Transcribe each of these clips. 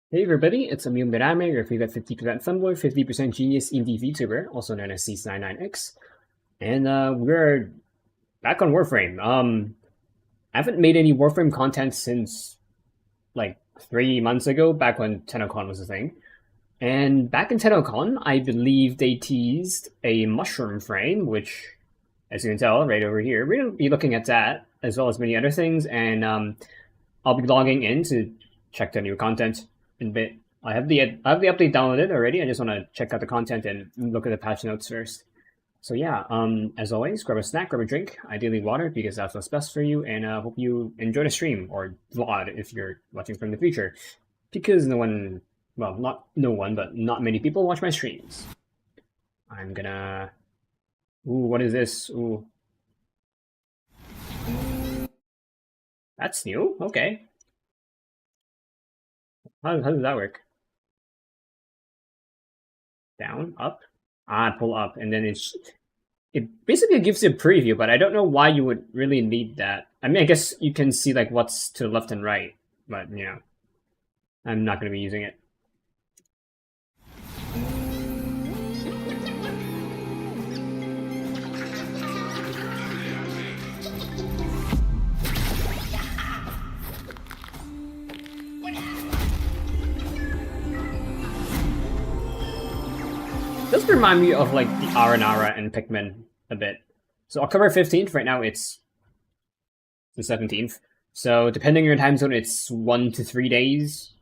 Hey everybody, it's Emil Mirame, your favorite 50% fanboy, 50% genius indie VTuber, also known as Cease99X. And we're back on Warframe. I haven't made any Warframe content since like 3 months ago, back when TennoCon was a thing. And back in TennoCon, I believe they teased a mushroom frame, which, as you can tell right over here, we're going to be looking at that, as well as many other things, and I'll be logging in to check the new content in a bit. I have the update downloaded already. I just want to check out the content and look at the patch notes first. So yeah, as always, grab a snack, grab a drink, ideally water because that's what's best for you. And hope you enjoy the stream or VOD if you're watching from the future, because no one, well, not no one, but not many people watch my streams. I'm gonna. Ooh, what is this? Ooh, that's new. Okay, how does that work? Down, up, pull up, and then it basically gives you a preview, but I don't know why you would really need that. I mean, I guess you can see like what's to the left and right, but you know, I'm not going to be using it. It does remind me of like the Aranara and Pikmin a bit. So October 15th, right now it's the 17th. So depending on your time zone, it's 1 to 3 days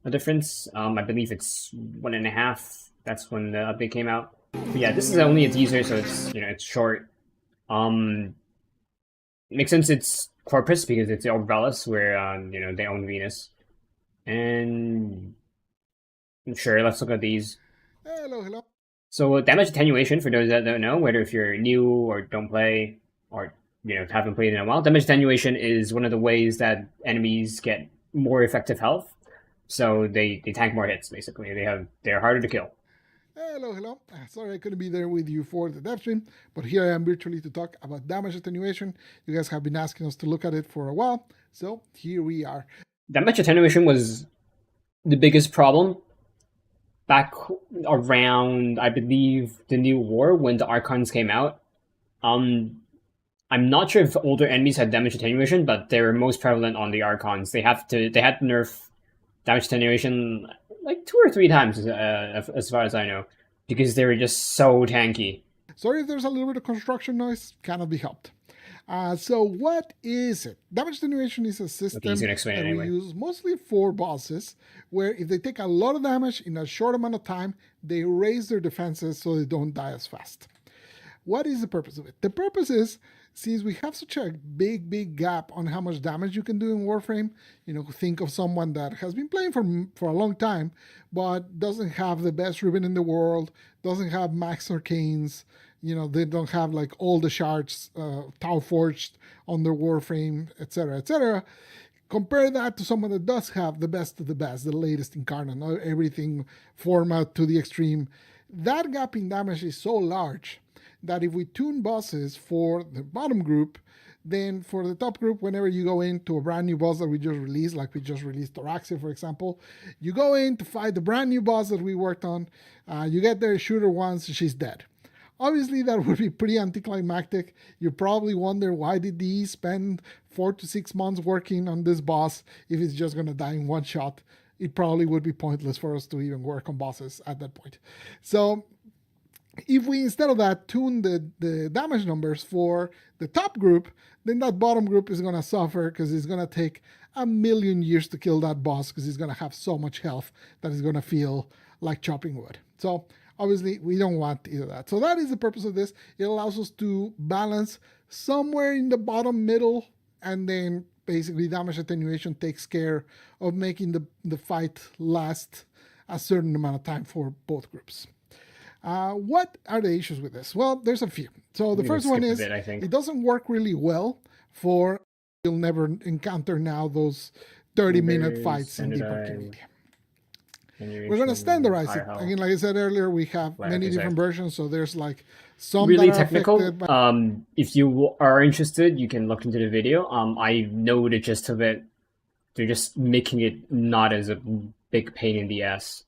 a difference. I believe it's 1.5. That's when the update came out. But yeah, this is only a teaser, so it's it's short. Makes sense. It's Corpus because it's the Vallis where they own Venus. And sure, let's look at these. Hello. So damage attenuation, for those that don't know, whether if you're new or don't play or haven't played in a while, damage attenuation is one of the ways that enemies get more effective health. So they tank more hits basically. They're harder to kill. Hello. Sorry I couldn't be there with you for the dev stream, but here I am virtually to talk about damage attenuation. You guys have been asking us to look at it for a while, so here we are. Damage attenuation was the biggest problem back around, I believe, the New War when the Archons came out. I'm not sure if older enemies had damage attenuation, but they were most prevalent on the Archons. They had to nerf damage attenuation like 2 or 3 times, as far as I know, because they were just so tanky. Sorry if there's a little bit of construction noise, cannot be helped. So what is it? Damage attenuation is a system that we use mostly for bosses, where if they take a lot of damage in a short amount of time, they raise their defenses so they don't die as fast. What is the purpose of it? The purpose is, since we have such a big gap on how much damage you can do in Warframe, think of someone that has been playing for a long time, but doesn't have the best ribbon in the world, doesn't have max arcanes, they don't have like all the shards Tau forged on their Warframe, etc. Compare that to someone that does have the best of the best, the latest incarnate, everything format to the extreme. That gap in damage is so large that if we tune bosses for the bottom group, then for the top group, whenever you go into a brand new boss that we just released, like we just released Thoraxia, for example, you go in to fight the brand new boss that we worked on, you get there, shoot her once, she's dead. Obviously, that would be pretty anticlimactic. You probably wonder, why did he spend 4 to 6 months working on this boss if it's just going to die in one shot? It probably would be pointless for us to even work on bosses at that point. So if we, instead of that, tune the damage numbers for the top group, then that bottom group is going to suffer because it's going to take a million years to kill that boss because he's going to have so much health that it's going to feel like chopping wood. So obviously, we don't want either of that. So that is the purpose of this. It allows us to balance somewhere in the bottom middle, and then basically damage attenuation takes care of making the fight last a certain amount of time for both groups. What are the issues with this? Well, there's a few. So the first one is it doesn't work really well for, you'll never encounter now those 30-minute fights in Deep Arcadia. We're going to standardize it. Again, like I said earlier, we have many different versions, so there's like some really that are technical. If you are interested, you can look into the video. I know the gist of it. They're just making it not as big pain in the ass.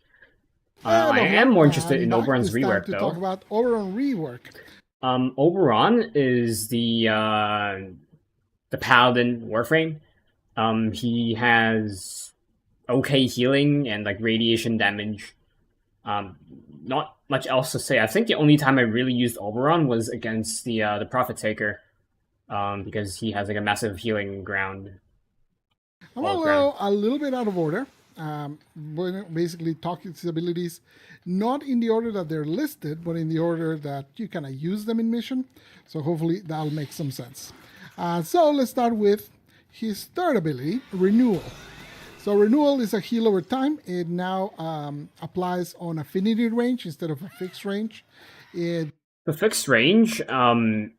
I am more interested in Oberon's rework, though. Talk about Oberon rework. Oberon is the Paladin Warframe. He has okay healing and like radiation damage. Not much else to say. I think the only time I really used Oberon was against the Prophet Taker, because he has like a massive healing ground. I'm gonna go a little bit out of order. Basically, talk its abilities, not in the order that they're listed, but in the order that you kind of use them in mission. So hopefully that'll make some sense. So let's start with his third ability, Renewal. So Renewal is a heal over time. It now applies on affinity range instead of a fixed range. The fixed range,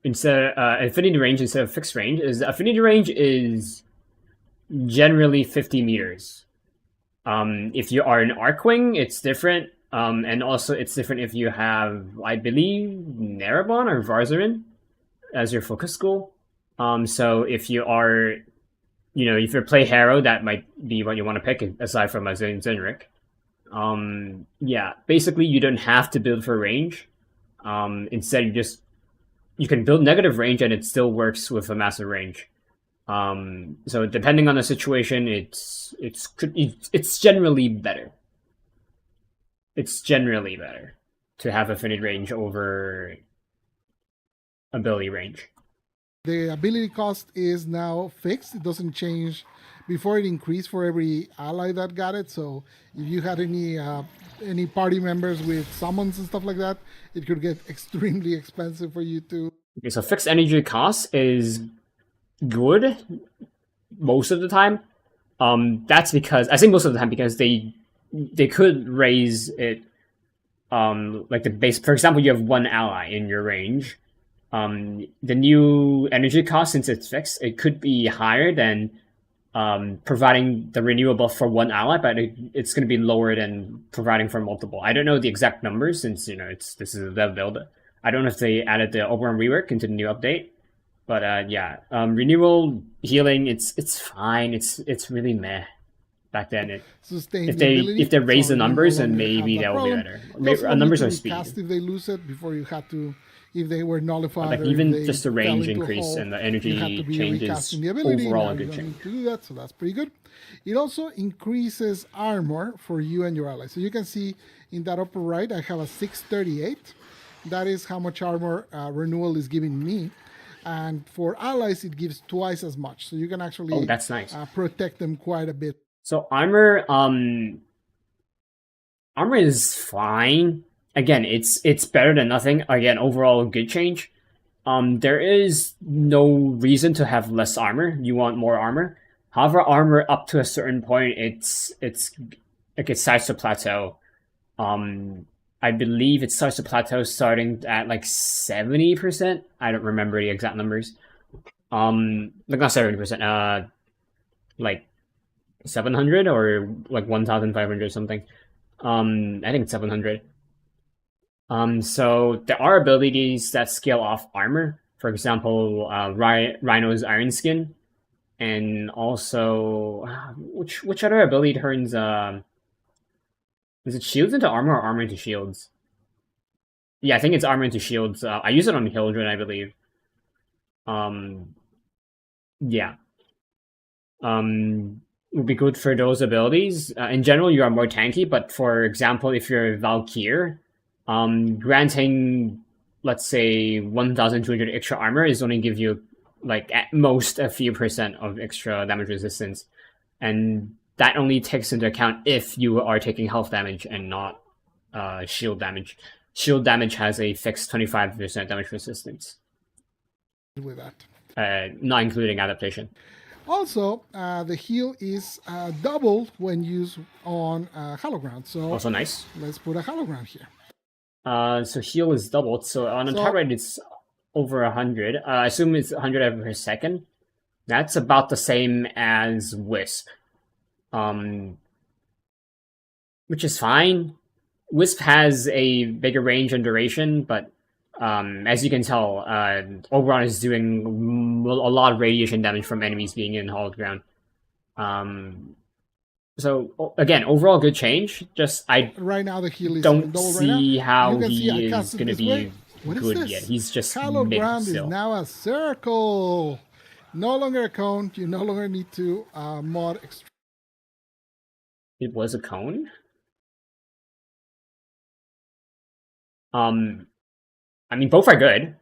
instead affinity range instead of fixed range, is affinity range is generally 50 meters. If you are an Archwing, it's different. And also it's different if you have, I believe, Narabon or Varzarin as your focus school. So if you are, if you play Harrow, that might be what you want to pick, aside from a Zenrik. Yeah, basically you don't have to build for range. Instead, you can build negative range and it still works with a massive range. So depending on the situation, it's generally better. It's generally better to have affinity range over ability range. The ability cost is now fixed. It doesn't change. Before, it increased for every ally that got it. So if you had any party members with summons and stuff like that, it could get extremely expensive for you to. Okay, so fixed energy cost is good most of the time. That's because I say most of the time because they could raise it, like the base. For example, you have one ally in your range. The new energy cost, since it's fixed, it could be higher than providing the renewal buff for one ally, but it's going to be lower than providing for multiple. I don't know the exact numbers since this is a dev build. I don't know if they added the Oberon rework into the new update. But yeah, renewal healing, it's fine. It's really meh. Back then, if they raise the numbers, then maybe that will be better. Numbers are speed. If they lose it before you had to, if they were nullified, like even just the range increase and the energy changes overall a good change. To do that, so that's pretty good. It also increases armor for you and your allies. So you can see in that upper right, I have a 638. That is how much armor renewal is giving me. And for allies, it gives twice as much. So you can actually that's nice. Protect them quite a bit. So armor is fine. Again, it's better than nothing. Again, overall good change. There is no reason to have less armor. You want more armor. However, armor up to a certain point, it starts to plateau. I believe it starts to plateau starting at like 70%. I don't remember the exact numbers. Like not 70%. Like 700 or like 1,500 or something. I think it's 700. So there are abilities that scale off armor. For example, Rhino's Iron Skin, and also which other ability turns is it shields into armor or armor into shields? Yeah, I think it's armor into shields. I use it on Hildred, I believe. Yeah. Would be good for those abilities. In general, you are more tanky, but for example, if you're Valkyr, granting, let's say, 1,200 extra armor is only give you, like, at most a few % of extra damage resistance. And that only takes into account if you are taking health damage and not shield damage. Shield damage has a fixed 25% damage resistance. With that. Not including adaptation. Also, the heal is doubled when used on Hallowground. So also nice. Let's put a Hallowground here. So heal is doubled. So on the top right, it's over 100. I assume it's 100 per second. That's about the same as Wisp. Which is fine. Wisp has a bigger range and duration, but as you can tell, Oberon is doing a lot of radiation damage from enemies being in Hallowed Ground. So again, overall good change. Just I right now the heal is don't double right now. see how You can see I he is cast it going to this way. be What is good yet. this? He's just Hallowed mid ground is still. now a circle. No longer a cone. You no longer need to mod extra. It was a cone. I mean, both are good.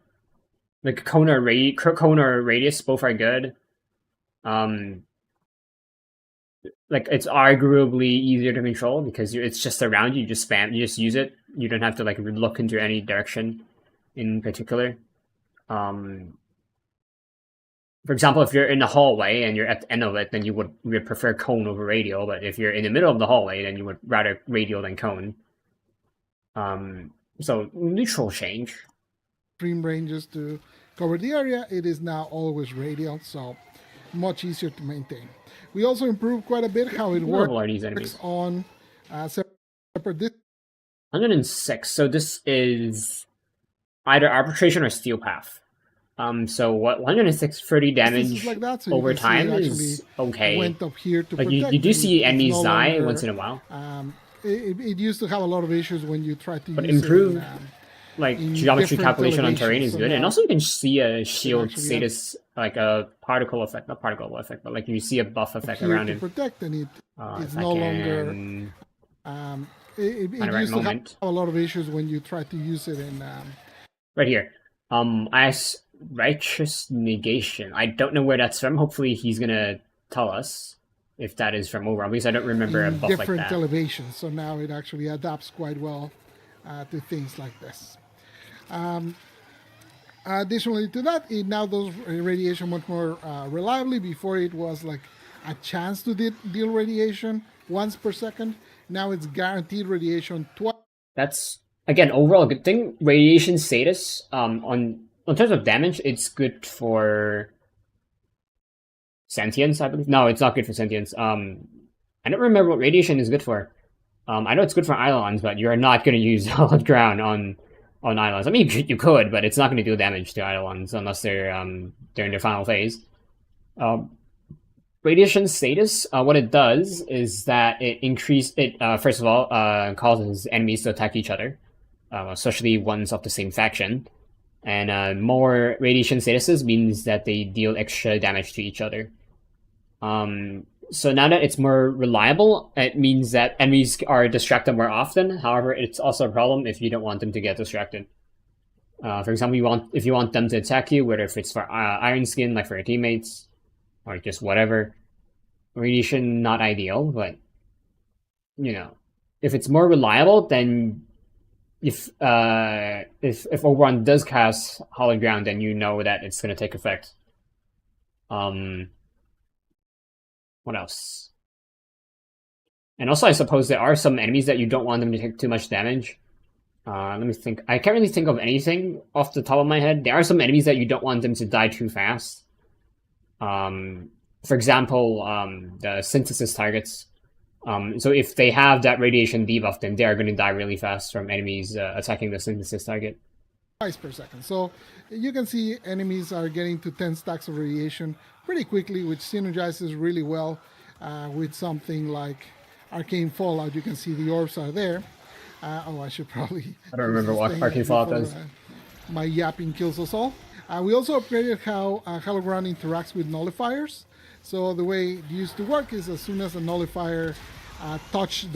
Like cone or radius, both are good. Like it's arguably easier to control because it's just around you. You just spam, you just use it. You don't have to like look into any direction in particular. For example, if you're in the hallway and you're at the end of it, then you would prefer cone over radial. But if you're in the middle of the hallway, then you would rather radial than cone. So neutral change. Extreme ranges to cover the area. It is now always radial, so much easier to maintain. We also improved quite a bit how it works on separate this. 106. So this is either arbitration or steel path. So what 106 30 damage like that, so over time is okay. Went up here to like you do see enemies die once in a while. It used to have a lot of issues when you try to but use improve it like geometry calculation on terrain is good, and also you can see a shield status like a particle effect, not particle effect, but like you see a buff effect around it. Protect, and it's no longer. It used to have a lot of issues when you try to use it in. Right here, as righteous negation. I don't know where that's from. Hopefully, he's gonna tell us if that is from overall, because I don't remember a buff like that. Different elevations, so now it actually adapts quite well to things like this. Additionally to that, it now does radiation much more reliably. Before it was like a chance to deal radiation once per second. Now it's guaranteed radiation twice. That's again overall a good thing. Radiation status on in terms of damage, it's good for sentience, I believe. No, it's not good for sentience. I don't remember what radiation is good for. I know it's good for Eidolons, but you're not going to use solid ground on Eidolons. I mean, you could, but it's not going to do damage to Eidolons unless they're in their final phase. Radiation status, what it does is that it first of all causes enemies to attack each other, especially ones of the same faction. And more radiation statuses means that they deal extra damage to each other. So now that it's more reliable, it means that enemies are distracted more often. However, it's also a problem if you don't want them to get distracted. For example, if you want them to attack you, whether if it's for Iron Skin, like for your teammates, or just whatever, radiation not ideal. But you know, if it's more reliable, then if Oberon does cast Hallowed Ground, then you know that it's going to take effect. What else? And also, I suppose there are some enemies that you don't want them to take too much damage. Let me think. I can't really think of anything off the top of my head. There are some enemies that you don't want them to die too fast. For example, the synthesis targets. So if they have that radiation debuff, then they are going to die really fast from enemies attacking the synthesis target. Twice per second. So you can see enemies are getting to 10 stacks of radiation pretty quickly, which synergizes really well with something like Arcane Fallout. You can see the orbs are there. I should probably... I don't remember what Arcane Fallout does. My yapping kills us all. We also upgraded how Hallowed Ground interacts with nullifiers. So the way it used to work is as soon as a nullifier touched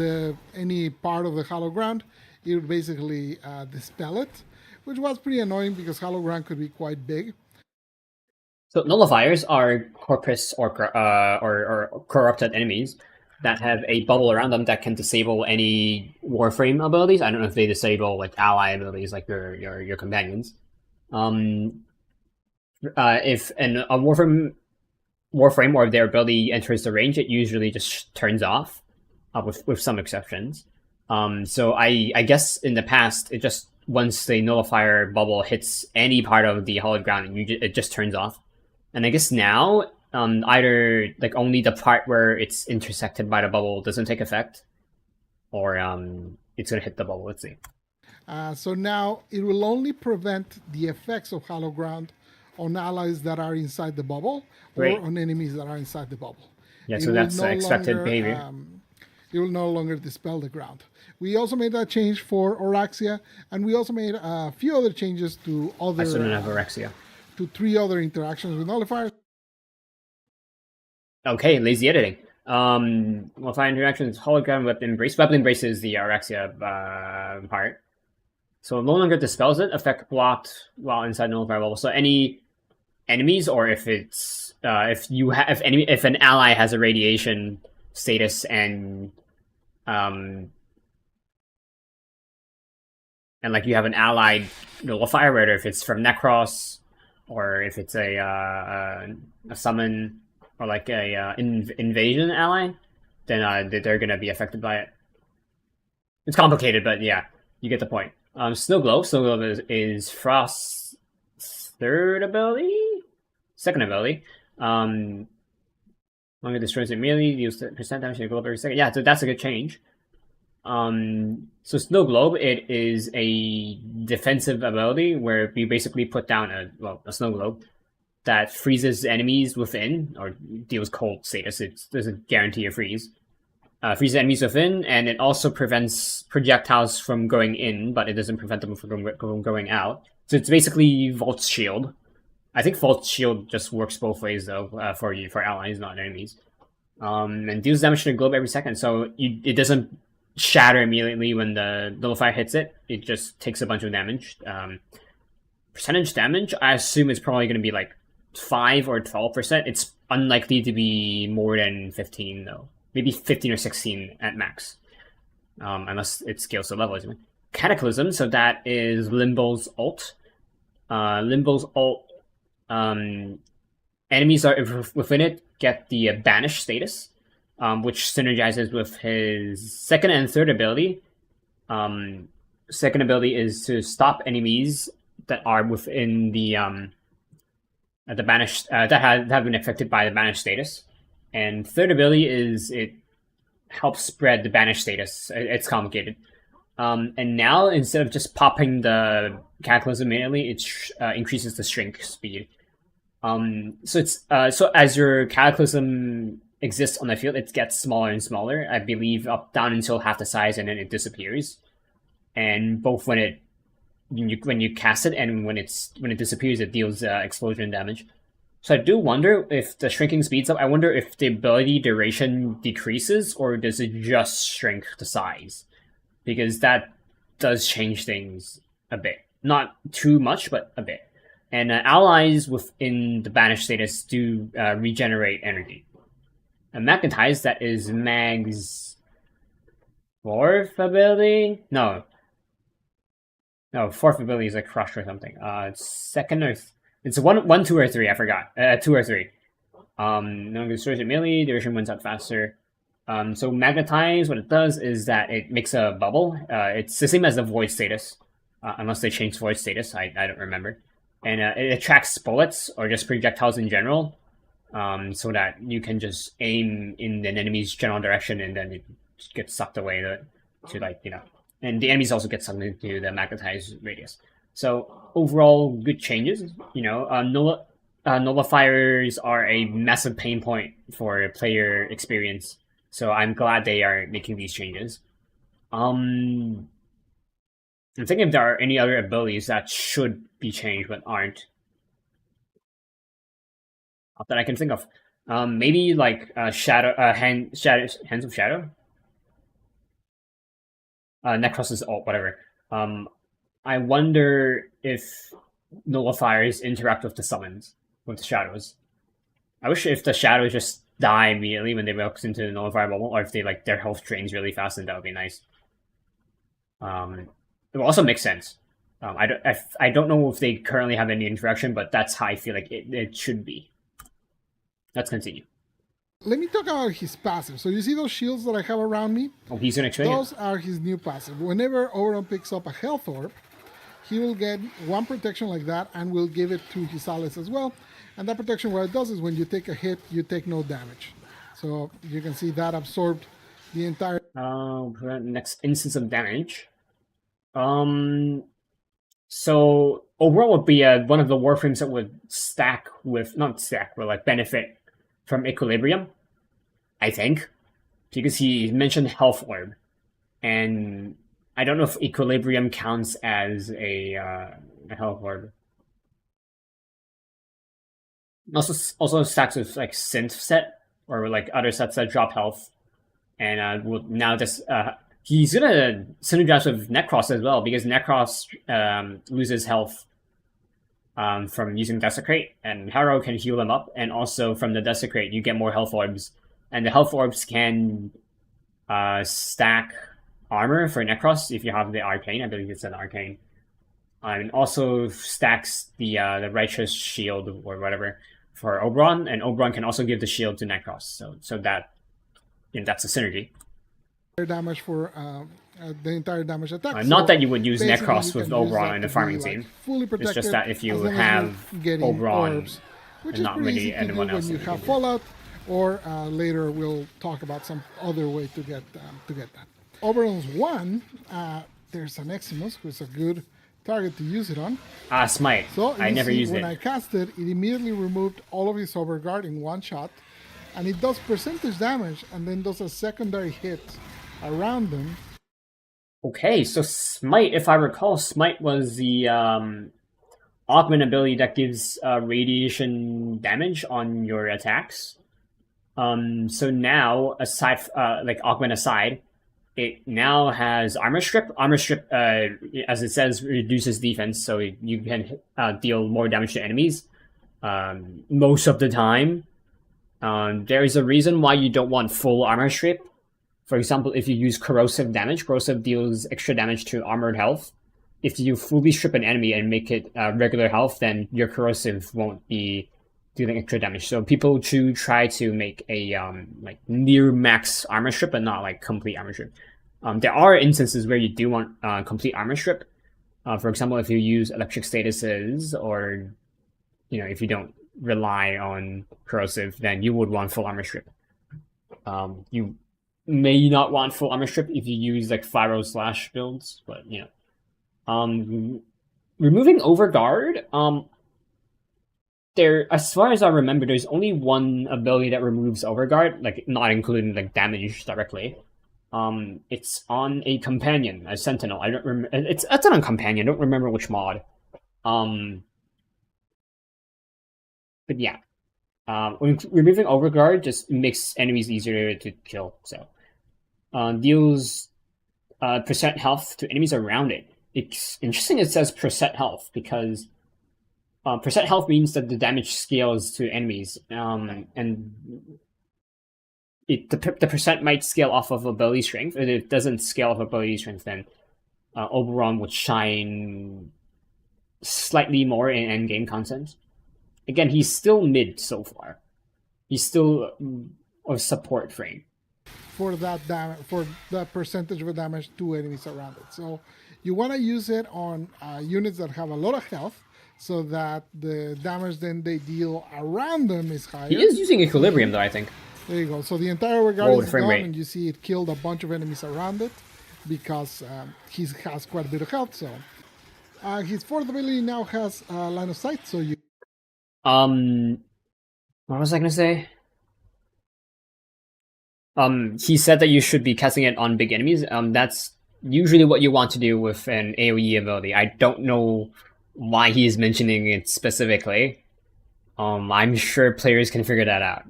any part of the Hallowed Ground, it would basically dispel it, which was pretty annoying because Hallowed Ground could be quite big. So nullifiers are corpus or corrupted enemies that have a bubble around them that can disable any Warframe abilities. I don't know if they disable like ally abilities like your companions. If a Warframe or their ability enters the range, it usually just turns off, with some exceptions. So I guess in the past, it just once the nullifier bubble hits any part of the Hallowed Ground, it just turns off. And I guess now, either like only the part where it's intersected by the bubble doesn't take effect, or it's gonna hit the bubble. Let's see. So now it will only prevent the effects of Hallowed Ground on allies that are inside the bubble, or on enemies that are inside the bubble. Yeah, so that's expected behavior. it will no longer dispel the ground. We also made that change for Oraxia, and we also made a few other changes to other. I still don't have Oraxia. To 3 other interactions with nullifiers. Okay, lazy editing. Nullifier interactions, hologram, weapon embrace. Weapon embrace is the Oraxia part. So no longer dispels it. Effect blocked while inside nullifier bubble. So any enemies, or if it's if an ally has a radiation status and like you have an allied nullifier, whether if it's from Necros or if it's a summon or like a invasion ally, then they're gonna be affected by it. It's complicated, but yeah, you get the point. Snow Glow. Snow Glow is Frost's second ability. Longer destroys it immediately, deals percent damage to the globe every second. Yeah, so that's a good change. So Snow Globe, it is a defensive ability where you basically put down a snow globe that freezes enemies within, or deals cold status. There's a guarantee of freeze. Freezes enemies within, and it also prevents projectiles from going in, but it doesn't prevent them from going out. So it's basically Volt's Shield. I think Volt's Shield just works both ways though, for allies, not enemies. And deals damage to the globe every second, so it doesn't shatter immediately when the nullifier hits it. It just takes a bunch of damage. Percentage damage, I assume it's probably going to be like 5 or 12%. It's unlikely to be more than 15 though. Maybe 15 or 16 at max. Unless it scales to level. Cataclysm, so that is Limbo's ult. Limbo's ult, enemies are within it get the banish status, which synergizes with his second and third ability. Second ability is to stop enemies that are within the banished that have been affected by the banished status. And third ability is it helps spread the banished status. It's complicated. And now, instead of just popping the Cataclysm immediately, it increases the shrink speed. So it's so as your Cataclysm exists on the field, it gets smaller and smaller. I believe down until half the size, and then it disappears. And both when you cast it and when it disappears, it deals explosion damage. So I do wonder if the shrinking speeds up. I wonder if the ability duration decreases, or does it just shrink the size? Because that does change things a bit. Not too much, but a bit. And allies within the banished status do regenerate energy. And Magnetize, that is Mag's fourth ability? No, fourth ability is like Crush or something. It's second or... It's one, 2, or 3, I forgot. 2 or 3. No destroys it melee, duration wins out faster. So Magnetize, what it does is that it makes a bubble. It's the same as the Void status, unless they change Void status. I don't remember. And it attracts bullets or just projectiles in general, so that you can just aim in an enemy's general direction, and then it gets sucked away to like, you know. And the enemies also get sucked into the Magnetize radius. So overall, good changes. You know, nullifiers are a massive pain point for player experience. So I'm glad they are making these changes. I'm thinking if there are any other abilities that should be changed but aren't. Not that I can think of. Maybe like Hands of Shadow. Necros' ult, whatever. I wonder if nullifiers interact with the summons, with the shadows. I wish if the shadows just die immediately when they walk into the nullifier bubble, or if they like their health drains really fast, then that would be nice. It will also make sense. I don't know if they currently have any interaction, but that's how I feel like it should be. Let's continue. Let me talk about his passive. So you see those shields that I have around me? Oh, he's gonna train. Those are his new passive. Whenever Oberon picks up a health orb, he will get one protection like that, and will give it to his allies as well. And that protection, what it does is when you take a hit, you take no damage. So you can see that absorbed the entire... next instance of damage. So overall would be one of the Warframes that would not stack, but like benefit from Equilibrium, I think. because he mentioned health orb, and I don't know if equilibrium counts as a health orb. Also stacks with like synth set or like other sets that drop health, and will now just he's gonna synergize with Necros as well because Necros loses health from using Desecrate, and Harrow can heal them up, and also from the Desecrate you get more health orbs, and the health orbs can stack armor for Necros if you have the Arcane. I believe it's an Arcane. And also stacks the Righteous Shield or whatever for Oberon, and Oberon can also give the shield to Necros. So that that's a synergy. Damage for the entire damage attack. Not that you would use Necros with Oberon in the farming team. Fully protected, it's just that if you have Oberon, orbs, which and is not really anyone else, when you have Fallout, or later we'll talk about some other way to get that. Oberon's one. There's an Eximus who's a good target to use it on. Smite. So I never used it. When I cast it, it immediately removed all of his overguard in one shot, and it does percentage damage, and then does a secondary hit around them. Okay, so Smite, if I recall, Smite was the augment ability that gives radiation damage on your attacks. So now, aside like augment aside, it now has armor strip. Armor strip, as it says, reduces defense, so you can deal more damage to enemies most of the time. There is a reason why you don't want full armor strip. For example, if you use corrosive damage, corrosive deals extra damage to armored health. If you fully strip an enemy and make it regular health, then your corrosive won't be dealing extra damage. So people try to make a like near max armor strip, but not like complete armor strip. There are instances where you do want complete armor strip. For example, if you use electric statuses, or if you don't rely on corrosive, then you would want full armor strip. You may not want full armor strip if you use like Fyro slash builds, but removing overguard. There, as far as I remember, there's only one ability that removes overguard, like not including like damage directly. It's on a companion, a sentinel. I don't remember. It's on a companion. I don't remember which mod. But yeah, removing overguard just makes enemies easier to kill. So, deals percent health to enemies around it. It's interesting. It says percent health because percent health means that the damage scales to enemies, and the percent might scale off of ability strength. If it doesn't scale off ability strength, then Oberon would shine slightly more in endgame content. Again, he's still mid so far. He's still a support frame. For that damage, for the percentage of damage to enemies around it. So you want to use it on units that have a lot of health, so that the damage then they deal around them is higher. He is using equilibrium though, I think. There you go. So the entire regard is gone, and you see it killed a bunch of enemies around it because he has quite a bit of health. So his fourth ability now has line of sight. So you. What was I gonna say? He said that you should be casting it on big enemies. That's usually what you want to do with an AoE ability. I don't know why he's mentioning it specifically. I'm sure players can figure that out.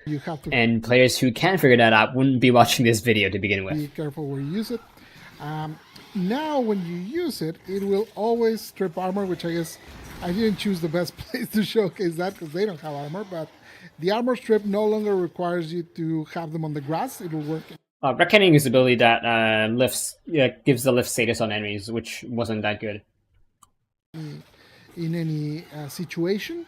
You have to, and players who can't figure that out wouldn't be watching this video to begin with. Be careful where you use it. Now, when you use it, it will always strip armor, which I guess I didn't choose the best place to showcase that because they don't have armor, but the armor strip no longer requires you to have them on the grass. It will work. Reckoning is the ability that gives the lift status on enemies, which wasn't that good. In any situation.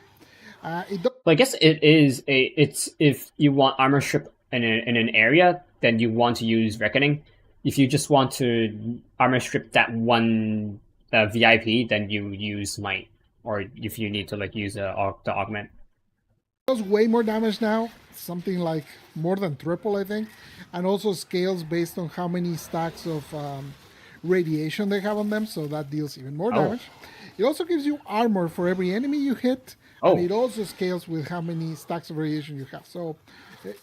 Well, I guess it's if you want armor strip in an area, then you want to use Reckoning. If you just want to armor strip that one VIP, then you use Might, or if you need to use the augment. It does way more damage now, something like more than triple, I think, and also scales based on how many stacks of radiation they have on them, so that deals even more damage. It also gives you armor for every enemy you hit. And it also scales with how many stacks of radiation you have. So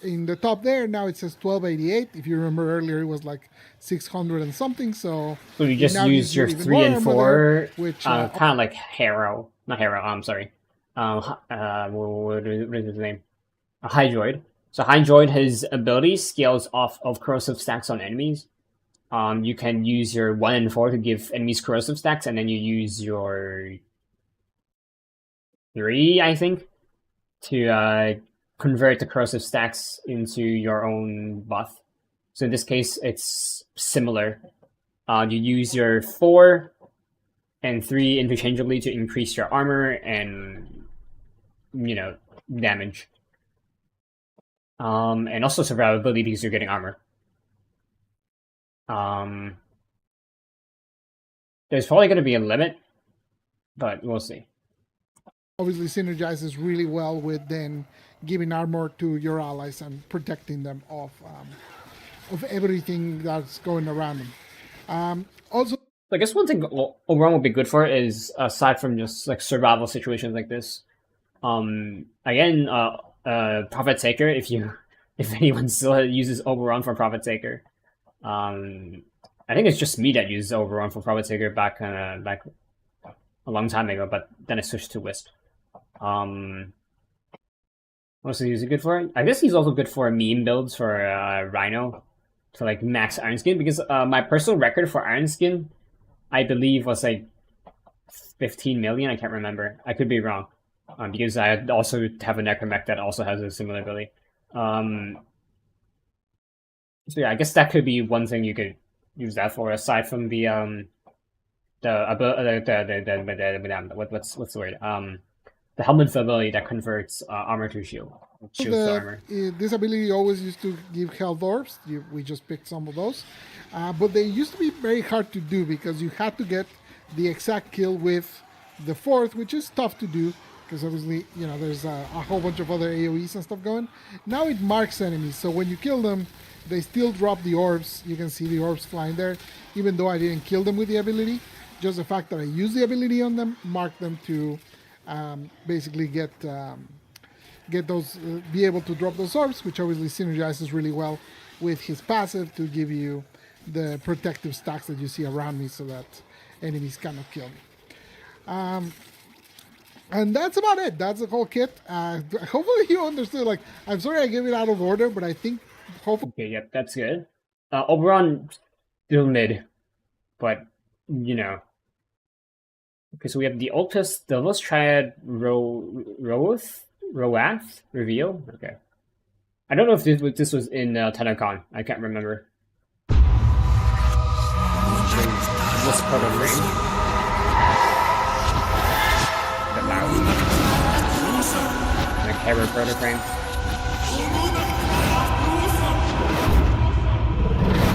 in the top there. Now it says 1288. If you remember earlier, it was like 600 and something. So you just use your 3 and 4, there, which kind of like Harrow, not Harrow. I'm sorry. What is his name? A Hydroid. So Hydroid, his ability scales off of corrosive stacks on enemies. You can use your 1 and 4 to give enemies corrosive stacks, and then you use your 3, I think, to convert the corrosive stacks into your own buff. So in this case, it's similar. You use your 4 and 3 interchangeably to increase your armor and, damage. And also survivability because you're getting armor. There's probably going to be a limit, but we'll see. Obviously synergizes really well with then giving armor to your allies and protecting them of everything that's going around them. Also, I guess one thing overall would be good for it is, aside from just like survival situations like this, again, Prophet Taker, if anyone still uses Oberon for Prophet Taker. I think it's just me that uses Oberon for Prophet Taker back a long time ago, but then I switched to Wisp. What else is he good for? I guess he's also good for meme builds for Rhino, to like max Iron Skin, because my personal record for Iron Skin, I believe, was like 15 million. I can't remember. I could be wrong, because I also have a Necromech that also has a similar ability. So yeah, I guess that could be one thing you could use that for, aside from the what's the word? The helmet ability that converts armor to shield. Shield to armor. This ability always used to give health orbs. We just picked some of those, but they used to be very hard to do because you had to get the exact kill with the 4th, which is tough to do because obviously there's a whole bunch of other AoEs and stuff going. Now it marks enemies, so when you kill them, they still drop the orbs. You can see the orbs flying there, even though I didn't kill them with the ability. Just the fact that I used the ability on them marked them to basically get those, be able to drop those orbs, which obviously synergizes really well with his passive to give you the protective stacks that you see around me, so that enemies cannot kill me. And that's about it. That's the whole kit. Hopefully you understood. Like, I'm sorry I gave it out of order, but I think hopefully. Okay, yep, that's good. Oberon still mid, but Okay, so we have the Ultus, Devil's Triad, Roath reveal. Okay, I don't know if this was in Tenno. I can't remember. What's part of frame? The loud. Like Hera proto frame.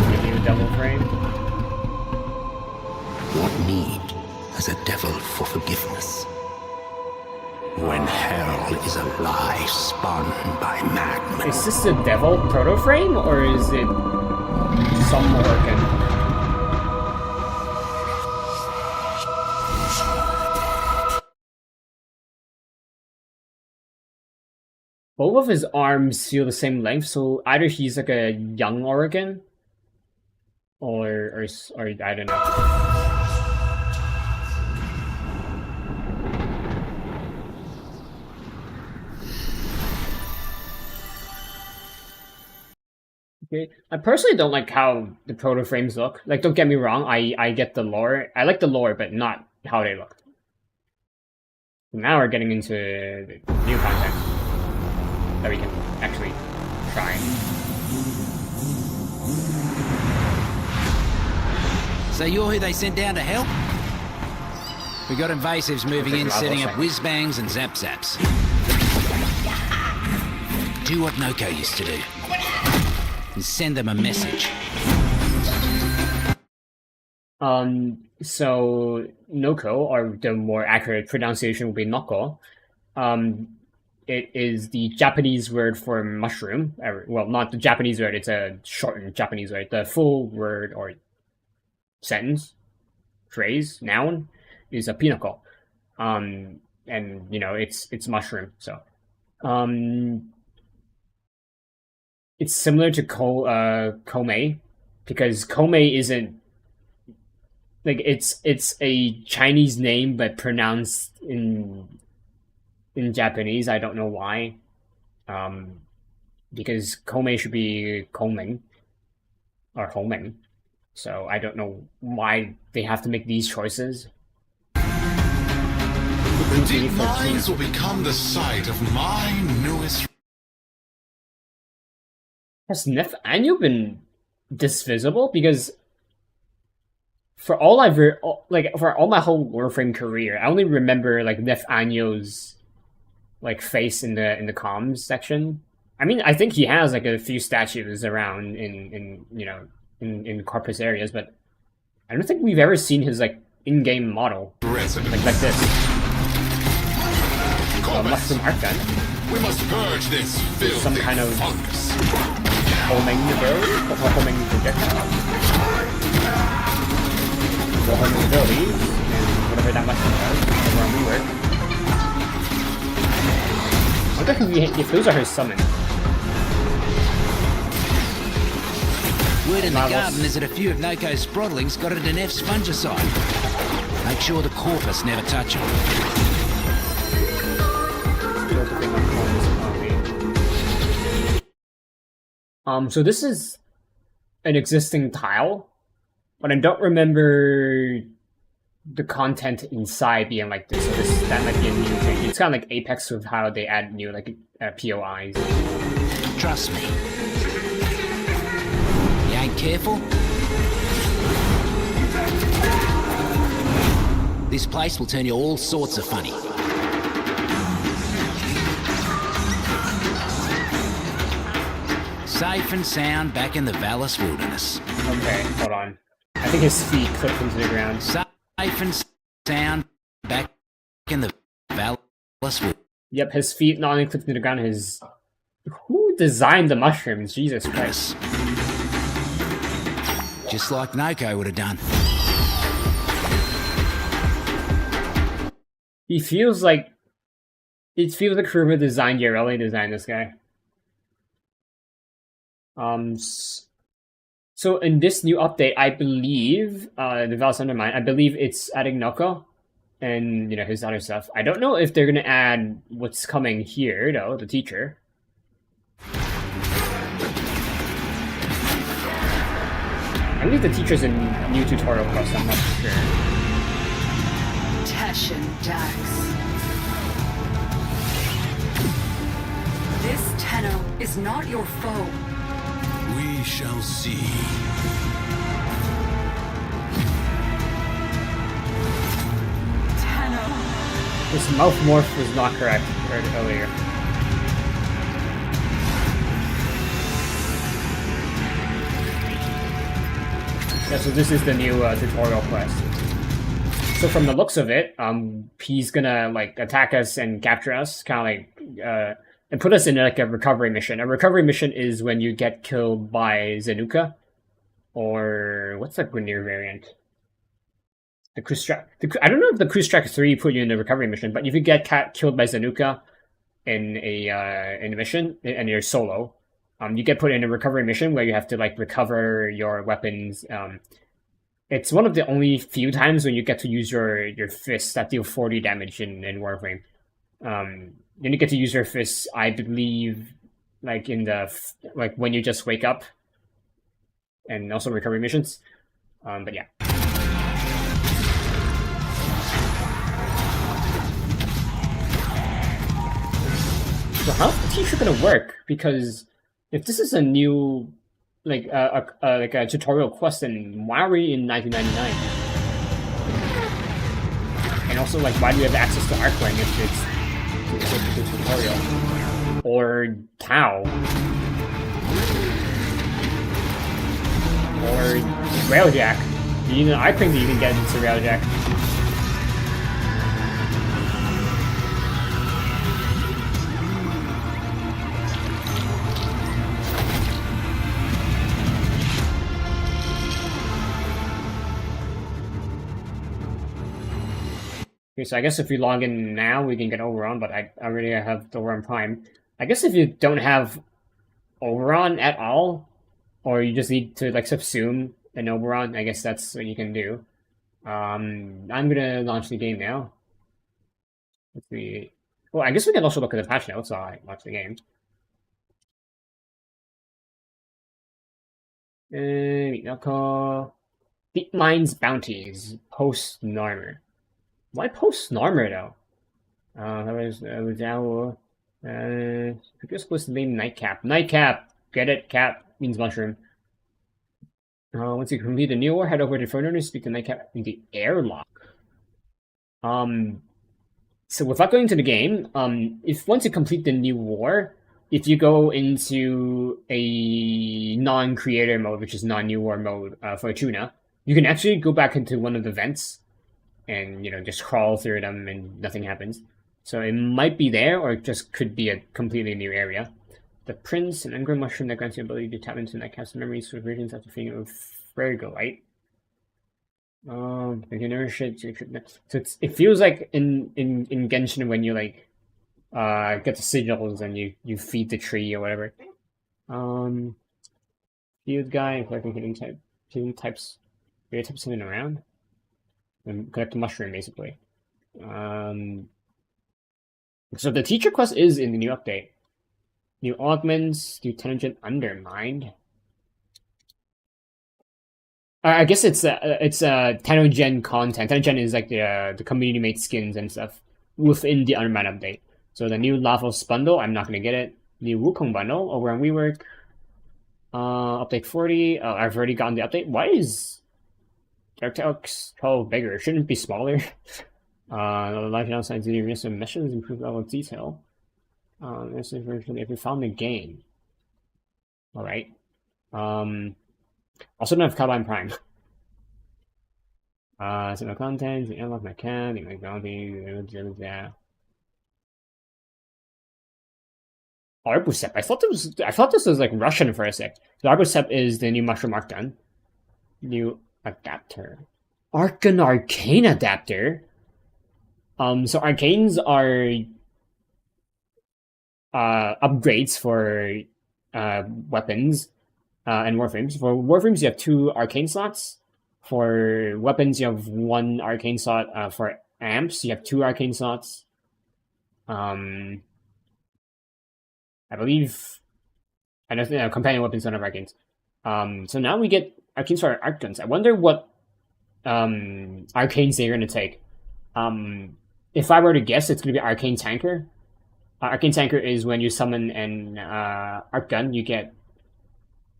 Maybe a double frame. What need has a devil for forgiveness? When hell is a lie spun by madmen. Is this the devil proto frame, or is it some organ? Both of his arms feel the same length, so either he's like a young Oregon, or I don't know. Okay, I personally don't like how the proto frames look. Like, don't get me wrong, I get the lore. I like the lore, but not how they look. Now we're getting into the new content that we can actually try. So you're who they sent down to help? We got invasives moving in, setting up whiz-bangs and zap-zaps. Do what Noko used to do. And send them a message. So Noko, or the more accurate pronunciation would be Noko. It is the Japanese word for mushroom. Well, not the Japanese word, it's a shortened Japanese word. The full word or sentence, phrase, noun is a pinnacle. And it's mushroom. So it's similar to Komei, because Komei isn't like it's a Chinese name but pronounced in Japanese. I don't know why. Because Komei should be Komeng or Homeng. So I don't know why they have to make these choices. The deep mines will become the site of my newest. Has Nef Anyo been this visible? Because for all I've for all my whole Warframe career, I only remember like Nef Anyo's like face in the comms section. I mean, I think he has like a few statues around in you know in corpus areas, but I don't think we've ever seen his like in-game model like this. Mushroom Arc Gun. We must purge this filthy some kind of fungus. homing ability, or homing projectile, or homing ability, and whatever that mushroom does over on rework. I wonder if those are his summons. Word in the garden is that a few of Noko's sprawlings got it in F's fungicide. Make sure the corpus never touch him. So this is an existing tile, but I don't remember the content inside being like this. So that might be a new thing. It's kind of like Apex with how they add new like POIs. Trust me. You ain't careful? This place will turn you all sorts of funny. Safe and sound back in the Vallis wilderness. Okay, hold on. I think his feet clipped into the ground. Safe and sound back in the Vallis wilderness. Yep, his feet not only clipped into the ground, his... Who designed the mushrooms? Jesus Christ. Just like Noko would have done. He feels like... It feels like whoever designed Yareli designed this guy. So in this new update, I believe the Vallis Undermind, I believe it's adding Noko and you know his other stuff. I don't know if they're gonna add what's coming here though, the teacher. I believe the teacher's a new tutorial quest, I'm not sure. Teshin Dax. This Tenno is not your foe. We shall see. Tenno. This mouth morph was not correct earlier. Yeah, so this is the new tutorial quest. So from the looks of it, he's gonna like attack us and capture us, kind of like and put us in like a recovery mission. A recovery mission is when you get killed by Zanuka, or what's the Grineer variant? The Krustrak. I don't know if the Krustrak 3 put you in the recovery mission, but if you get killed by Zanuka in a mission and you're solo, you get put in a recovery mission where you have to like recover your weapons. It's one of the only few times when you get to use your fists that deal 40 damage in Warframe. Then you get to use your fists, I believe, like in the like when you just wake up, and also recovery missions. But yeah. So how's the teacher gonna work? Because if this is a new like a tutorial quest, then why are we in 1999? And also, like, why do you have access to Arcling if it's the tutorial? Or Tau? Or Railjack? You need an Arcling to even get into Railjack. Okay, so I guess if you log in now, we can get Overrun, but I already have the Overrun Prime. I guess if you don't have Oberon at all, or you just need to like subsume an Oberon. I guess that's what you can do. I'm gonna launch the game now. Let's see. Well, I guess we can also look at the patch notes while I watch the game. Deepmine's bounties post Narmer. Why post Narmer though? You're supposed to name Nightcap. Nightcap! Get it? Cap means mushroom. Once you complete a new war, head over to Inferno to speak to Nightcap in the airlock. So without going to the game, if once you complete the new war, if you go into a non-creator mode, which is non-new war mode for Tuna, you can actually go back into one of the vents and, you know, just crawl through them and nothing happens. So it might be there, or it just could be a completely new area. The Prince, an engram mushroom that grants you the ability to tap into Nightcap's memories for regions after feeding with Fergalite. You never should. So it feels like in Genshin when you like get the sigils and you feed the tree or whatever. Field guy collecting hidden types hidden around. And collect the mushroom basically. So the teacher quest is in the new update. New augments, new Tenno Undermind. I guess it's Tenno Gen content. Tenno Gen is like the community made skins and stuff within the Undermind update. So the new Lavos bundle, I'm not gonna get it. New Wukong bundle over on WeWork. Update 40. I've already gotten the update. Why is DirectX 12 bigger? Shouldn't it be smaller? The life outside the risk of meshes improve level of detail. This is version if you found the game. Alright. Also don't have Carbine Prime. So no content, the unlock my cat, the bounty, yeah. Arbusep. I thought this was like Russian for a sec. The Arbusep is the new mushroom Arcane. New adapter. Arcane adapter? So arcanes are upgrades for weapons and Warframes. For Warframes, you have 2 arcane slots. For weapons, you have 1 arcane slot. For amps, you have 2 arcane slots. I believe. I don't think companion weapons don't have arcanes. So now we get arcanes for arc guns. I wonder what arcanes they're gonna take. If I were to guess, it's gonna be Arcane Tanker. Arcane Tanker is when you summon an arc gun, you get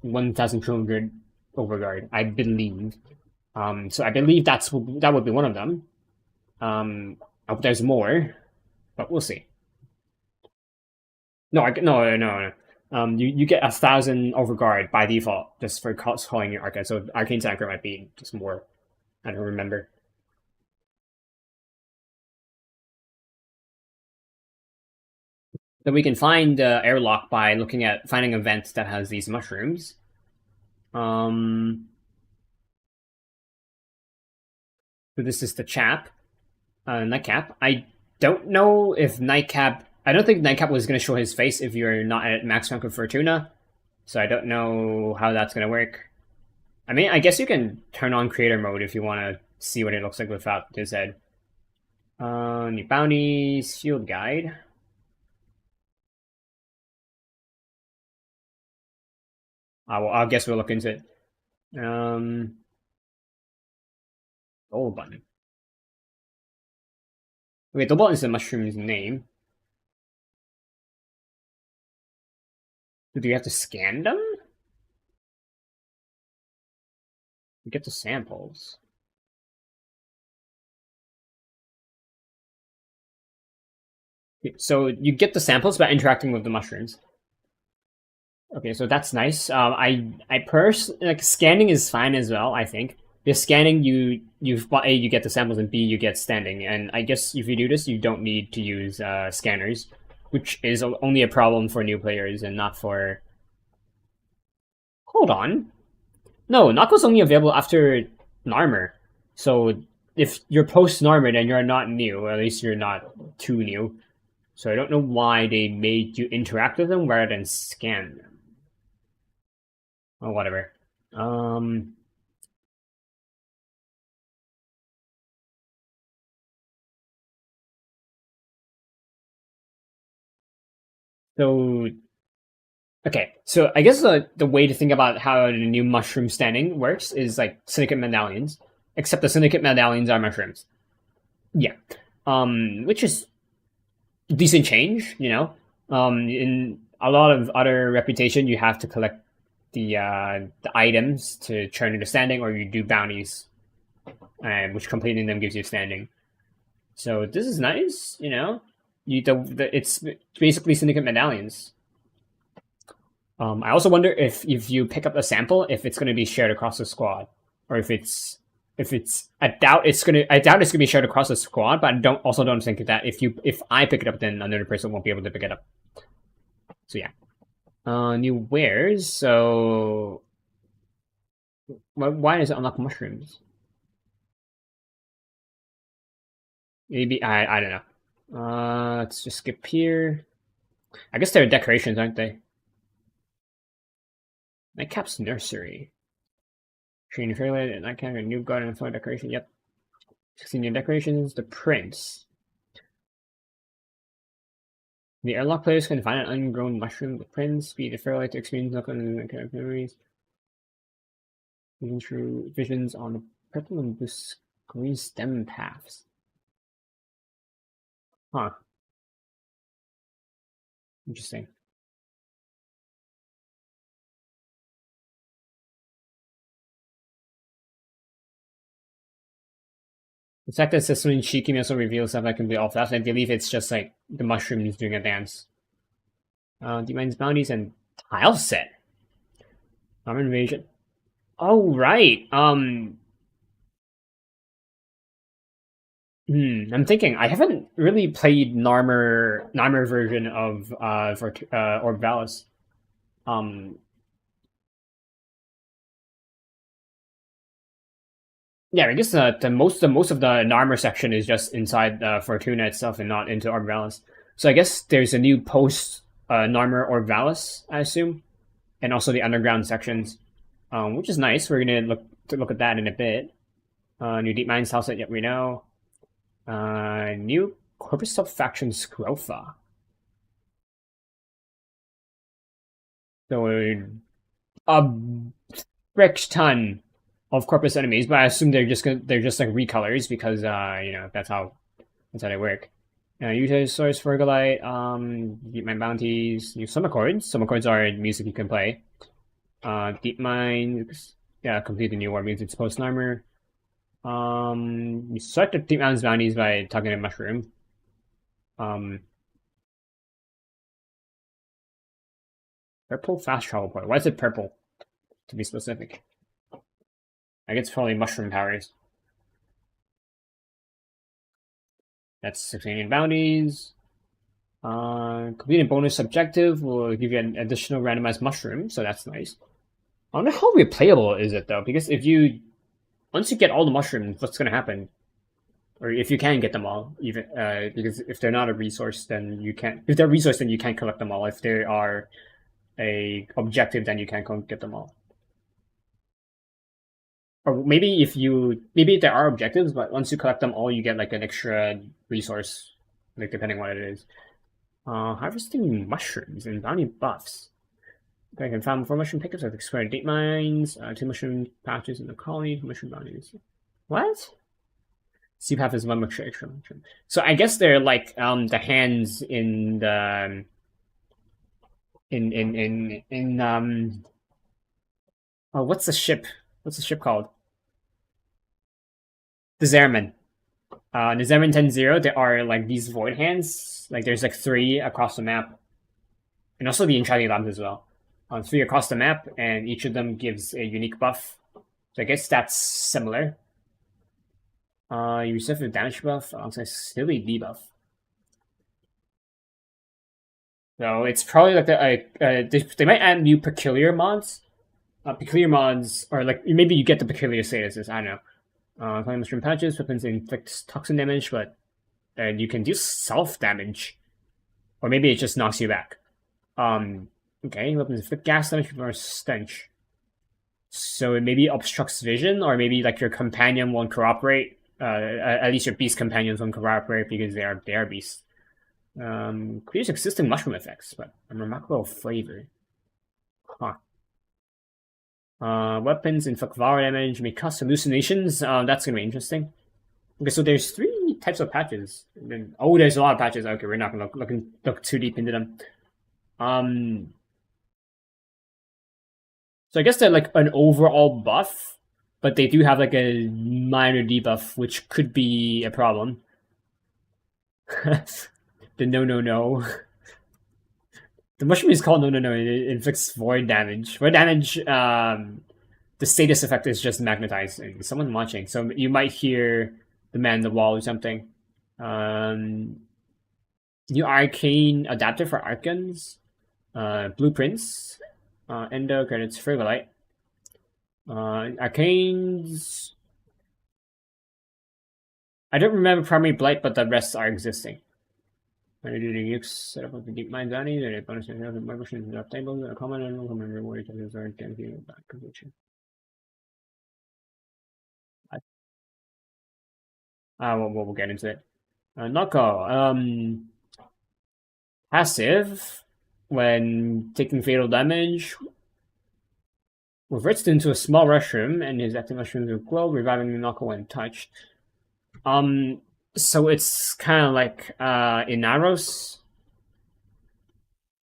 1,200 overguard, I believe. So I believe that would be one of them. I hope there's more, but we'll see. No. You get 1,000 overguard by default just for calling your arc gun. So Arcane Tanker might be just more. I don't remember. Then we can find the airlock by looking at finding an event that has these mushrooms. So this is the chap, Nightcap. I don't know if Nightcap. I don't think Nightcap was going to show his face if you're not at max rank of Fortuna. So I don't know how that's going to work. I mean, I guess you can turn on creator mode if you want to see what it looks like without his head. New bounties, field guide. I guess we'll look into it. Gold button. Wait, the button is the mushroom's name. Do you have to scan them? You get the samples. So you get the samples by interacting with the mushrooms. Okay, so that's nice. I personally like scanning is fine as well. I think because scanning you A, you get the samples, and B, you get standing. And I guess if you do this, you don't need to use scanners, which is only a problem for new players and not for. Hold on, no, Nako's only available after Narmer. So if you're post Narmer, then you're not new. Or at least you're not too new. So I don't know why they made you interact with them rather than scan them. or whatever. So okay, so I guess the way to think about how the new mushroom standing works is like syndicate medallions, except the syndicate medallions are mushrooms. Yeah, which is decent change, you know. In a lot of other reputation, you have to collect the items to turn into standing, or you do bounties, which completing them gives you standing. So this is nice, you know. It's basically syndicate medallions. I also wonder if you pick up a sample, if it's going to be shared across the squad, or if it's I doubt it's gonna be shared across the squad, but I don't think that if I pick it up, then another person won't be able to pick it up. So yeah, new wares. So why does it unlock mushrooms? Maybe I don't know. Let's just skip here. I guess they're decorations, aren't they? Nightcap's nursery. Training Fairlight, Nightcap, a new garden and flower decoration. Yep. 16 new decorations. The Prince. The airlock players can find an ungrown mushroom. The Prince. Be the Fairlight to experience local memories. Vision through visions on the purple and blue green stem paths. Huh. Interesting. The fact that Sesame Cheeky may also reveal stuff that can be off that, I believe it's just like the mushrooms doing a dance. Demons, bounties, and tile set. Armor invasion. Oh right. I'm thinking I haven't really played Narmer version of or Vallis. Yeah, I guess the most of the Narmer section is just inside Fortuna itself and not into Orb Vallis. So I guess there's a new post Narmer Orb Vallis, I assume, and also the underground sections, which is nice. We're gonna look at that in a bit. New Deep Mines house set, yet we know. New Corpus Sub faction Scrofa. So a frick ton of Corpus enemies, but I assume they're just like recolors because you know that's how they work. Utilize source for Fergalite, Deep Mine bounties, new Summer Chords. Summer Chords are music you can play. Deep Mines, yeah, complete the new war means it's post armor. You start the Deep Mines bounties by talking to Mushroom. Purple fast travel point. Why is it purple? To be specific. I guess probably mushroom powers. That's 16 bounties. Completing bonus objective will give you an additional randomized mushroom, so that's nice. I wonder how replayable is it though, because once you get all the mushrooms, what's gonna happen? Or if you can get them all, even because if they're not a resource, then you can't. If they're a resource, then you can't collect them all. If they are a objective, then you can't get them all. Or maybe there are objectives, but once you collect them all, you get like an extra resource, like depending on what it is. Harvesting mushrooms and bounty buffs. I can farm 4 mushroom pickups with square deep mines, 2 mushroom patches in the colony, mushroom bounties. What? Sea path is 1 extra mushroom. So I guess they're like the hands in the oh, what's the ship? What's the ship called? The Zerman. The Zerman 10-0, there are like these void hands. Like there's like 3 across the map. And also the Entralia Labs as well. 3 across the map, and each of them gives a unique buff. So I guess that's similar. You receive a damage buff alongside silly debuff. So it's probably like they might add new peculiar mods. Peculiar mods, or like maybe you get the peculiar statuses. I don't know. Claim mushroom patches, weapons inflict toxin damage, but you can do self damage, or maybe it just knocks you back. Okay, weapons inflict gas damage or stench. So it maybe obstructs vision, or maybe like your companion won't cooperate. At least your beast companions won't cooperate because they are beasts. Clears existing mushroom effects, but a remarkable flavor. Huh. Weapons inflict power damage, may cause hallucinations. That's gonna be interesting. Okay, so there's 3 types of patches. And then, there's a lot of patches. Okay, we're not gonna look too deep into them. So I guess they're like an overall buff, but they do have like a minor debuff, which could be a problem. The no. The mushroom is called no. It inflicts void damage. Void damage, the status effect is just magnetizing. Someone watching, so you might hear the man in the wall or something. New arcane adapter for art guns. Blueprints. Endo credits Frivolite. Arcanes. I don't remember primary blight, but the rest are existing. When I do the nukes set up with the deep mine zoning, the bonus and my version is up tables, a common and common reward chances are guaranteed back completion. We'll get into it. Knocko. Passive. When taking fatal damage, reverts into a small mushroom, and his active mushrooms will glow, reviving the Knocko when touched. So it's kind of like Inaros,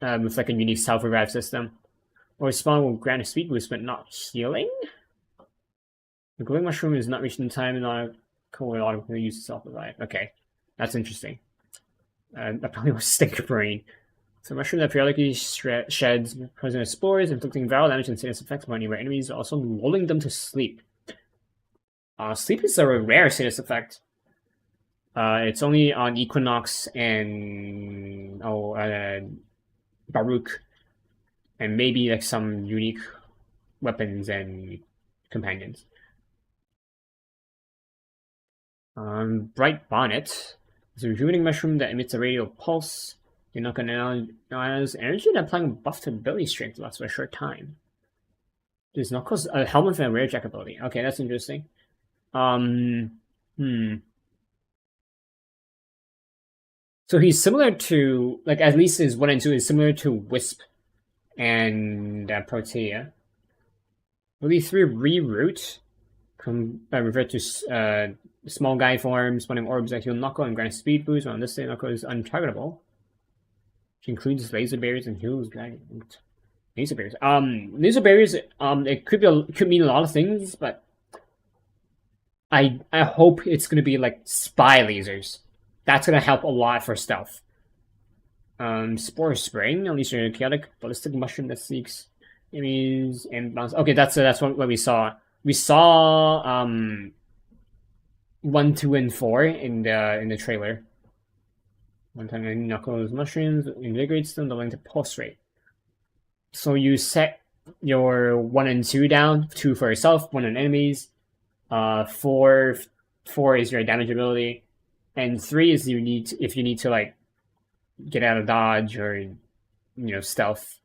with like a unique self-revive system. Or spawn will grant a speed boost, but not healing. The glowing mushroom is not reached in time, and not automatically use self-revive. Okay, that's interesting. That probably was Stinker Brain. So mushroom that periodically sheds poisonous spores, inflicting viral damage and status effects upon nearby enemies, also lulling them to sleep. Sleep is a rare status effect. It's only on Equinox and Baruch, and maybe like some unique weapons and companions. Bright Bonnet is a rejuvenating mushroom that emits a radial pulse. You're not gonna analyze energy and applying a buff to ability strength lasts for a short time. Does not cause a helmet and a rare jack ability. Okay, that's interesting. So he's similar to, like, at least his 1 and 2 is similar to Wisp and Protea. Really 3 reroute. Revert to small guy form, spawning orbs that heal Knocko and grant a speed boost. On this day, Knocko is untargetable. Which includes laser barriers and heals dragon. Laser barriers. Laser barriers, it could mean a lot of things, but I hope it's gonna be like spy lasers. That's gonna help a lot for stealth. Spore Spring, at least a chaotic ballistic mushroom that seeks enemies and bounce. Okay, that's what we saw. We saw 1, 2, and 4 in the trailer. One time Knocko's mushrooms invigorates them, doubling the pulse rate. So you set your 1 and 2 down, 2 for yourself, 1 on enemies. 4 is your damage ability, and 3 is if you need to like get out of dodge or stealth.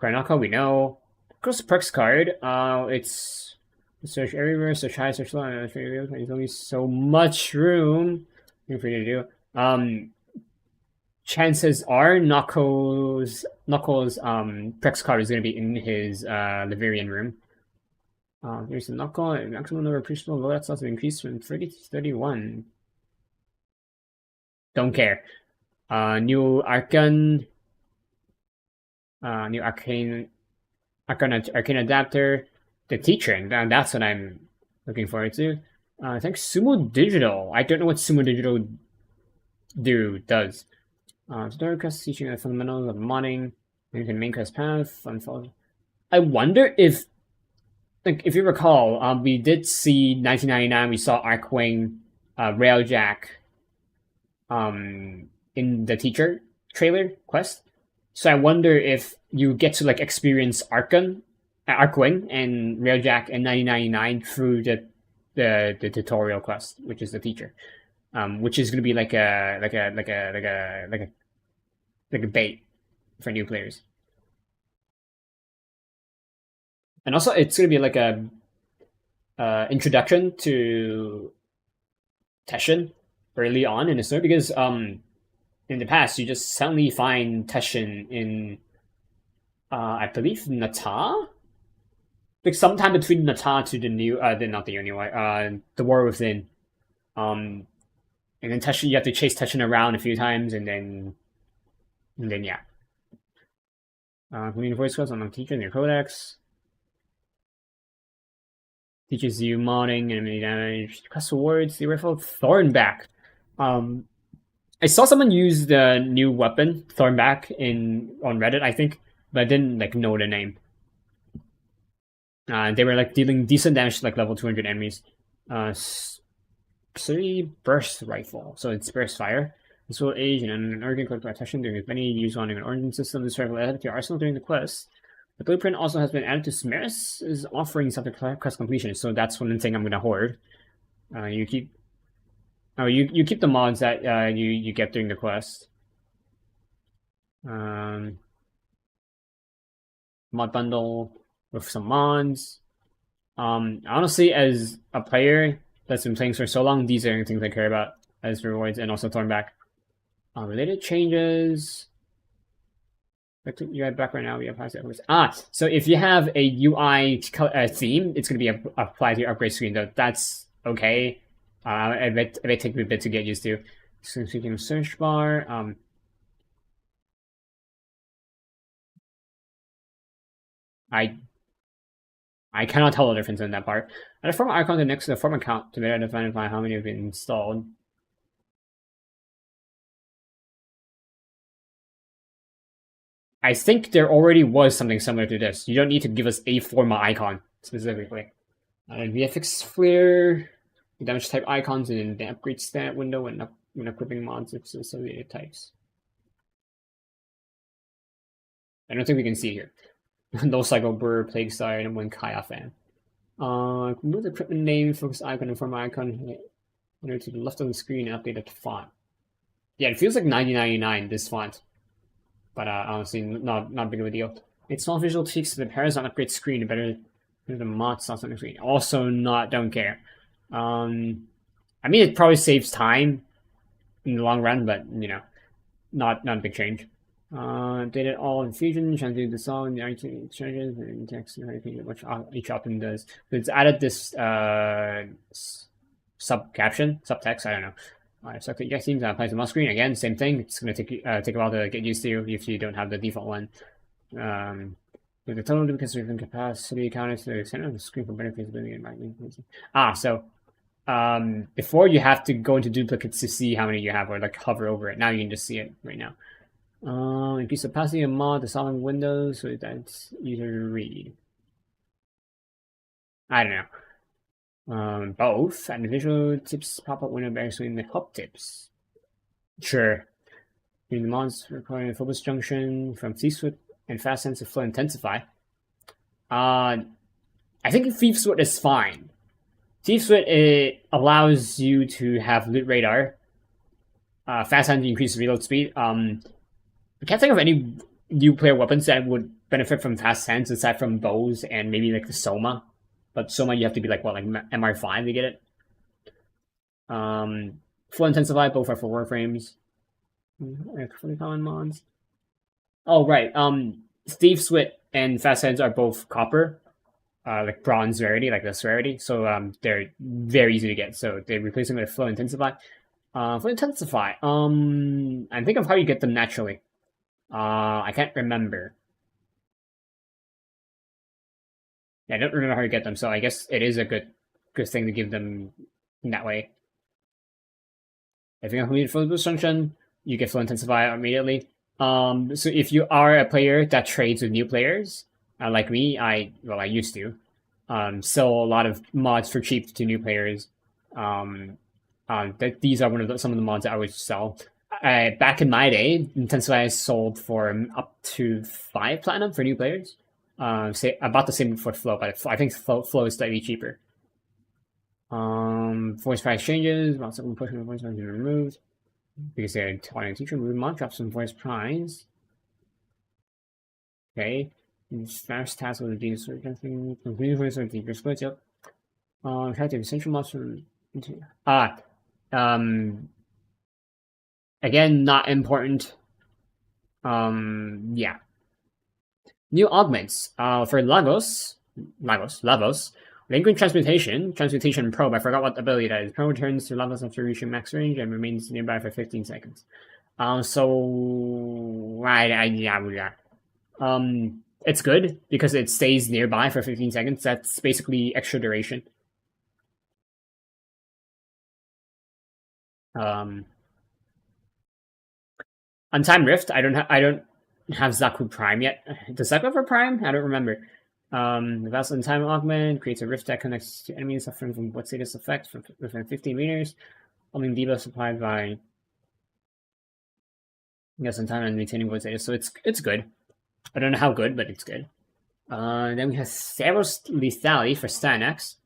Knocko, we know. Cross perks card. It's search everywhere, search high, search low, and there's only so much room for you to do. Chances are Knuckles' Prex card is going to be in his Liverian room. Here's the Knuckle. Maximum number of appreciable loadout slots have increased from 30 to 31. Don't care. New Arcane adapter. The teacher, and that's what I'm looking forward to. Thanks Sumo Digital. I don't know what Sumo Digital does. Tutorial quest teaching the fundamentals of modding, and main quest path, unfold. I wonder if you recall, we did see 1999. We saw Arcwing, Railjack, in the teacher trailer quest. So I wonder if you get to like experience Arcwing and Railjack and 1999 through the tutorial quest, which is the teacher. Which is going to be like a bait for new players. And also, it's gonna be like a introduction to Teshin early on in the story, because in the past you just suddenly find Teshin in I believe Nata, like sometime between Nata to the new not the new the War Within, and then Teshin, you have to chase Teshin around a few times, and then yeah. Community voice quest, unlock teacher in your codex. Teaches you modding, enemy damage, quest rewards, the rifle Thornback. I saw someone use the new weapon Thornback on Reddit, I think, but I didn't like know the name. They were like dealing decent damage to like level 200 enemies. 3 burst rifle, so it's burst fire. This will age and an organ collected by Teshin during as many use on an origin system. This rifle added to your arsenal during the quest. The blueprint also has been added to Smeris' offerings after quest completion, so that's one thing I'm gonna hoard. You keep the mods that you get during the quest. Mod bundle with some mods. Honestly, as a player that's been playing for so long, these are the things I care about as rewards, and also Thornback. Related changes. You're back right now. We have so if you have a UI theme, it's going to be applied to your upgrade screen. Though that's okay. It may take me a bit to get used to. So speaking of search bar, I cannot tell the difference in that part. Add a form icon to next to the form account to better identify how many have been installed. I think there already was something similar to this. You don't need to give us a forma icon specifically. VFX flare, damage type icons in the upgrade stat window when equipping mods with associated types. I don't think we can see here. No cycle burr, plague star, and one Kaya fan. Move the equipment name, focus icon, and forma icon to the left of the screen and update the font. Yeah, it feels like 9099 this font. But honestly, not big of a deal. It's small visual tweaks to the horizontal upgrade screen to better the mods on the screen. Also, don't care. I mean, it probably saves time in the long run, but you know, not a big change. Updated all infusion, trying to do the song, the exchanges, and text, and everything, which each option does. So it's added this subtext. I don't know. So the EX teams applies to my screen again, same thing. It's going to take a while to get used to if you don't have the default one. With the total duplicate surfing capacity counted to the center of the screen for better visibility and brightness. So before you have to go into duplicates to see how many you have or like hover over it. Now you can just see it right now. Increase the opacity of mod the solving windows so that's easier to read. I don't know. Both, and the visual tips pop-up window bears in the hub tips. Sure. In the mods requiring a focus junction from Thief Sword and Fast Sense of Flow Intensify. I think Thief Sword is fine. Thief Sword, it allows you to have loot radar. Fast Sense increases reload speed. I can't think of any new player weapons that would benefit from Fast Sense aside from bows and maybe like the Soma. But Soma, you have to be like, what, like MR5 to get it? Flow Intensify, both are for Warframes. Fully common mods. Oh, right. Steve Swit and Fast Hands are both copper. Like bronze rarity, like this rarity. So they're very easy to get. So they replace them with Flow Intensify. Flow Intensify. I think of how you get them naturally. I can't remember. I don't remember how to get them, so I guess it is a good thing to give them in that way. If you complete Flow Boost function, you get Flow Intensify immediately. So if you are a player that trades with new players, like me, I used to sell a lot of mods for cheap to new players. These are some of the mods that I would sell. Back in my day, Intensify sold for up to 5 platinum for new players. Say about the same for Flow, but I think Flow is slightly cheaper. Voice price changes. About some pushing the voice price is removed because they're telling a teacher remove mod, drop some voice price. Okay. Fast task with the dinosaur something completely for some deeper splits, yep. Try to essential monster into again, not important. Yeah. New augments. For Lavos. Language Transmutation Probe. I forgot what ability that is. Probe returns to Lavos after reaching max range and remains nearby for 15 seconds. It's good because it stays nearby for 15 seconds. That's basically extra duration. Untimed Rift. I don't have Zaku Prime yet. Does Zaku have a Prime? I don't remember. The Vassal Time Augment creates a rift that connects to enemies suffering from what status effect from within 15 meters. Only debuff supplied by in time and maintaining void status. So it's good. I don't know how good, but it's good. Then we have Steros Lethality for Stanax.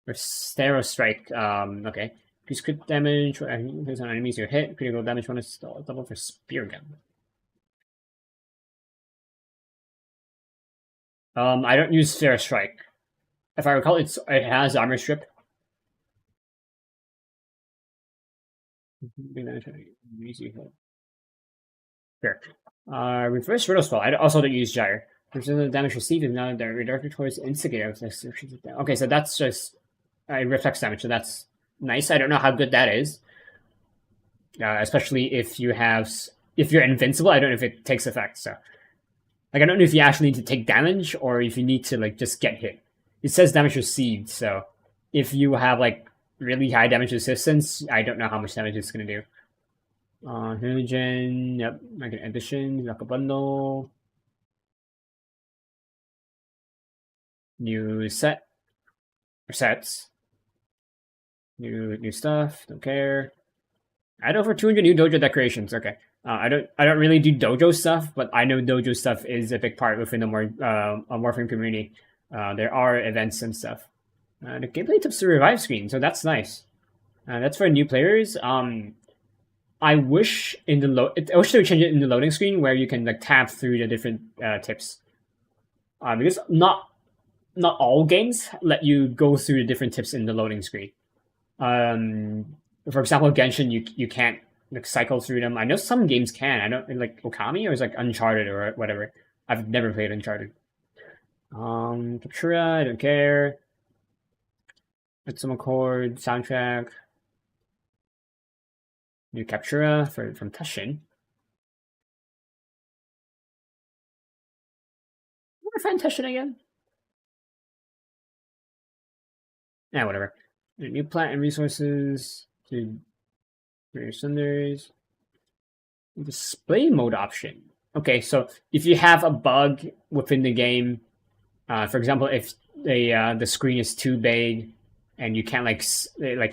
Or Steros Strike. Okay. Increase crit damage based on enemies you're hit. Critical damage bonus double for Spear Gun. I don't use Steros Strike. If I recall, it has Armor Strip. Sure. Reverse Riddle Spell. I also don't use Gyre. Percent of the damage received is now redirected towards Instigator. Okay, so that's just reflex damage, so that's nice. I don't know how good that is. Especially if you're invincible. I don't know if it takes effect, so like I don't know if you actually need to take damage or if you need to like just get hit. It says damage received, so if you have like really high damage resistance, I don't know how much damage it's gonna do. Hydrogen, yep, like an addition, like a bundle. New set or sets. New stuff, don't care. Add over 200 new dojo decorations. Okay. I don't really do dojo stuff, but I know dojo stuff is a big part within the Warframe community. There are events and stuff. The gameplay tips to revive screen, so that's nice. That's for new players. I wish I wish they would change it in the loading screen where you can like tab through the different tips. Because not all games let you go through the different tips in the loading screen. For example, Genshin, you can't like cycle through them. I know some games can. I don't like Okami or it's like Uncharted or whatever. I've never played Uncharted. Captura, I don't care. Some Accord, soundtrack. New Captura from Tushin. Where did I find Tushin again? Yeah, whatever. New plant and resources to your cinders. Display mode option. Okay, so if you have a bug within the game, for example, if the screen is too big and you can't like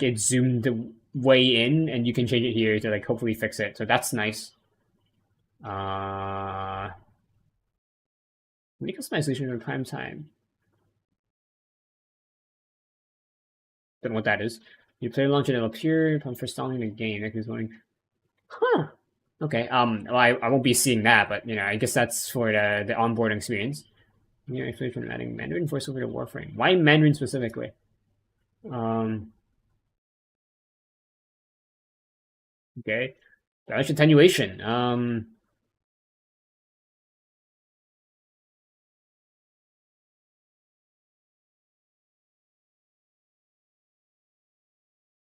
it zoomed way in, and you can change it here to like hopefully fix it. So that's nice. Make customization in prime time. Don't know what that is. You play launch and it'll appear upon first installing the game. Like who's going, huh? Okay. Well, I won't be seeing that, but you know, I guess that's for the onboarding experience. Yeah, explanation from adding Mandarin voiceover to Warframe. Why Mandarin specifically? Okay. Damage attenuation.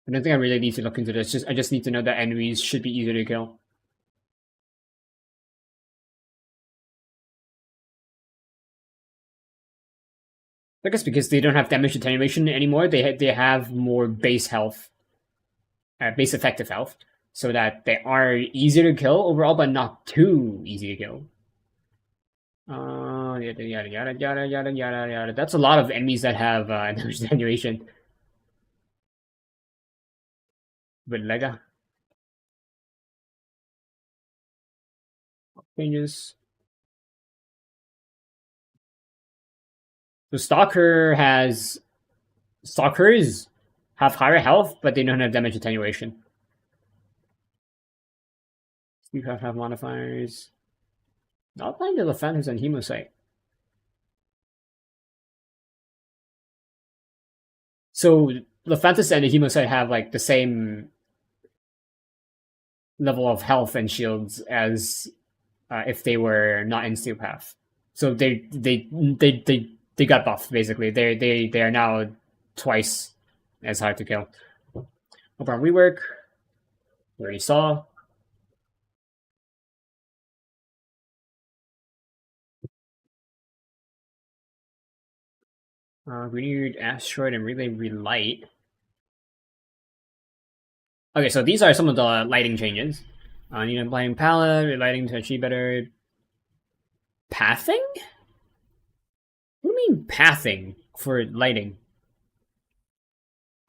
I don't think I really need to look into this. I just need to know that enemies should be easier to kill. I guess because they don't have damage attenuation anymore, they have more base health, base effective health, so that they are easier to kill overall, but not too easy to kill. Yada yada yada yada yada yada yada. That's a lot of enemies that have damage attenuation. But Lega changes. So Stalkers have higher health, but they don't have damage attenuation. You have modifiers. Not applying to the Phantoms and Hemocyte. So the Fantasy and the Hemocide have like the same level of health and shields as if they were not in Steel Path. So they got buffed basically. They are now twice as hard to kill. Over on rework, we already saw. Renewed Asteroid and Relay Relight. Okay, so these are some of the lighting changes. Need a lighting palette, relighting to achieve better pathing? What do you mean pathing for lighting?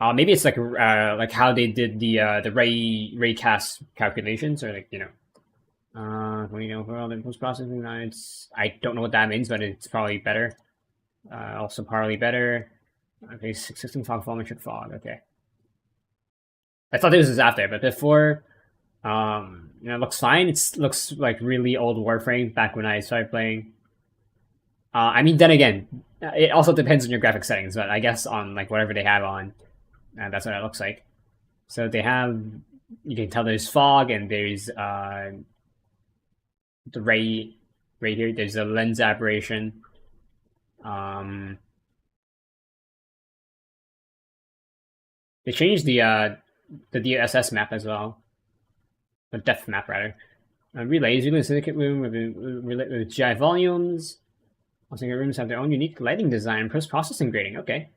Maybe it's like how they did the ray cast calculations, or like overall the post processing. I don't know what that means, but it's probably better. Also partly better. Okay, 16 fog, volumetric fog. Okay. I thought this was after, but before, it looks fine. It looks like really old Warframe back when I started playing. I mean, then again, it also depends on your graphic settings, but I guess on like whatever they have on, that's what it looks like. So they have, you can tell there's fog and there's the ray right here. There's a lens aberration. They changed the DSS map as well, the depth map rather. Relays, you can syndicate room with GI volumes. Also, your rooms have their own unique lighting design, post-processing grading. Okay.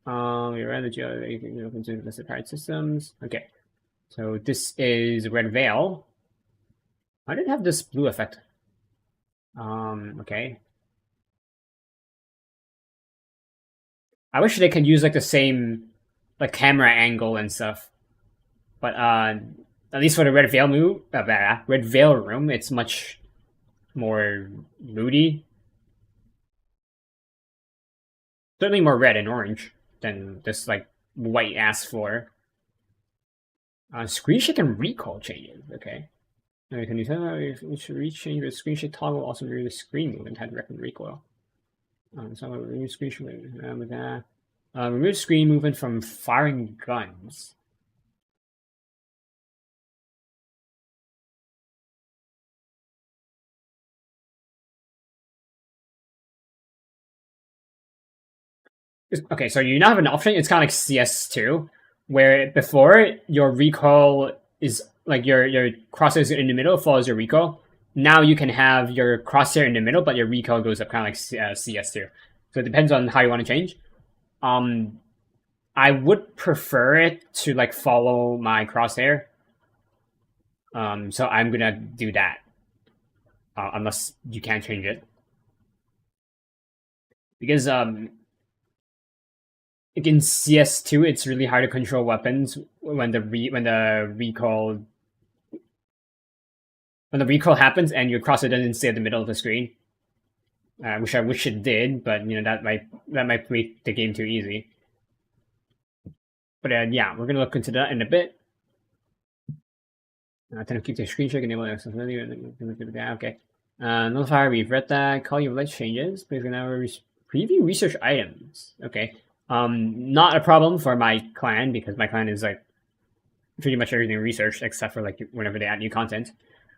You're around the GI, you can open to listed pirate systems. Okay. So this is Red Veil. I didn't have this blue effect. Okay. I wish they could use like the same like camera angle and stuff. But at least for the Red Veil Red Veil room, it's much more moody. Certainly more red and orange than this like white ass floor. Screen shake and recoil changes. Okay. Can you tell me which change the screen shake toggle also remove the screen movement had record recoil? So remove screen movement with that. Remove screen movement from firing guns. Okay, so you now have an option. It's kind of like CS2, where before your recoil is like your crosshairs in the middle follows your recoil. Now you can have your crosshair in the middle, but your recoil goes up, kind of like CS2. So it depends on how you want to change. I would prefer it to like follow my crosshair. So I'm gonna do that. Unless you can't change it. Because in CS2 it's really hard to control weapons when the recoil happens and your crosshair doesn't stay at the middle of the screen. Which I wish it did, but that might make the game too easy. But yeah, we're gonna look into that in a bit. Tenno keep the screen shake, enable accessibility. Okay. Notifier, we've read that. Call your light changes. Please now preview research items. Okay. Not a problem for my clan because my clan is like pretty much everything researched except for like whenever they add new content.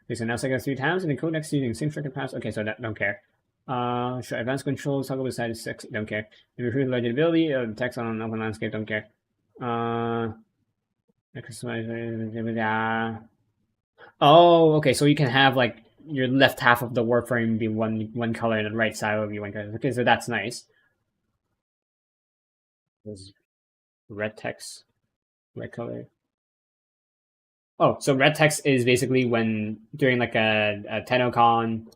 There's an else 3 times and the codex using same structure paths. Okay, so that don't care. Show advanced controls, toggle with side 6, don't care. Improve legibility of text on an open landscape, don't care. Oh, okay, so you can have like your left half of the Warframe be one color and the right side will be one color. Okay, so that's nice. There's red text, red color. Oh, so red text is basically when during like a TennoCon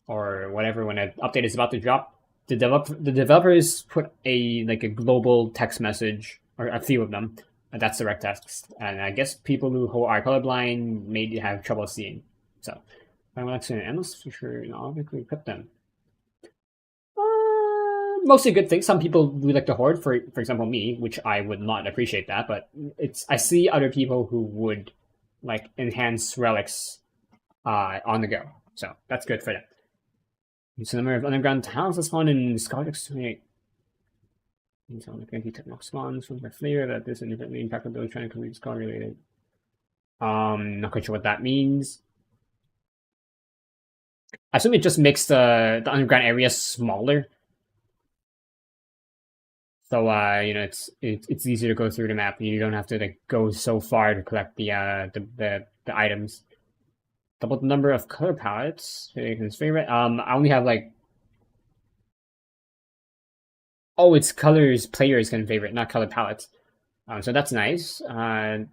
or whatever, when an update is about to drop, the developers put a global text message, or a few of them, and that's the red text. And I guess people who are colorblind may have trouble seeing. So I'm actually endless for sure, obviously equip them. Mostly good things. Some people do like the horde, for example me, which I would not appreciate that, but I see other people who would like enhance relics on the go. So that's good for them. So the number of underground towns that spawn in Scarlet 28. And so like anti-techno spawns from the flavor that this inadvertently impact ability trying to complete score related. Not quite sure what that means. I assume it just makes the underground area smaller. So you know, it's easier to go through the map. You don't have to like go so far to collect the items. Double the number of color palettes. His favorite. I only have like. Oh, it's colors players can favorite, not color palettes. So that's nice. And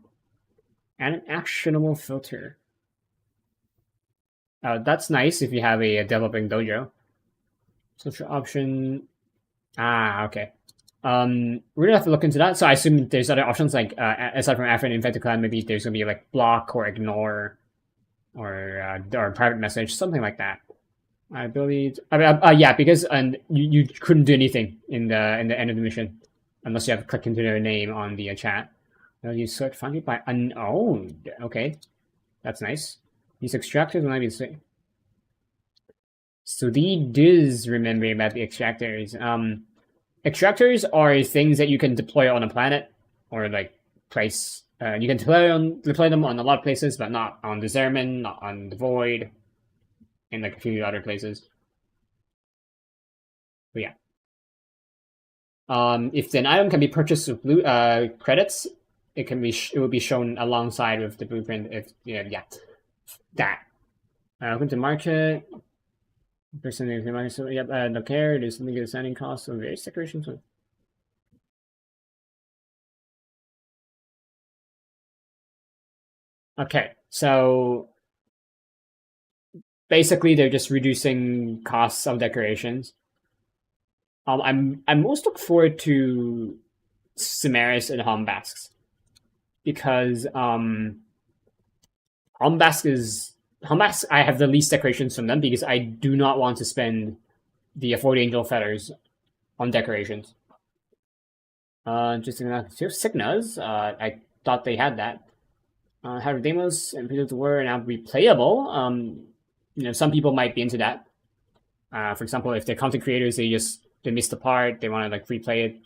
an actionable filter. That's nice if you have a developing dojo. Social option. Okay. We're gonna have to look into that. So I assume there's other options like aside from Afro and Infected Clan, maybe there's gonna be like block or ignore or private message, something like that. I believe. Yeah, because you couldn't do anything in the end of the mission unless you have to click into their name on the chat. You search found by unowned. Okay, that's nice. These extractors will not be the So they does remember about the extractors. Extractors are things that you can deploy on a planet or like place. You can deploy them on a lot of places, but not on the Zerman, not on the Void, and like a few other places. But yeah. If an item can be purchased with blue credits, it will be shown alongside with the blueprint. If yeah, that. Welcome to market. Person in the market. So yep, no care. There's something good signing costs of various decorations. Okay, so basically they're just reducing costs of decorations. I'm most looking forward to Cimeris and Hombasks because Hombasks I have the least decorations from them because I do not want to spend the 40 angel feathers on decorations. Just Signas. I thought they had that. Have demos and people to wear and now replayable. Some people might be into that. For example, if they're content creators, they missed the part, they want to like replay it.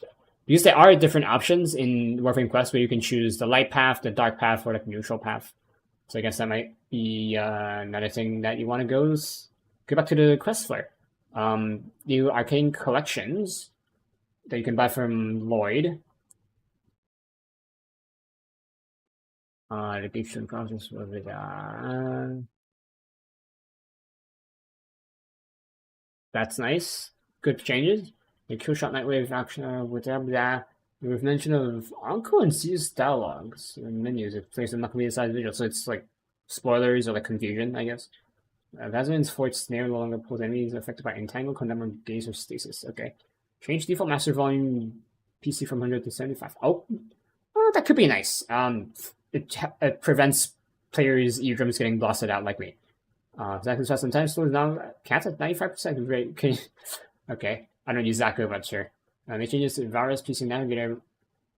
Because there are different options in Warframe Quest where you can choose the light path, the dark path, or like neutral path. So I guess that might be another thing that you want to go back to the quest for. New arcane collections that you can buy from Lloyd. The Gibson process was it? That's nice. Good changes. The kill shot nightwave action with that. With mention of Uncle and C's dialogues and menus. It plays a knuckly size visual, so it's like spoilers or like confusion, I guess. Vazamin's Fort Snare no longer pulls enemies affected by Entangle, Condemn, or Gaze, or Stasis. Okay. Change default master volume PC from 100 to 75. Oh, that could be nice. It prevents players' eardrums getting blasted out like me. Zaku's fast and time slows now capped at 95%. Great. Okay. I don't use Zaku, but sure. They changes to Vallis PC Navigator.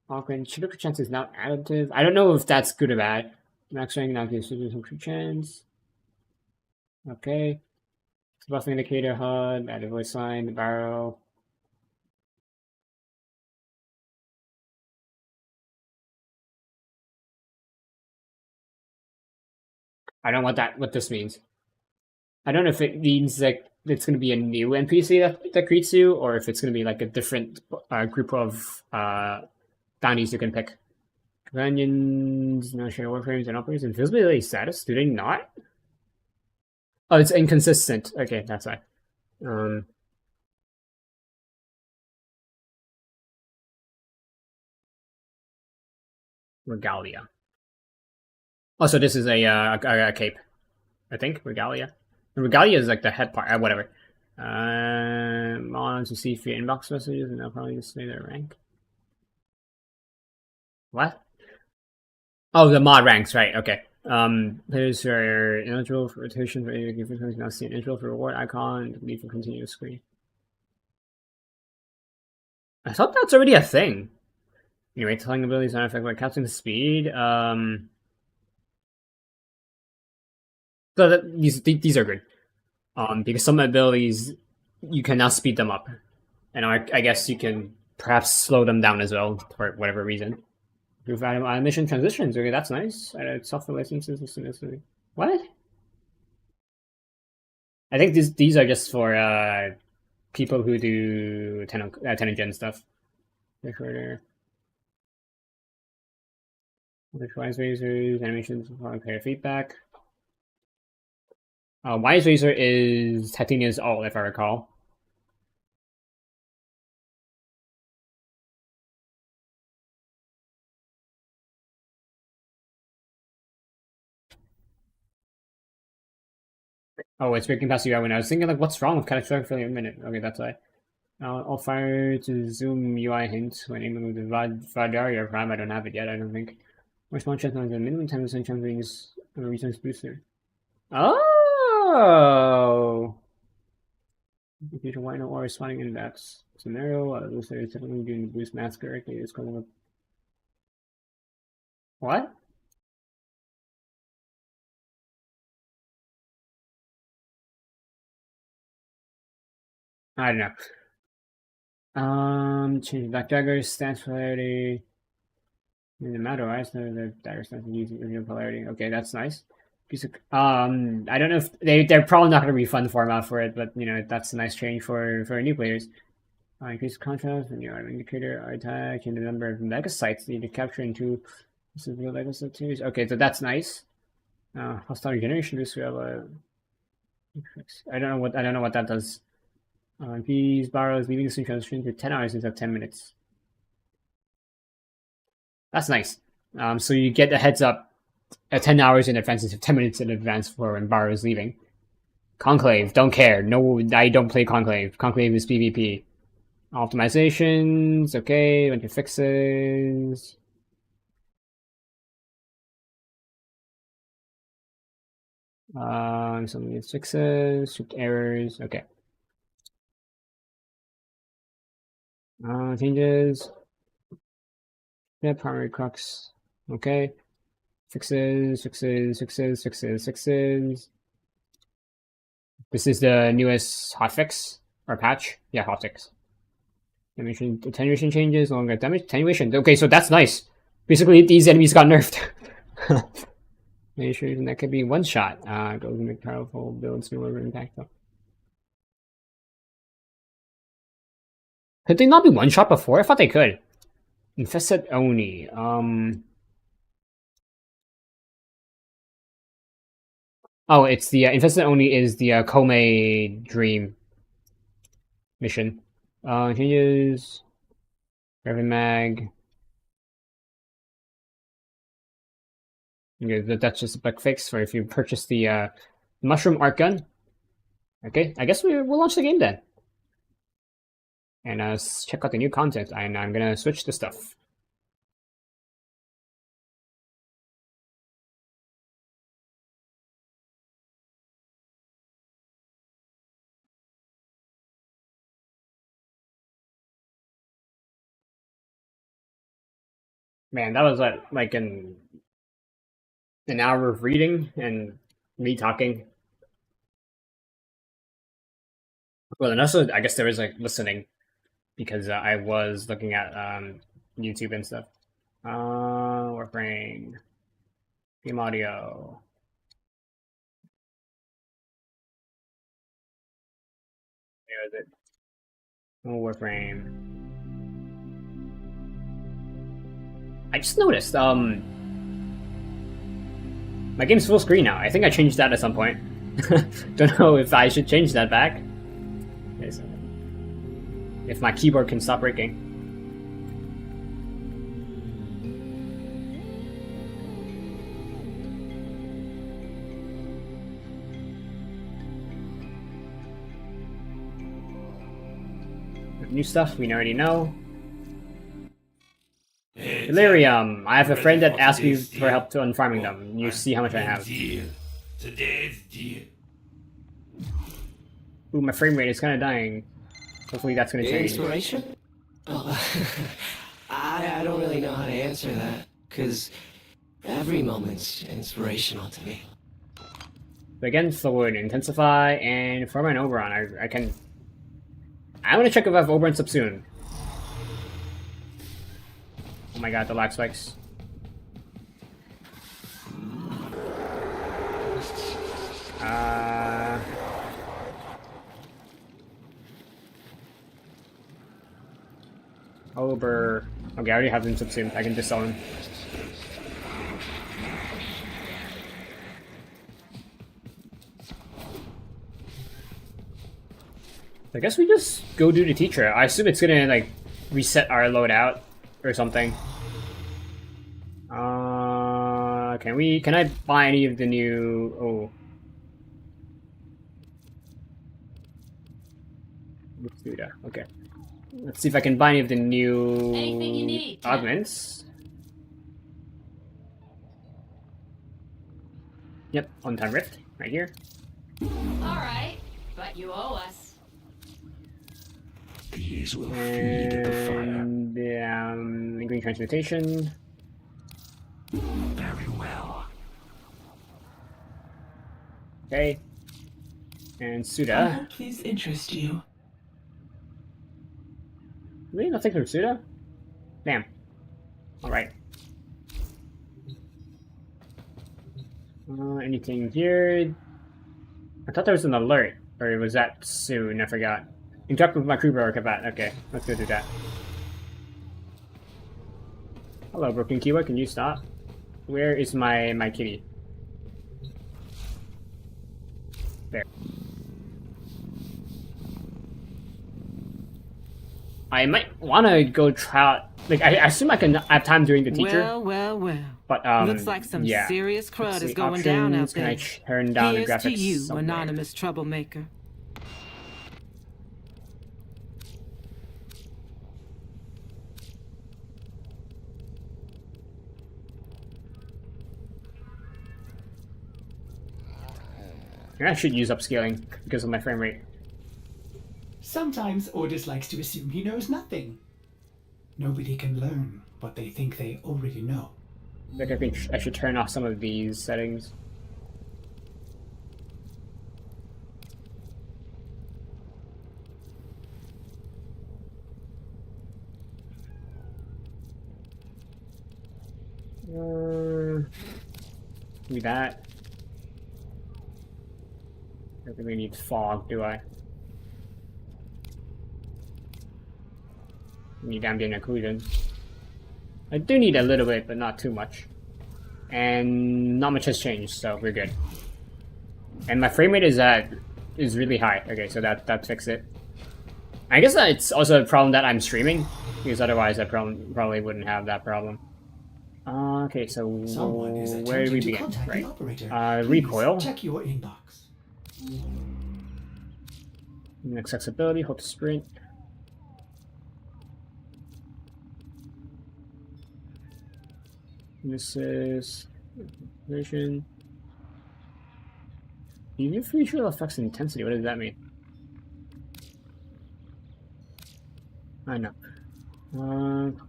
Awkward. Critical chance is now additive. I don't know if that's good or bad. Max rank now gives some crit chance. Okay. Buff indicator HUD, added voice line, the barrel. I don't know what this means. I don't know if it means like it's going to be a new NPC that greets you, or if it's going to be like a different group of bounties you can pick. Companions, no share Warframes and operators. Invisibility status, do they not? Oh, it's inconsistent. Okay, that's why. Regalia. Oh, so this is a cape, I think. Regalia. Regalia is like the head part. Whatever. On to see for your inbox messages, and they'll probably display their rank. What? Oh, the mod ranks, right? Okay. Players are eligible for rotation for any given time. Now see an eligible for reward icon. Leave for continuous screen. I thought that's already a thing. Anyway, telling abilities are affected by capturing the speed. So these are good. Because some abilities you can now speed them up, and I guess you can perhaps slow them down as well for whatever reason. Improve animation transitions. Okay, that's nice. Software licenses as soon as what? I think these are just for people who do Tenno Gen stuff. Recorder. Wise razors, animations, player feedback. Wise razor is Titania's alt, if I recall. Oh, it's breaking past you when I was thinking like, what's wrong with catastrophic failure in a minute? Okay, that's why. I'll fire to zoom UI hint when aiming with the Vadaria Prime. I don't have it yet, I don't think. Response chance on the minimum time of chance being a resource booster. Oh! Computer why no or responding index. Scenario, booster is typically doing the boost mask correctly. It's calling up. What? I don't know. Change black daggers, stance polarity. In the matter, right? So the dagger stance using original polarity. Okay, that's nice. I don't know if they're probably not going to refund format for it, but you know that's a nice change for new players. Increase contrast when you're an indicator, attack, and the number of mega sites that you capture into this is real Lego set series. Okay, so that's nice. Hostile regeneration boost. We have a. I don't know what that does. These barrels leaving the stream transition to 10 hours instead of 10 minutes. That's nice. So you get a heads up 10 hours in advance instead of 10 minutes in advance for when Barrow is leaving. Conclave, don't care. No, I don't play Conclave. Conclave is PvP. Optimizations, okay, bunch of fixes. Some of these fixes, script errors, okay. Changes. Yeah, primary crux. Okay. Fixes. This is the newest hotfix or patch. Yeah, hotfix. Attenuation changes, longer damage. Attenuation. Okay, so that's nice. Basically, these enemies got nerfed. Make sure that could be one shot. Goes to make powerful builds, similar impact though. Could they not be one shot before? I thought they could. Infested Oni. Oh, it's the Infested Oni is the Kome Dream mission. Changes. Revan Mag. Okay, that's just a bug fix for if you purchase the Mushroom Art Gun. Okay, I guess we'll launch the game then. And check out the new content, and I'm gonna switch the stuff. Man, that was like an hour of reading and me talking. Well, and also I guess there was like listening. Because I was looking at YouTube and stuff. Warframe. Game audio. Where is it? Oh, Warframe. I just noticed, my game's full screen now. I think I changed that at some point. Don't know if I should change that back. Okay, so if my keyboard can stop breaking. New stuff we already know. Delirium. I have a friend that asked me for help to unfarming them. You see how much I have. Today's deal. Ooh, my frame rate is kind of dying. Hopefully that's going to change. Inspiration? Oh, I don't really know how to answer that, because every moment's inspirational to me. So again, forward, intensify, and for my Oberon, I want to check if I have Oberon sub soon. my god, the lag spikes. Over. Okay, I already have them subsumed. I can just sell them. I guess we just go do the teacher. I assume it's gonna like reset our loadout or something. Can I buy any of the new? Oh, let's do that. Okay, let's see if I can buy any of the new Anything you need, Tenno. augments. Yep, on-time rift right here. Alright, but you owe us. These will feed the fire. And green transmutation. Very well. Okay. And I Suda. hope these interest you. Really? Nothing from Suda? Damn. Alright. Anything here? I thought there was an alert. Or was that soon? I forgot. Interact with my crew or Kabat. Okay, let's go do that. Hello, Broken Kiwa, can you stop? Where is my kitty? There. I might want to go try out. Like, I assume I can have time during the teacher. Well. But Looks like some yeah. serious crud Let's is see, going down out options. Can I there. turn down Here's the graphics to you, somewhere? anonymous troublemaker. I should use upscaling because of my frame rate. Sometimes Ordis likes to assume he knows nothing. Nobody can learn what they think they already know. Like I should turn off some of these settings. Do that. I don't really need fog, do I? Need ambient occlusion. I do need a little bit, but not too much. And not much has changed, so we're good. And my frame rate is really high. Okay, so that fixed it. I guess that it's also a problem that I'm streaming, because otherwise I probably wouldn't have that problem. Okay, so where do we begin? Right. Recoil. Check your inbox. Accessibility, hold to sprint. This is vision. Even visual effects intensity, what does that mean? I know.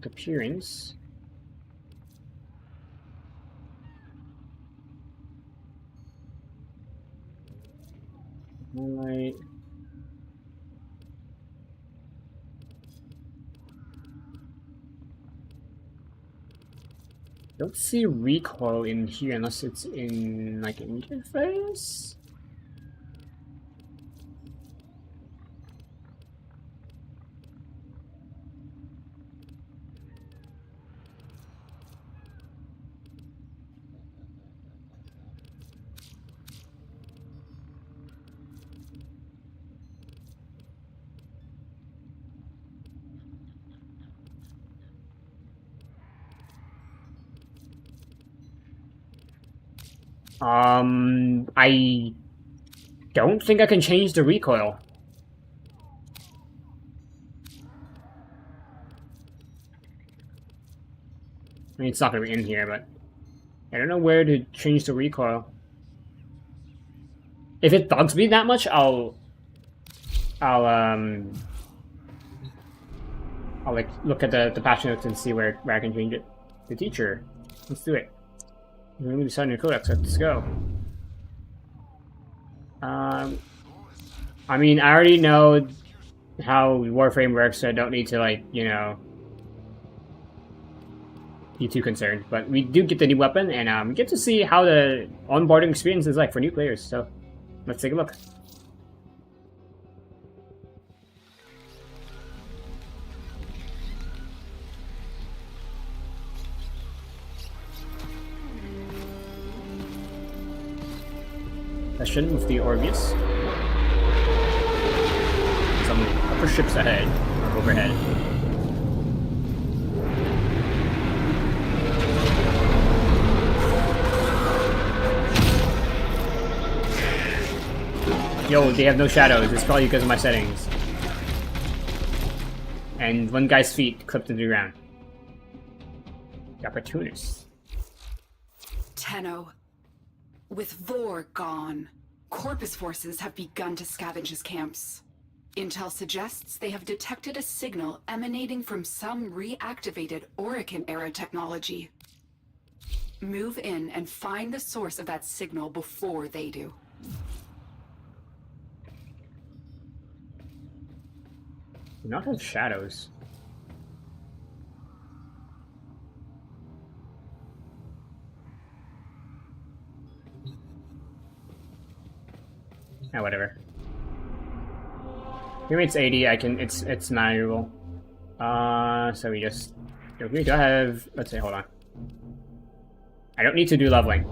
Appearance. Moonlight. Don't see recoil in here unless it's in like interface. I don't think I can change the recoil. I mean, it's not gonna be in here, but I don't know where to change the recoil. If it bugs me that much, I'll like look at the patch notes and see where I can change it. The teacher, let's do it. We're going to sign your codex. Let's go. I mean, I already know how Warframe works, so I don't need to, like, you know, be too concerned. But we do get the new weapon, and we get to see how the onboarding experience is like for new players. So let's take a look. Session with the Orbius. Some upper ships ahead, or overhead. Yo, they have no shadows. It's probably because of my settings. And one guy's feet clipped into the ground. The opportunist. Tenno. With Vor gone, Corpus forces have begun to scavenge his camps. Intel suggests they have detected a signal emanating from some reactivated Orokin-era technology. Move in and find the source of that signal before they do. Do not have shadows. Ah, whatever. Here it's 80. I can. It's manageable. So we just. We do have. Let's say. Hold on. I don't need to do leveling,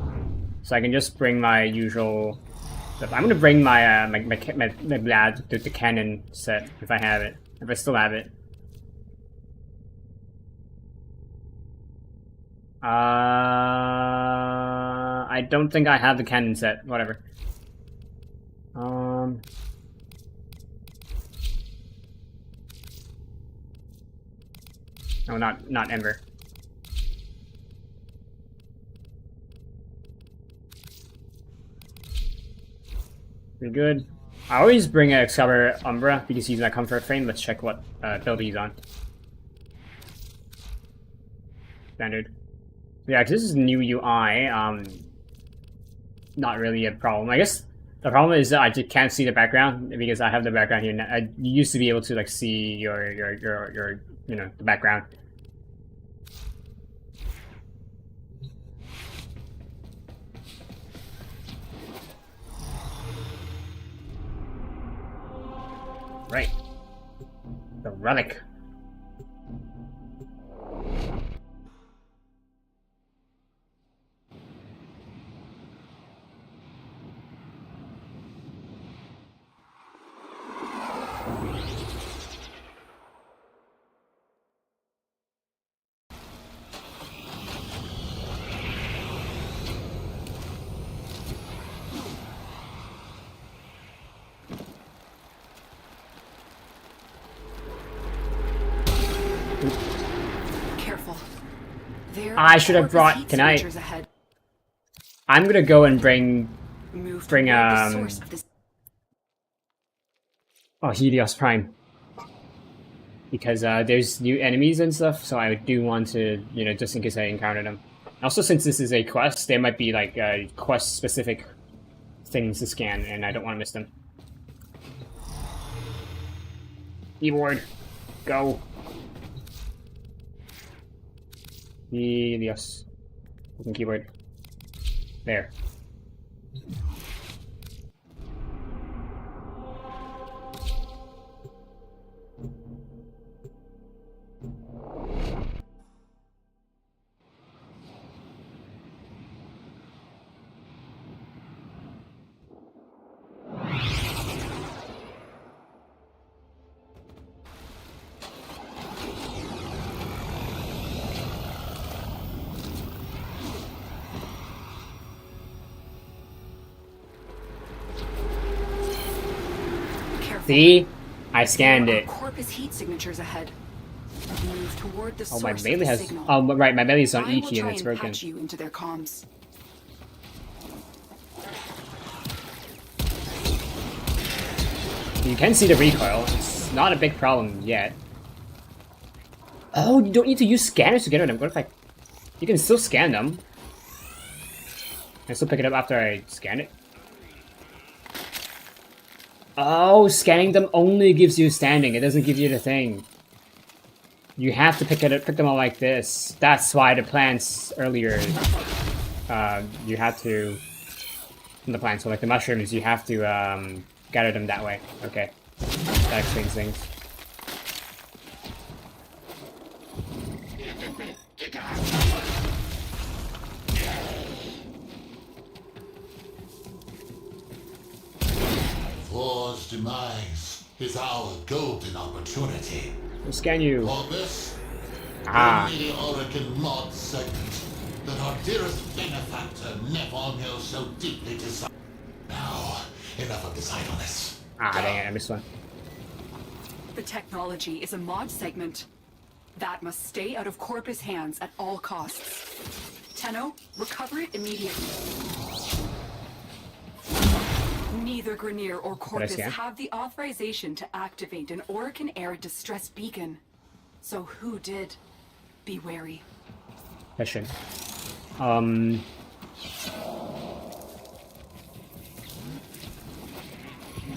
so I can just bring my usual. I'm gonna bring my my blad, the cannon set if I have it. If I still have it. I don't think I have the cannon set. Whatever. No, not Ember. Pretty good. I always bring a Excalibur Umbra because he's my comfort frame. Let's check what build he's on. Standard. Yeah, 'cause this is new UI. Not really a problem. I guess the problem is that I just can't see the background because I have the background here. I used to be able to like see your you know, the background. Right. The relic. Careful. I should have brought. Can I? I'm gonna go and bring oh, Helios Prime, because there's new enemies and stuff, so I do want to, you know, just in case I encounter them. Also, since this is a quest, there might be like quest specific things to scan, and I don't want to miss them. Keyboard, go. Helios. Open keyboard. There. See? I scanned it. Corpus heat signatures ahead. Move toward the Oh, my source melee of the has. signal. Oh, right, my melee's on I will EQ and try it's and broken. patch you into their comms. You can see the recoil. It's not a big problem yet. Oh, you don't need to use scanners to get them. What if I... You can still scan them. I still pick it up after I scan it. Oh, scanning them only gives you standing. It doesn't give you the thing. You have to pick them up like this. That's why the plants earlier, you had to, the plants, so like the mushrooms, you have to gather them that way. Okay, that explains things. War's demise is our golden opportunity. We'll scan you. For this, Ah. only the Oracle mod segment that our dearest benefactor never knew so deeply desired. Now, enough of this idleness. Ah, dang it, I missed one. The technology is a mod segment. That must stay out of Corpus' hands at all costs. Tenno, recover it immediately. Neither Grineer or Corpus have the authorization to activate an Orokin Air distress beacon. So who did? Be wary. Question.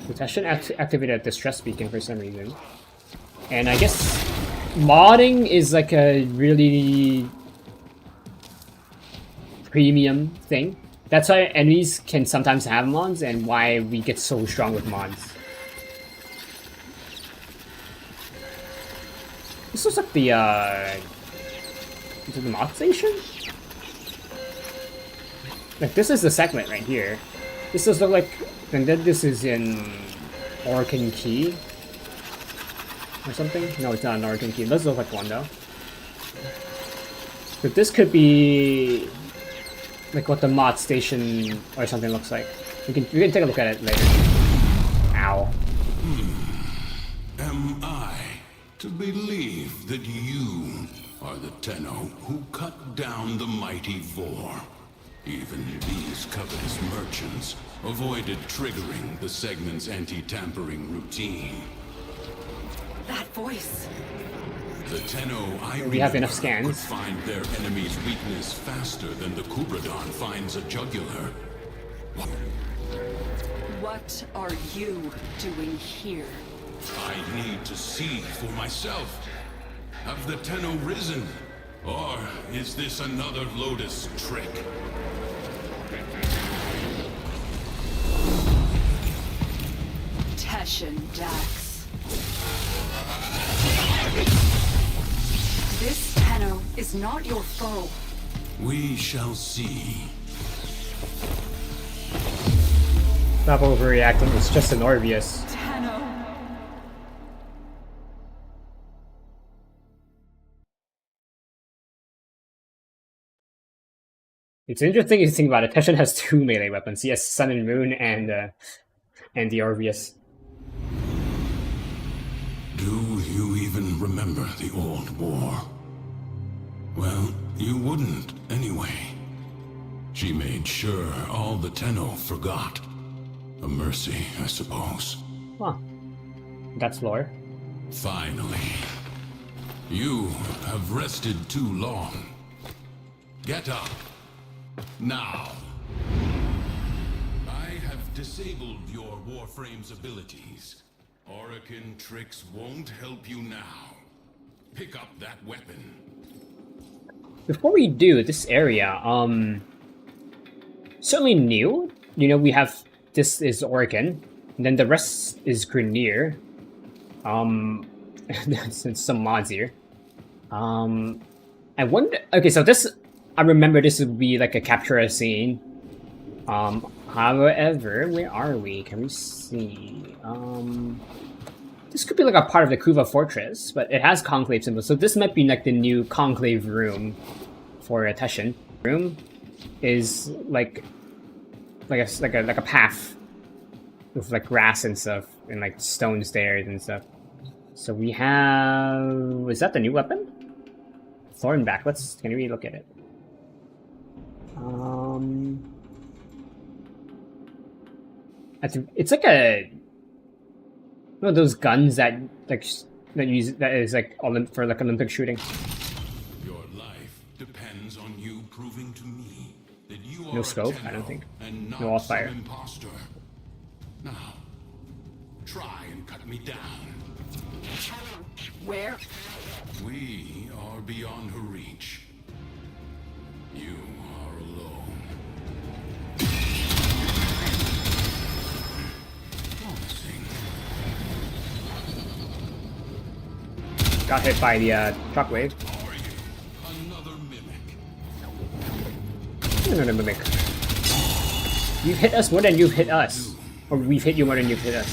Protection activated a distress beacon for some reason. And I guess modding is like a really premium thing. That's why enemies can sometimes have mods and why we get so strong with mods. This looks like the is it the mod station? Like this is the segment right here. This does look like, and then this is in Orokin Key or something. No, it's not an Orokin Key. It does look like one though. But this could be like what the mod station or something looks like. We can take a look at it later. Ow. Am I to believe that you are the Tenno who cut down the mighty Vor? Even these covetous merchants avoided triggering the segment's anti-tampering routine. That voice. The Tenno we have enough scans. Could find their enemy's weakness faster than the Kubradon finds a jugular. What are you doing here? I need to see for myself. Have the Tenno risen? Or is this another Lotus trick? Teshin Dax. This Tenno is not your foe. We shall see. Stop overreacting, it's just an Orbius. Tenno. It's interesting to think about it. Teshin has two melee weapons. He has Sun and Moon and the Orbius. Do you even remember the old war? Well, you wouldn't anyway. She made sure all the Tenno forgot. A mercy, I suppose. Huh. That's lore. Finally. You have rested too long. Get up. Now. I have disabled your Warframe's abilities. Orokin tricks won't help you now. Pick up that weapon. Before we do this area, certainly new. You know, we have this is Orokin, and then the rest is Grineer. Since some mods here. I wonder. Okay, so this, I remember this would be like a capture a scene. However, where are we? Can we see? This could be like a part of the Kuva Fortress, but it has conclave symbols, so this might be like the new conclave room for Teshin. Room is like a path with like grass and stuff and like stone stairs and stuff. So we have, is that the new weapon? Thornback. Can we look at it? It's like one of those guns that is like for like Olympic shooting. Your life depends on you proving to me that you are No scope, a Tenno I don't think. And not No all fire. some imposter. Now, try and cut me down. Where? We are beyond her reach. You are alone. Promising. Got hit by the shockwave. Are you another mimic? Another mimic. You've hit us more than you've hit us. Or we've hit you more than you've hit us.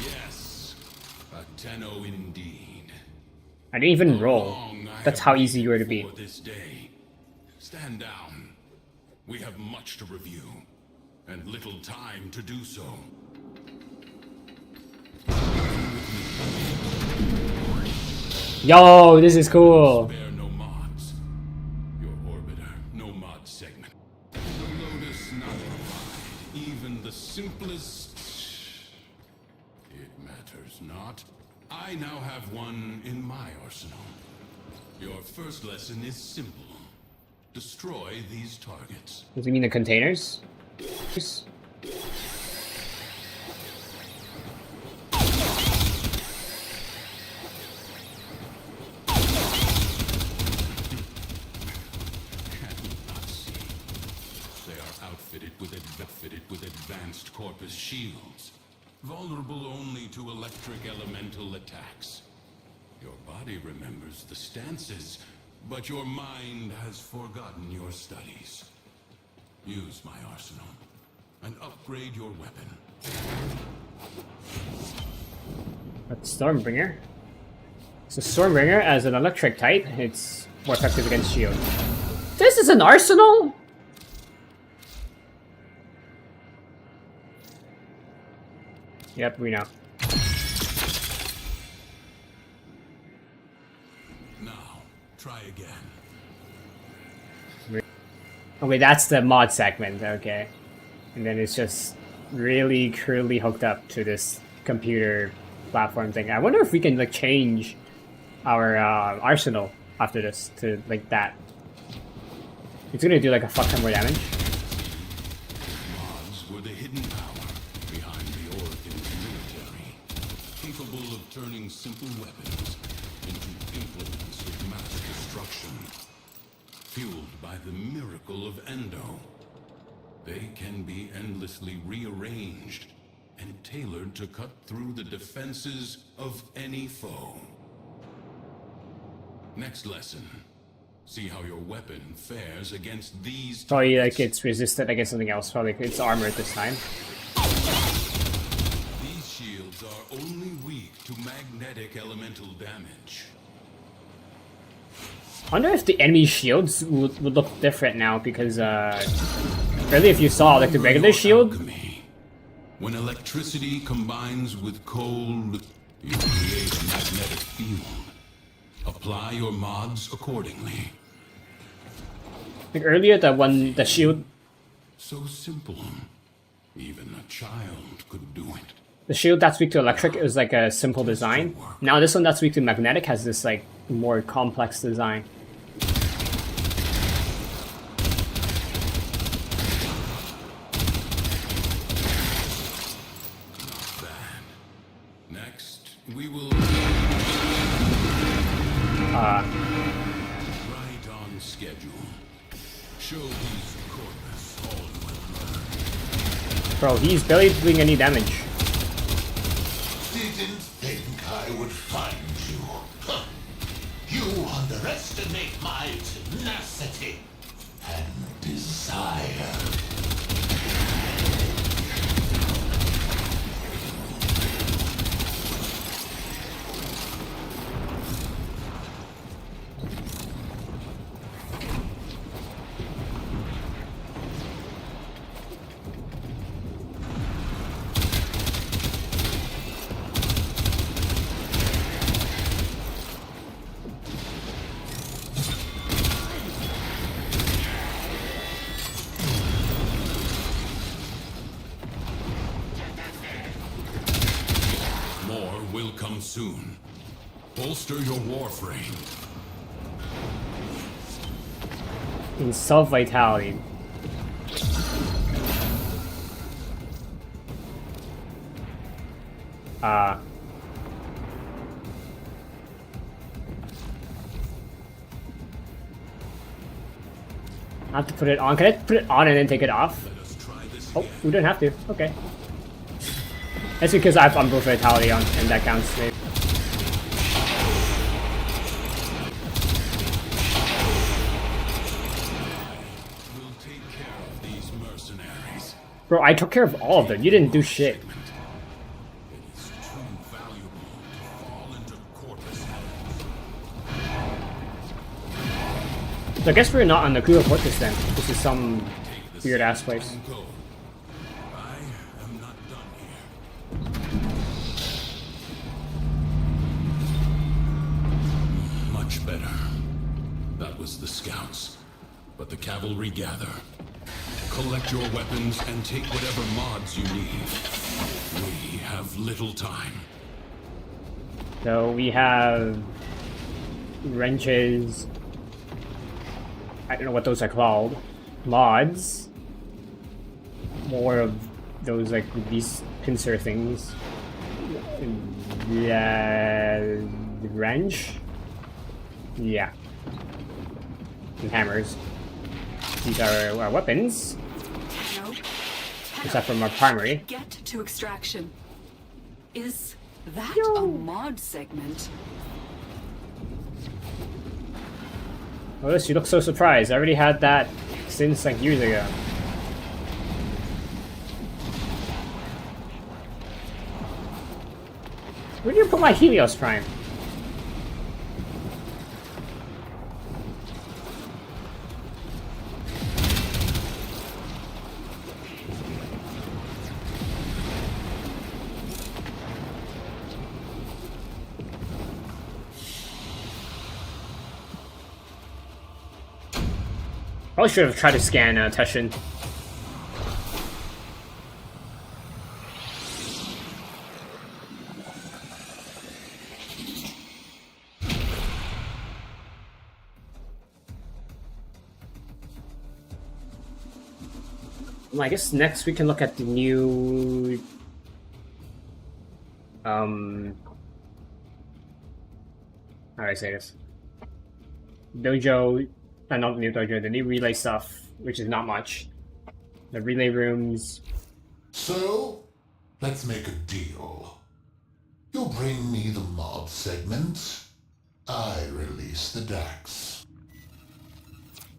Yes, a Tenno indeed. I didn't even roll. That's how easy you were to beat. For this day. Stand down. We have much to review, and little time to do so. Yo, this is cool. Spare no mods. Your orbiter, no mod segment. The Lotus not provide even the simplest. It matters not. I now have one in my arsenal. Your first lesson is simple. Destroy these targets. Does it mean the containers? Outfitted with advanced corpus shields, vulnerable only to electric elemental attacks. Your body remembers the stances, but your mind has forgotten your studies. Use my arsenal and upgrade your weapon. That's Stormbringer. So Stormbringer as an electric type, it's more effective against shield. This is an arsenal? Yep, we know. Now, try again. Oh wait, that's the mod segment, okay. And then it's just really crudely hooked up to this computer platform thing. I wonder if we can like change our arsenal after this to like that. It's gonna do like a fuck ton more damage. Mods were the hidden power behind the Origins military, capable of turning simple weapons into implements of mass destruction. Fueled by the miracle of Endo, they can be endlessly rearranged and tailored to cut through the defenses of any foe. Next lesson. See how your weapon fares against these Probably targets. like it's resistant against something else. Probably it's armored this time. These shields are only weak to magnetic elemental damage. I wonder if the enemy shields would look different now because earlier if you saw like the regular shield. Alchemy. When electricity combines with cold, you create a magnetic field. Apply your mods accordingly. Like earlier the shield. So simple. Even a child could do it. The shield that's weak to electric is like a simple design. Now this one that's weak to magnetic has this like more complex design. Not bad. Next, we will... Right on schedule. Show these corpus all you have learned. Bro, he's barely doing any damage. Didn't think I would find you. Huh. You underestimate my tenacity and desire. soon. Bolster your Warframe. In self-vitality. I have to put it on. Can I put it on and then take it off? Oh, we don't have to. Okay. That's because I have Umbral Vitality on, and that counts. Maybe. We'll take care of these mercenaries. Bro, I took care of all of them. You didn't do shit. It is too valuable to fall into Corpus. So I guess we're not on the Kuga Fortress then. This is some weird ass place. Go. I am not done here. Much better. That was the scouts. But the cavalry gather. Collect your weapons and take whatever mods you need. We have little time. So we have wrenches. I don't know what those are called. Mods. More of those like these pincer things. The wrench. Yeah. And hammers. These are our weapons. Tenno, Except from our primary. get to extraction. Is that a mod segment? Lotus, you look so surprised. I already had that since like years ago. Where do you put my Helios Prime? Probably should have tried to scan Teshin. Well, I guess next we can look at the new how do I say this? Dojo, not the new dojo, the new relay stuff, which is not much. The relay rooms. So, let's make a deal. You bring me the mod segment, I release the Dax.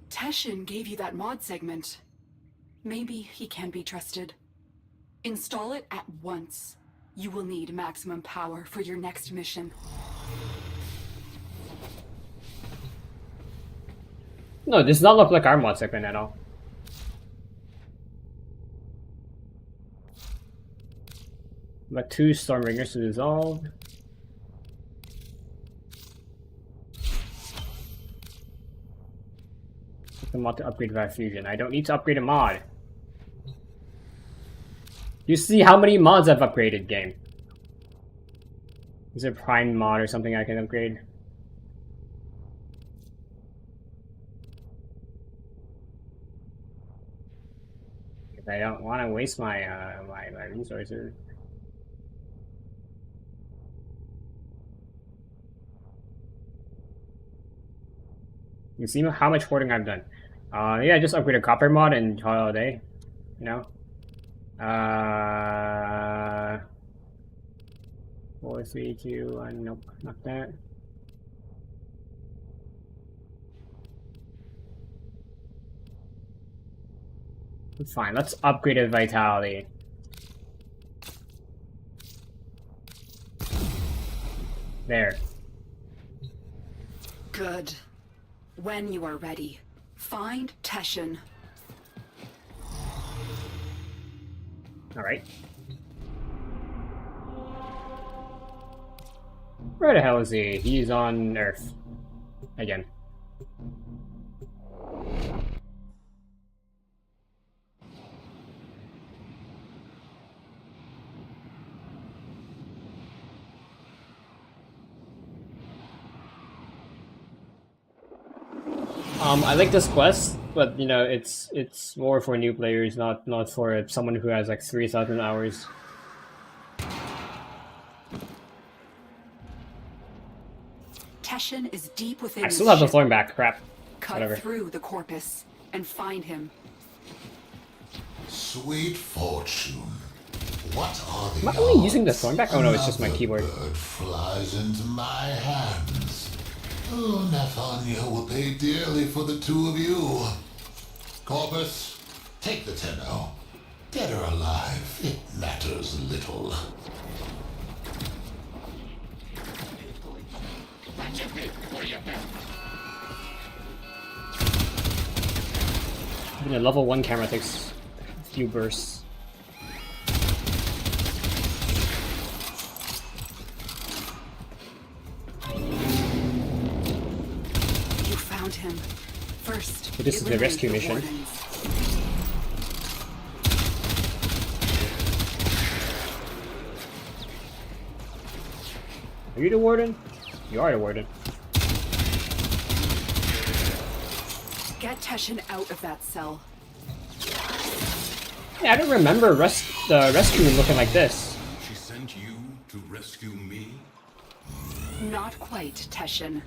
Teshin gave you that mod segment. Maybe he can be trusted. Install it at once. You will need maximum power for your next mission. No, it does not look like our mod segment at all. But 2 Stormringers to dissolve. The mod to upgrade via fusion. I don't need to upgrade a mod. You see how many mods I've upgraded, game. Is there a prime mod or something I can upgrade? If I don't want to waste my my resources. You see how much hoarding I've done. Yeah, just upgrade a copper mod and call it a day. You know? 4, 3, 2, 1, nope, not that. Fine, let's upgrade a vitality. There. Good. When you are ready, find Teshin. Alright. Where the hell is he? He's on Earth. Again. I like this quest, but you know, it's more for new players, not for someone who has like 3,000 hours. Teshin is deep within. I still have the thorn back. Crap. Cut Whatever. through the corpus and find him. Sweet fortune. What are the Am I only odds? using the thorn back? Oh no, it's just my Another keyboard. bird flies into my hands. Oh, Nathania will pay dearly for the two of you. Corpus, take the Tenno. Dead or alive, it matters little. Even a level 1 camera takes a few bursts. You found him. First, So this is the eliminate rescue mission. wardens. Are you the warden? You are the warden. Get Teshin out of that cell. Yeah, I don't remember the rescue looking like this. She sent you to rescue me? Not quite, Teshin.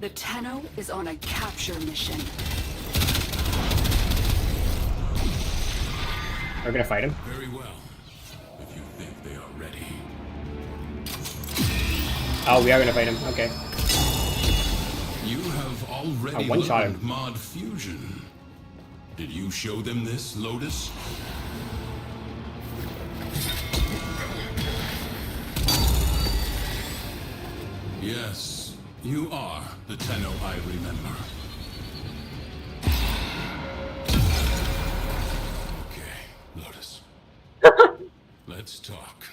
The Tenno is on a capture mission. We're gonna fight him. Very well. If you think they are ready. Oh, we are gonna fight him. Okay. You have already one-shot him. learned mod fusion. Did you show them this, Lotus? Yes, you are the Tenno I remember. Okay, Lotus. Let's talk.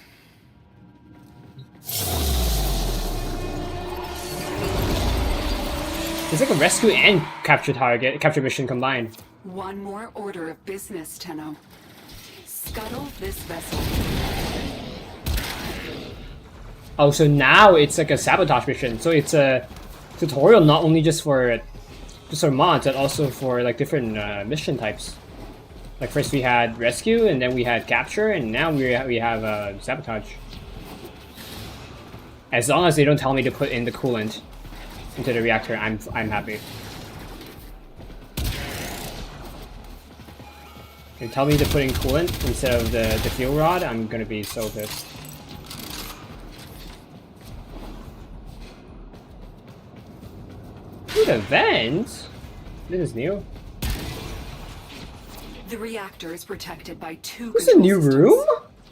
It's like a rescue and capture mission combined. One more order of business, Tenno. Scuttle this vessel. Oh, so now it's like a sabotage mission. So it's a tutorial not only just for mods, but also for like different mission types. Like first we had rescue, and then we had capture, and now we have sabotage. As long as they don't tell me to put in the coolant into the reactor, I'm happy. They tell me to put in coolant instead of the fuel rod, I'm gonna be so pissed. Ooh, the vents? This is new. The reactor is protected by two This is a control new systems. room?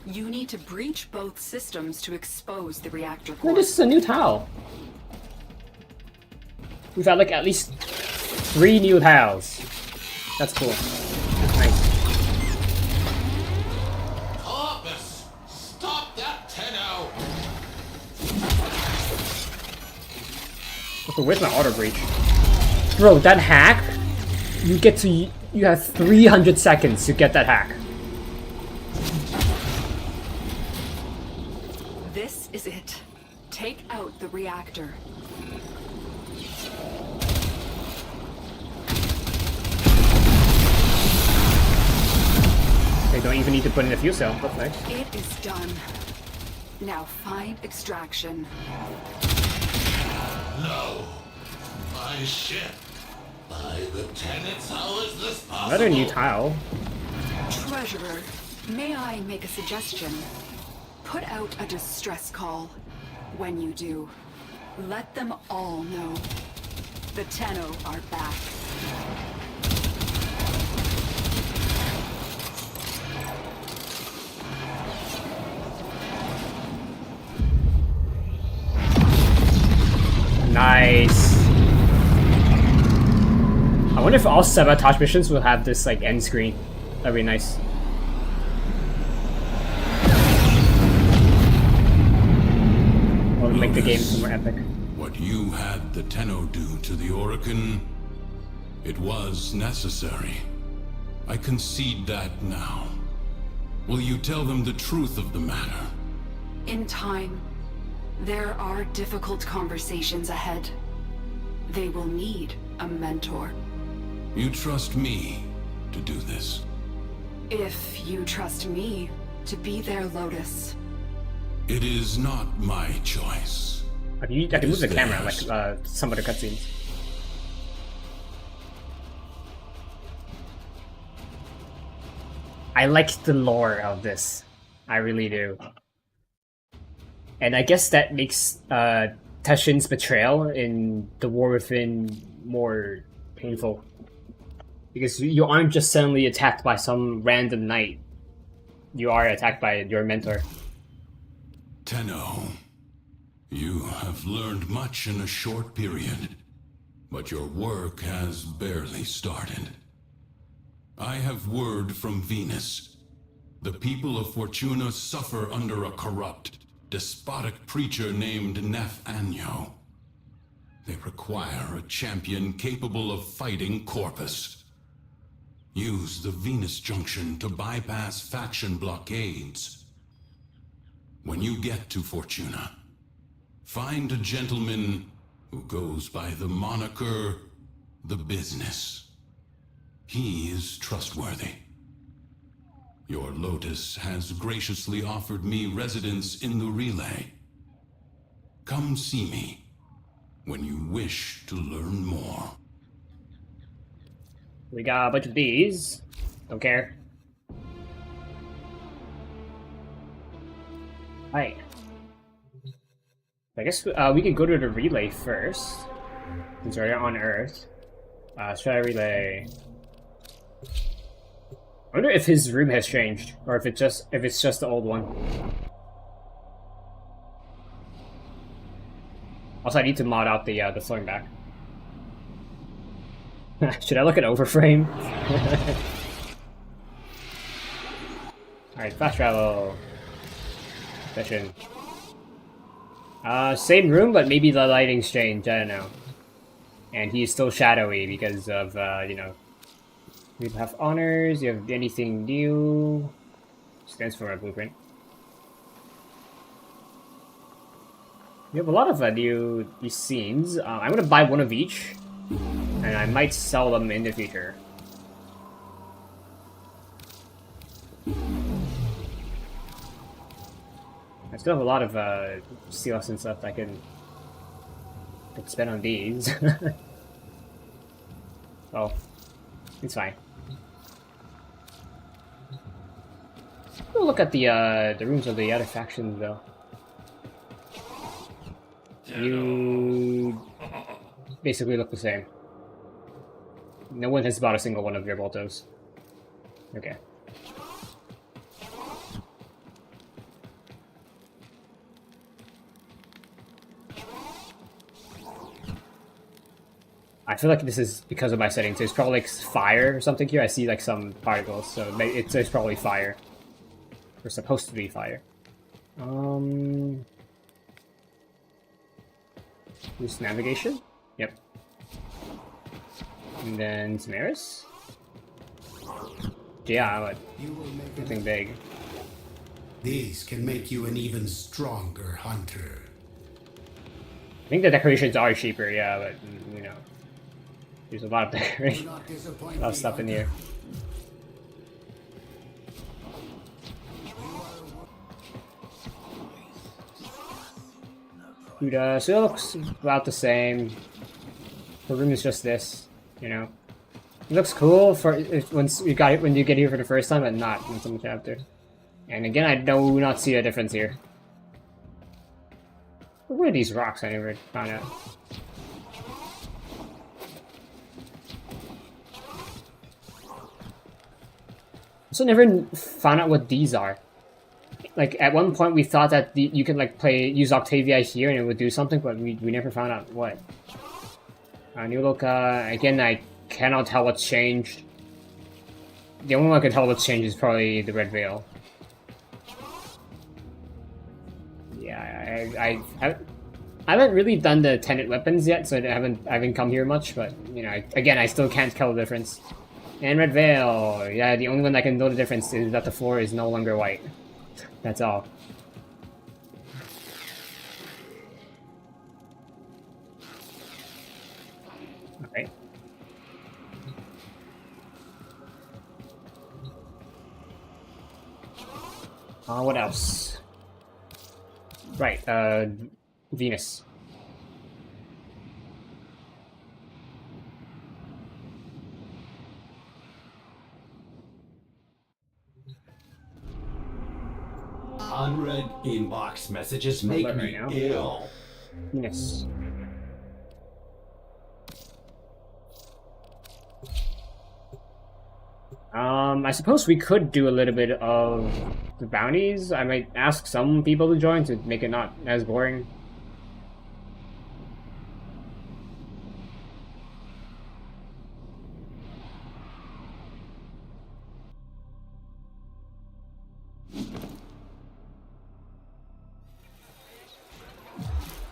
You need to breach both systems to expose the reactor No, core. this is a new tile. We've had like at least 3 new tiles. That's cool. That's nice. Corpus, stop that Tenno! Okay, where's my auto breach? Bro, that hack, you have 300 seconds to get that hack. This is it. Take out the reactor. They don't even need to put in a fuel cell. That's nice. It is done. Now find extraction. No! My ship! By the tenets, how is this possible? Another new tile. Treasurer, may I make a suggestion? Put out a distress call. When you do, let them all know. The Tenno are back. Nice. I wonder if all sabotage missions will have this like end screen. That'd be nice. Or make the game more epic. What you had the Tenno do to the Orokin, it was necessary. I concede that now. Will you tell them the truth of the matter? In time, there are difficult conversations ahead. They will need a mentor. You trust me to do this. If you trust me to be their Lotus. It is not my choice. I can move the camera like some of the cutscenes. I like the lore of this. I really do. And I guess that makes Teshin's betrayal in the War Within more painful. Because you aren't just suddenly attacked by some random knight. You are attacked by your mentor. Tenno, you have learned much in a short period, but your work has barely started. I have word from Venus. The people of Fortuna suffer under a corrupt, despotic preacher named Nathaniel. They require a champion capable of fighting Corpus. Use the Venus Junction to bypass faction blockades. When you get to Fortuna, find a gentleman who goes by the moniker The Business. He is trustworthy. Your Lotus has graciously offered me residence in the relay. Come see me when you wish to learn more. We got a bunch of these. Don't care. Right. I guess we can go to the relay first, since we're on Earth. Should I relay? I wonder if his room has changed, or if it's just the old one. Also, I need to mod out the flowing back. Should I look at Overframe? Alright, fast travel. Session. Same room, but maybe the lighting's changed, I don't know. And he's still shadowy because of, you know... We have honors, you have anything new... Stands for a blueprint. We have a lot of new scenes. I'm gonna buy one of each. And I might sell them in the future. I still have a lot of seals and stuff I could spend on these. Oh, it's fine. We'll look at the rooms of the other factions though. You basically look the same. No one has bought a single one of your Voltos. Okay. I feel like this is because of my settings. There's probably like fire or something here. I see like some particles, so it's probably fire. Or supposed to be fire. This navigation? Yep. And then some arrows? Yeah, but nothing big. These can make you an even stronger hunter. I think the decorations are cheaper, yeah, but you know. There's a lot of decoration. A lot of stuff in here. Dude, so it looks about the same. The room is just this, you know. It looks cool for when you get here for the first time, but not in some chapter. And again, I do not see a difference here. What are these rocks? I never found out. Also, never found out what these are. Like at one point, we thought that you could like use Octavia here and it would do something, but we never found out what. New look. Again, I cannot tell what's changed. The only one I can tell what's changed is probably the red veil. Yeah, I haven't really done the Tenet weapons yet, so I haven't come here much. But you know, again, I still can't tell the difference. And red veil. Yeah, the only one that can know the difference is that the floor is no longer white. That's all. Alright. What else? Right, Venus. Unread inbox messages make me ill. Venus. I suppose we could do a little bit of the bounties. I might ask some people to join to make it not as boring.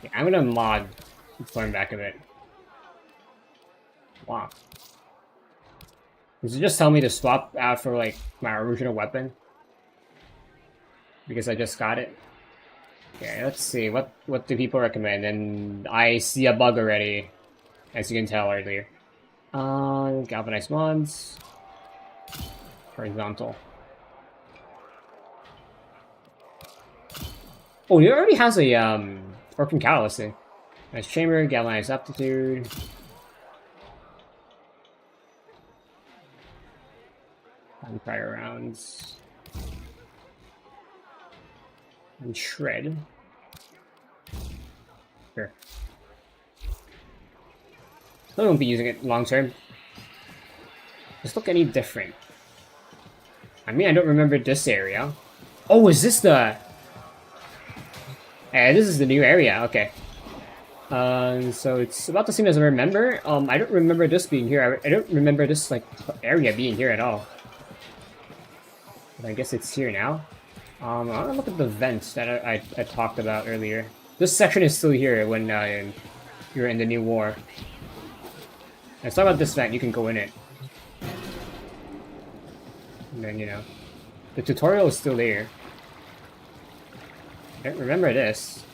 Yeah, I'm gonna mod Form back a bit. Wow. Does it just tell me to swap out for like my original weapon? Because I just got it. Okay, let's see. What do people recommend? And I see a bug already, as you can tell earlier. Galvanized mods. Horizontal. Oh, it already has a working catalyst in. Nice chamber, galvanized aptitude. Fire rounds. And shred. Sure. I won't be using it long term. Does it look any different? I mean, I don't remember this area. Oh, is this the... this is the new area, okay. So it's about the same as I remember. I don't remember this being here. I don't remember this, like, area being here at all. But I guess it's here now. I want to look at the vents that I talked about earlier. This section is still here when you're in the new war. Let's talk about this vent. You can go in it. And then, you know, the tutorial is still there. I don't remember this.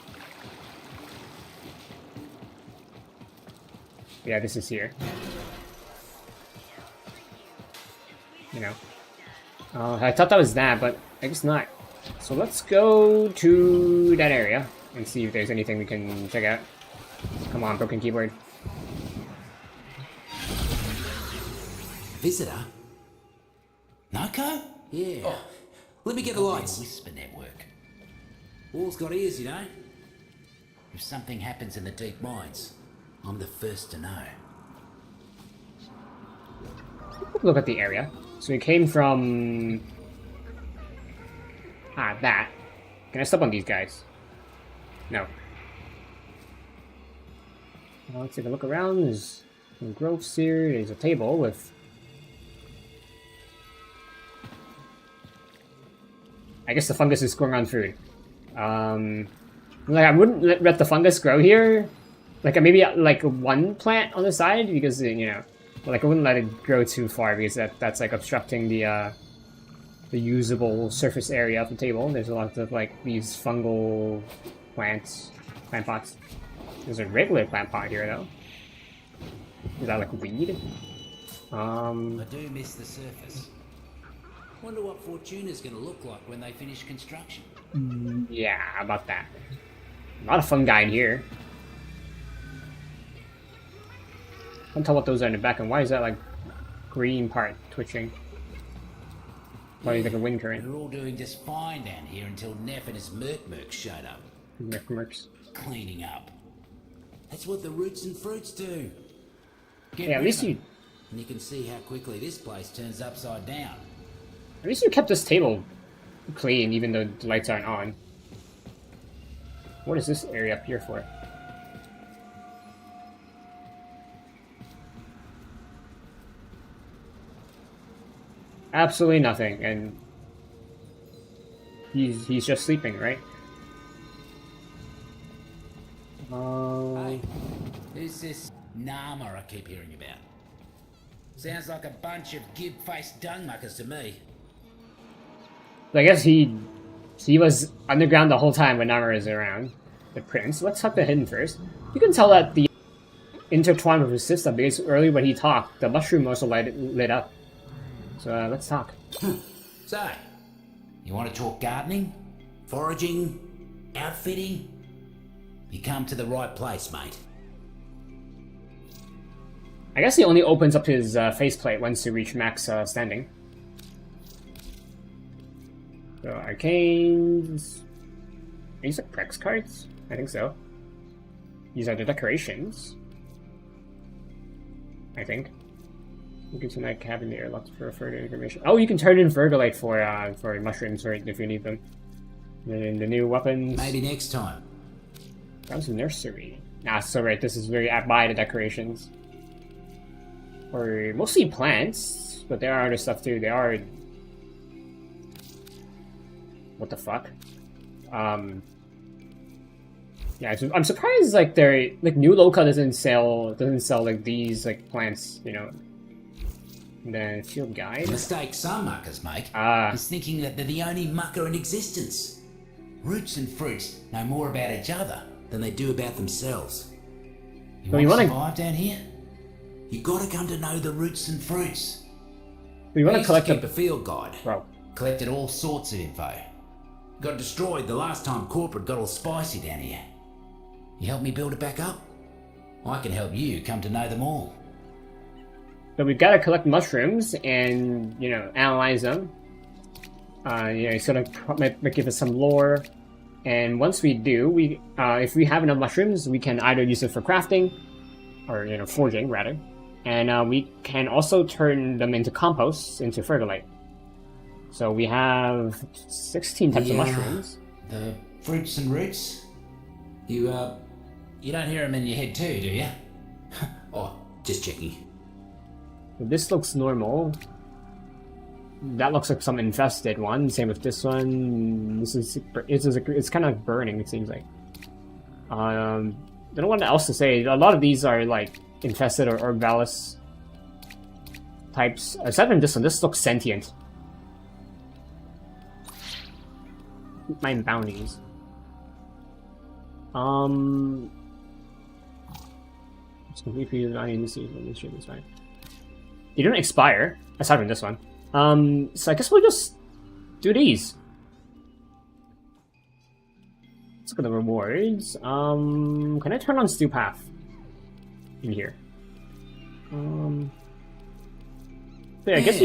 Yeah, this is here. You know. I thought that was that, but I guess not. So let's go to that area and see if there's anything we can check out. Come on, broken keyboard. Visitor? Narco? Yeah. Oh, let me get the lights. Whisper network. All's got ears, you know. If something happens in the deep mines, I'm the first to know. Look at the area. So we came from... that. Can I step on these guys? No. Well, let's take a look around. There's some growths here. There's a table with... I guess the fungus is growing on food. Like, I wouldn't let the fungus grow here. Like, maybe, like, one plant on the side, because, you know... Like, I wouldn't let it grow too far, because that's like, obstructing the usable surface area of the table. There's a lot of, like, these fungal plant pots. There's a regular plant pot here, though. Is that, like, weed? I do miss the surface. Wonder what Fortuna's gonna look like when they finish construction. Yeah, about that. A lot of fungi in here. Can't tell what those are in the back, and why is that, like, green part twitching? Probably like a wind current. We're all doing just fine down here until Neff and his mercs showed up. Mercs. Cleaning up. That's what the roots and fruits do. Yeah, at least you... And you can see how quickly this place turns upside down. At least you kept this table clean, even though the lights aren't on. What is this area up here for? Absolutely nothing, and he's just sleeping, right? Hey, who's this Nama I keep hearing about? Sounds like a bunch of gib-faced dung-muckers to me. I guess he was underground the whole time when Nama is around. The prince. Let's talk to him first. You can tell that the intertwined with his system, because earlier when he talked, the mushroom also lit up. So let's talk. So, You want to talk gardening? Foraging? Outfitting? You come to the right place, mate. I guess he only opens up his faceplate once you reach max standing. So arcanes. Are these like Prex cards? I think so. These are the decorations. I think. You can tonight having the airlock for further information. Oh, you can turn in Vergalite for mushrooms, right, if you need them. And then the new weapons. Maybe next time. That was a nursery. Ah, so right, this is very by the decorations. Or mostly plants, but there are other stuff too. There are. What the fuck? Yeah, I'm surprised like they're like New Loka doesn't sell like these like plants, you know. The field guide. The mistake some muckers make is thinking that they're the only mucker in existence. Roots and fruits know more about each other than they do about themselves. You want to survive down here? You gotta come to know the roots and fruits. We want to collect a field guide. Bro. Collected all sorts of info. Got destroyed the last time corporate got all spicy down here. You help me build it back up? I can help you come to know them all. So we've got to collect mushrooms and, you know, analyze them. You know, it's gonna might give us some lore. And once we do, if we have enough mushrooms, we can either use it for crafting, or, you know, forging, rather. And we can also turn them into compost, into Vergalite. So we have 16 types of mushrooms. The fruits and roots? You don't hear them in your head too, do you? Oh, just checking. This looks normal. That looks like some infested one. Same with this one. It's kind of burning, it seems like. I don't know what else to say. A lot of these are like infested or Vallis types. Aside from this one, this looks sentient. Mine bounties. It's completely value this is fine. They don't expire, aside from this one. So I guess we'll just do these. Let's look at the rewards. Can I turn on Stew Path in here? Yeah, I guess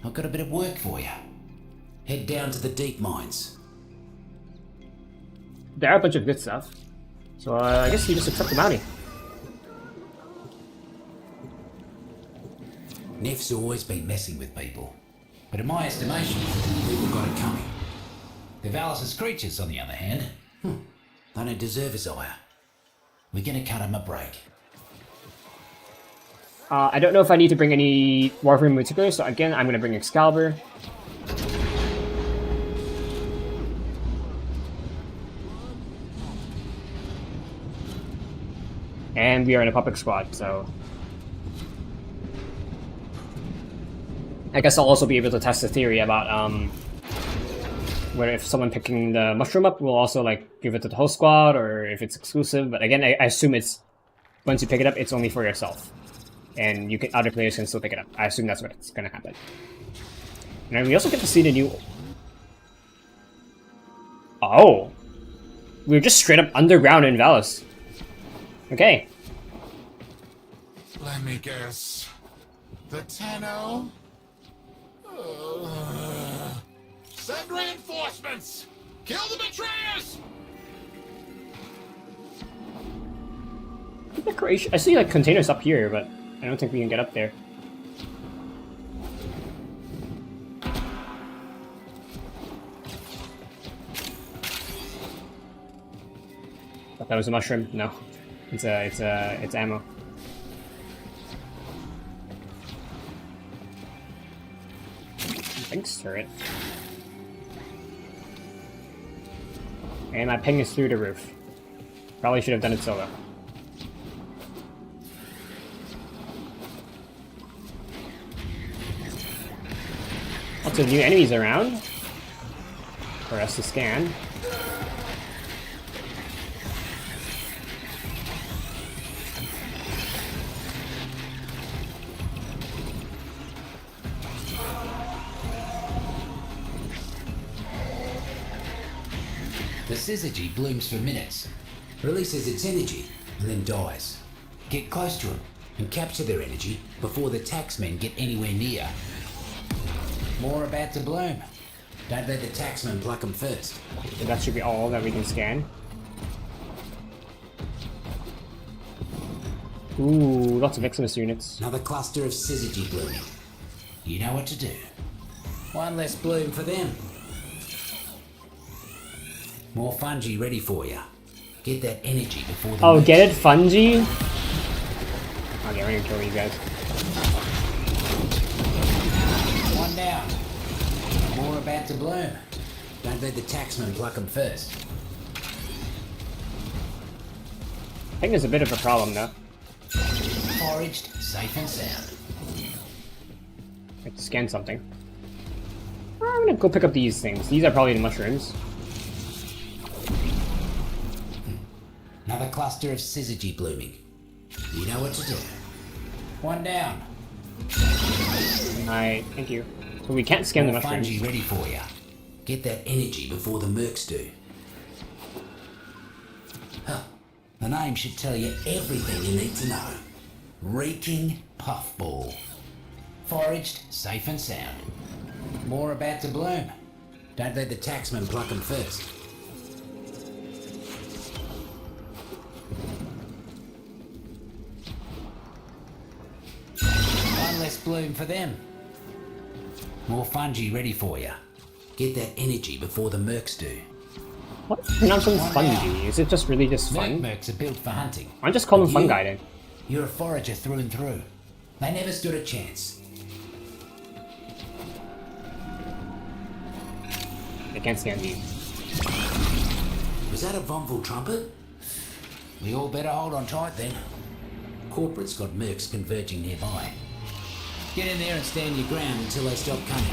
I've got a bit of work for you. Head down to the deep mines. There are a bunch of good stuff. So I guess you just accept the bounty. Neff's always been messing with people. But in my estimation, people got it coming. The Vallis' creatures, on the other hand, they don't deserve his ire. We're gonna cut him a break. I don't know if I need to bring any Warframe particulars, so again, I'm gonna bring Excalibur. And we are in a puppet squad, so I guess I'll also be able to test the theory about where if someone picking the mushroom up will also like give it to the host squad, or if it's exclusive. But again, I assume it's once you pick it up, it's only for yourself, and you can other players can still pick it up. I assume that's what's gonna happen. And we also get to see the new. Oh, we're just straight up underground in Vallis. Okay. Let me guess. The Tenno? Send reinforcements! Kill the betrayers! Decoration. I see like containers up here, but I don't think we can get up there. Thought that was a mushroom. No, it's ammo. Thanks, turret. And my ping is through the roof. Probably should have done it solo. Lots of new enemies around for us to scan. The syzygy blooms for minutes, releases its energy, and then dies. Get close to them and capture their energy before the taxmen get anywhere near. More about to bloom. Don't let the taxmen pluck them first. So that should be all that we can scan. Ooh, lots of Eximus units. Another cluster of syzygy blooming. You know what to do. One less bloom for them. More fungi ready for you. Get that energy before the... Oh, get it? Fungi? Okay, we're gonna kill these guys. One down. More about to bloom. Don't let the taxmen pluck them first. I think there's a bit of a problem though. Foraged, safe and sound. I have to scan something. I'm gonna go pick up these things. These are probably the mushrooms. Another cluster of syzygy blooming. You know what to do. One down. Alright, thank you. So we can't scan the mushrooms. Fungi ready for you. Get that energy before the mercs do. Huh. The name should tell you everything you need to know. Reeking puffball. Foraged, safe and sound. More about to bloom. Don't let the taxmen pluck them first. One less bloom for them. More fungi ready for you. Get that energy before the mercs do. What nonsense fungi? Is it just really just fun? Mercs are built for hunting. I just call them fungi then. You're a forager through and through. They never stood a chance. I can't scan these. Was that a Vonville trumpet? We all better hold on tight then. Corporate's got mercs converging nearby. Get in there and stand your ground until they stop coming.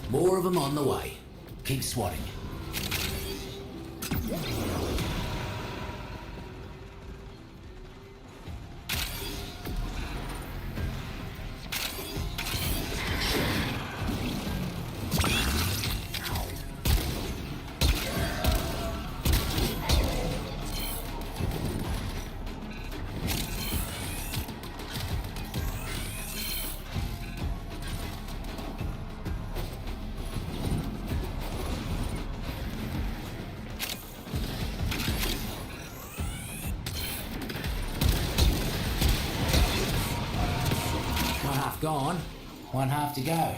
More of them on the way. Keep swatting. Gone. One half to go.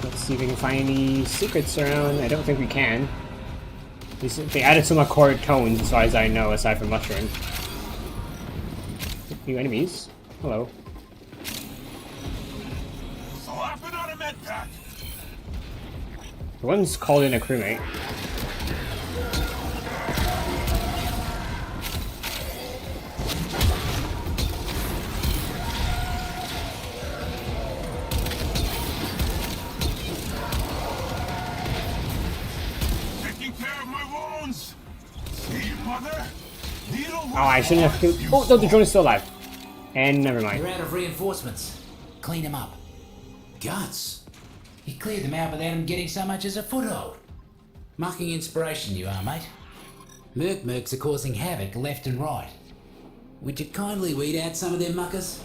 Let's see if we can find any secrets around. I don't think we can. They added some accord tones as far as I know, aside from mushrooms. New enemies. Hello. The one's called in a crewmate. Oh, I shouldn't have killed. Oh, no, the drone is still alive. And never mind. You're out of reinforcements. Clean them up. Guts. You cleared them out without them getting so much as a foothold. Mucking inspiration you are, mate. Mercs are causing havoc left and right. Would you kindly weed out some of them muckers?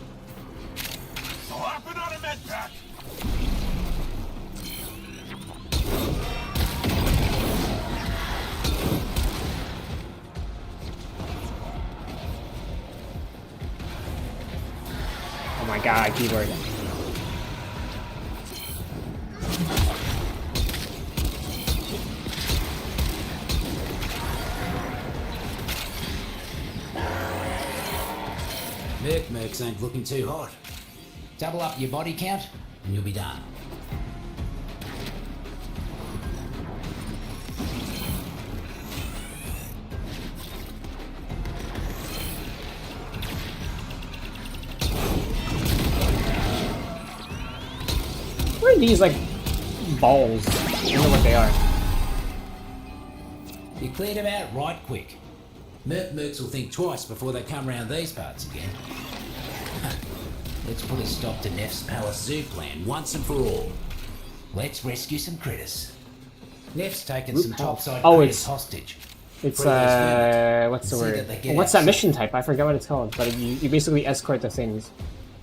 Slapping on a med pack. Oh my god, keyboard. Mercs ain't looking too hot. Double up your body count and you'll be done. What are these, like, balls? I don't know what they are. You cleared them out right quick. Mercs will think twice before they come round these parts again. Let's put a stop to Neff's Palace Zoo plan once and for all. Let's rescue some critters. Neff's taken some topside oh, critters hostage. It's what's the word? What's that mission type? I forget what it's called. But you basically escort the things.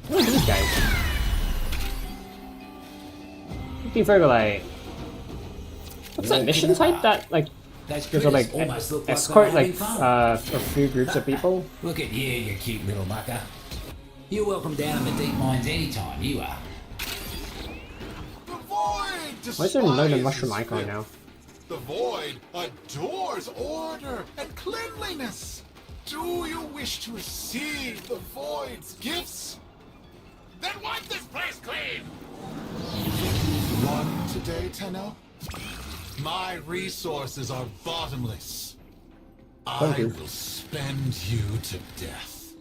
What are these guys? 15 Fergalite. What's that mission type that like? There's a like escort like a few groups of people. Look at you cute little mucker. You're welcome down in the deep mines anytime. You are. Why is there another mushroom icon now? The Void adores order and cleanliness. Do you wish to receive the Void's gifts? Then wipe this place clean! One today, Tenno? My resources are bottomless. I will spend you to death.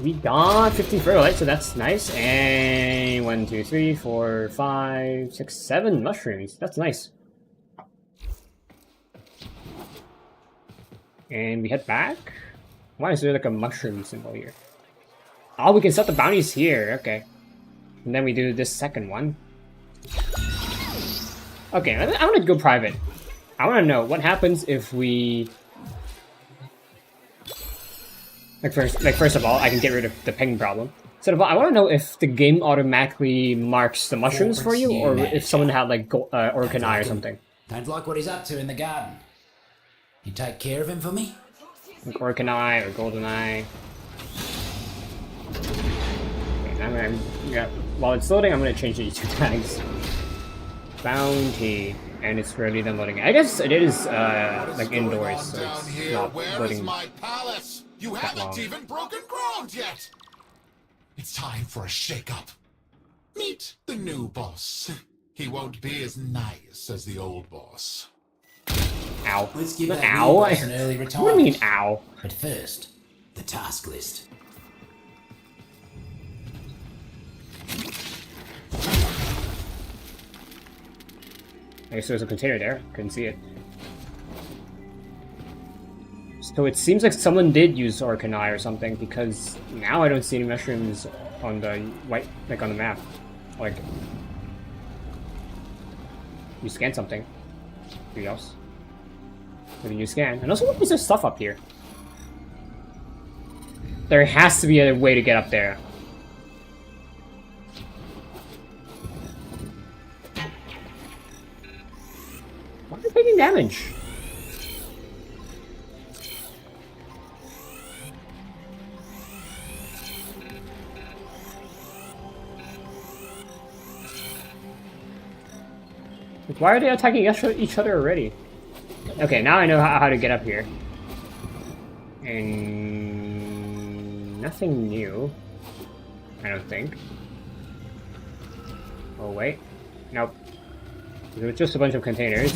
We got 15 fertilite, so that's nice. And 1, 2, 3, 4, 5, 6, 7 mushrooms. That's nice. And we head back. Why is there like a mushroom symbol here? Oh, we can set the bounties here. Okay. And then we do this second one. Okay, I want to go private. I want to know what happens if we... First of all, I can get rid of the ping problem. Second of all, I want to know if the game automatically marks the mushrooms for you, or if someone had like Orcan Eye or something. Don't like what he's up to in the garden. You take care of him for me? Like Orcan Eye or Golden Eye. Okay, while it's loading, I'm going to change these 2 tags. Bounty. And it's really then loading. I guess it is like indoors, so it's not loading. My palace? You haven't even broken ground yet! It's time for a shake-up. Meet the new boss. He won't be as nice as the old boss. Ow. Let's give that ow. Boss an early retirement. What do you mean, ow? But first, the task list. I guess there's a container there. Couldn't see it. So it seems like someone did use Orcan Eye or something, because now I don't see any mushrooms on the white, like on the map. Like, you scan something. Anything else? What did you scan? And also, what is this stuff up here? There has to be a way to get up there. Why are you taking damage? Like, why are they attacking each other already? Okay, now I know how to get up here. And nothing new, I don't think. Oh wait, nope. It was just a bunch of containers.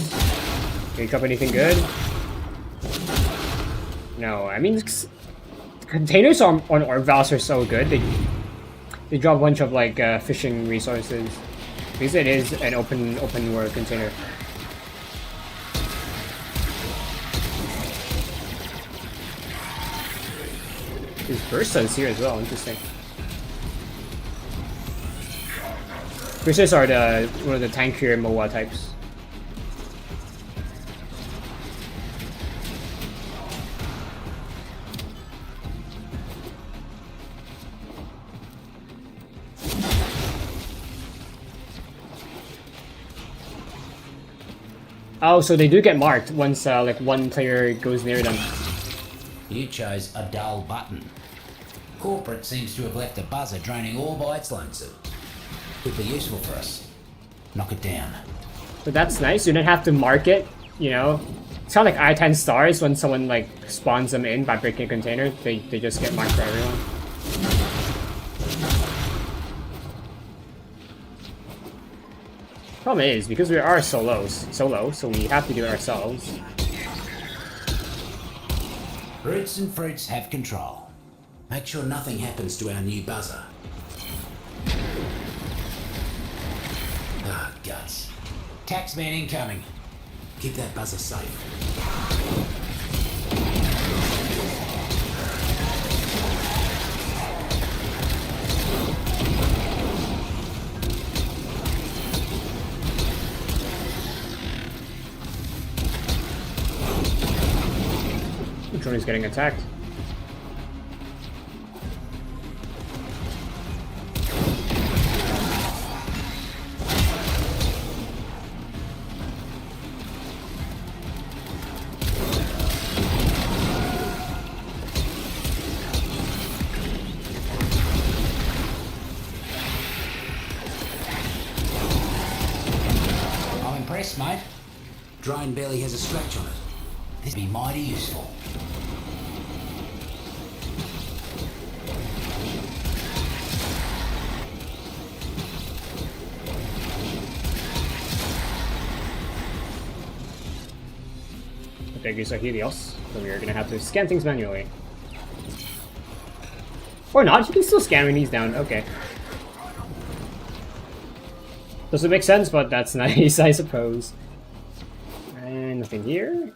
Did you drop anything good? No, I mean, containers on Vallis are so good. They drop a bunch of like fishing resources. Because it is an open world container. There's Bursas here as well, interesting. Bursas are one of the tankier MOA types. Oh, so they do get marked once like one player goes near them. You chose a dull button. Corporate seems to have left a buzzer draining all by its lonesome. Could be useful for us. Knock it down. So that's nice. You don't have to mark it, you know. It's kind of like I-10 stars when someone like spawns them in by breaking a container. They just get marked for everyone. Problem is, because we are solo, so we have to do it ourselves. Roots and fruits have control. Make sure nothing happens to our new buzzer. Ah, guts. Taxman incoming. Keep that buzzer safe. Which one is getting attacked? I'm impressed, mate. Drone barely has a scratch on it. This would be mighty useful. Okay, guess Helios. So we're gonna have to scan things manually. Or not, you can still scan when he's down, okay. Doesn't make sense, but that's nice, I suppose. And nothing here.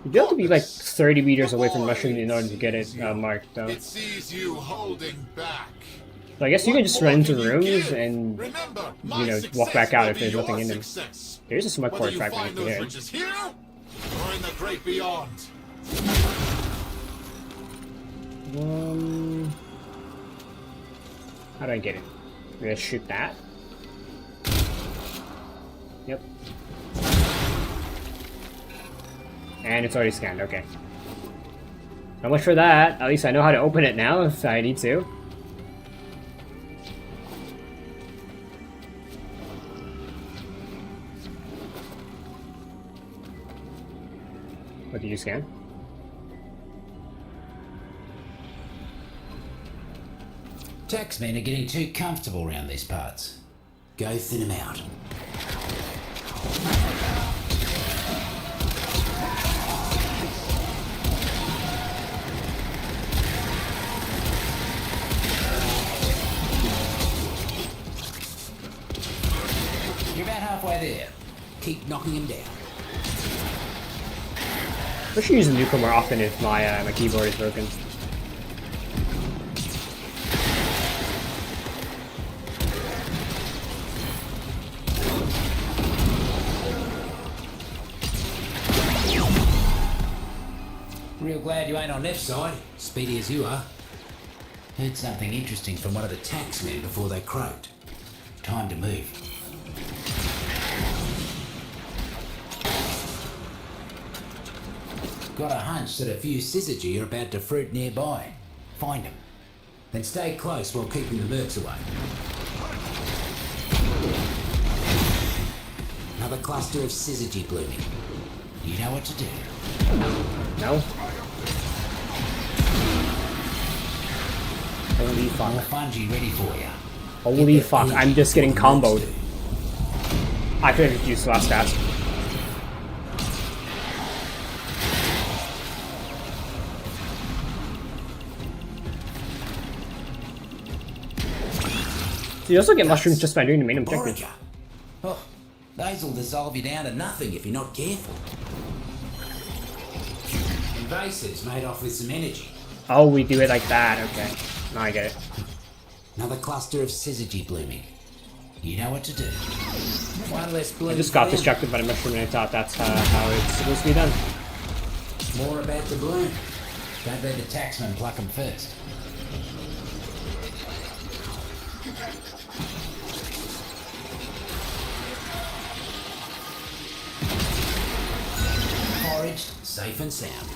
You do have to be like 30 meters away from mushroom in order to get it marked, though. It sees you holding back. So I guess you can just run into rooms and, you know, walk back out if there's nothing in them. There's a smoke port fragment right there. Here or in the great beyond. How do I get it? I'm gonna shoot that. Yep. And it's already scanned, okay. Not much for that. At least I know how to open it now if I need to. What did you scan? Taxmen are getting too comfortable around these parts. Go thin them out. You're about halfway there. Keep knocking him down. I should use a nuke more often if my my keyboard is broken. Real glad you ain't on left side, speedy as you are. Heard something interesting from one of the taxmen before they croaked. Time to move. Got a hunch that a few syzygy are about to fruit nearby. Find them. Then stay close while keeping the mercs away. Another cluster of syzygy blooming. You know what to do. No? Holy fuck. More fungi ready for you. Holy fuck, I'm just getting comboed. I could have used last stats. So you also get mushrooms just by doing the main objective. Oh, those will dissolve you down to nothing if you're not careful. Invasives made off with some energy. Oh, we do it like that, okay. Now I get it. Another cluster of syzygy blooming. You know what to do. One less bloom. I just got distracted by the mushroom and I thought that's how it's supposed to be done. More about the bloom. Don't let the taxman pluck them first. Foraged, safe and sound.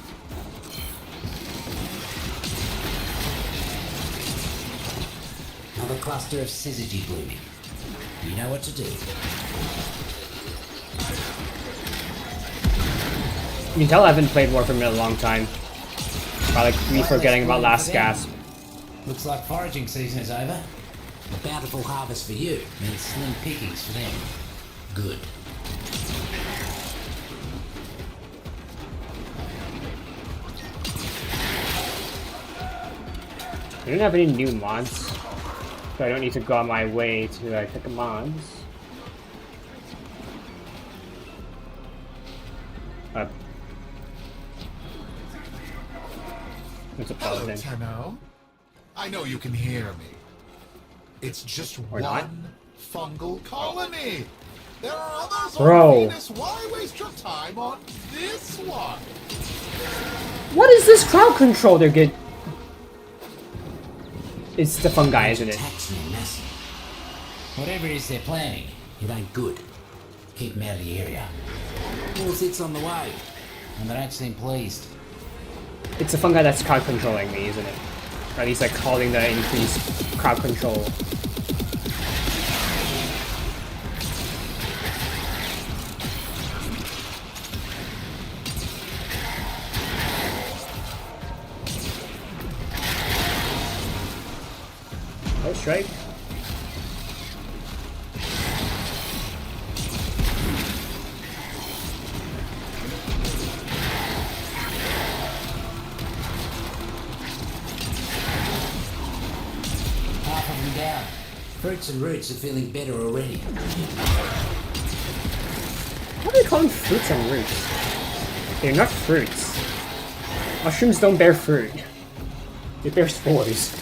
Another cluster of syzygy blooming. You know what to do. You can tell I haven't played Warframe in a long time. By like me forgetting about last gasp. Looks like foraging season is over. A bountiful harvest for you means slim pickings for them. Good. I don't have any new mods, so I don't need to go on my way to pick mods. Hello, Tenno. I know you can hear me. It's just one fungal colony. There are others Bro. on Venus. Why waste your time on this one? What is this crowd control they're getting? It's the fungi, isn't it? Whatever it is they're planning, it ain't good. Keep them out of the area. All sits on the way, and they don't seem pleased. It's the fungi that's crowd controlling me, isn't it? Or at least like calling the increased crowd control. Oh, strike. Half of them down. Fruits and roots are feeling better already. How do they call them fruits and roots? They're not fruits. Mushrooms don't bear fruit. They bear spores.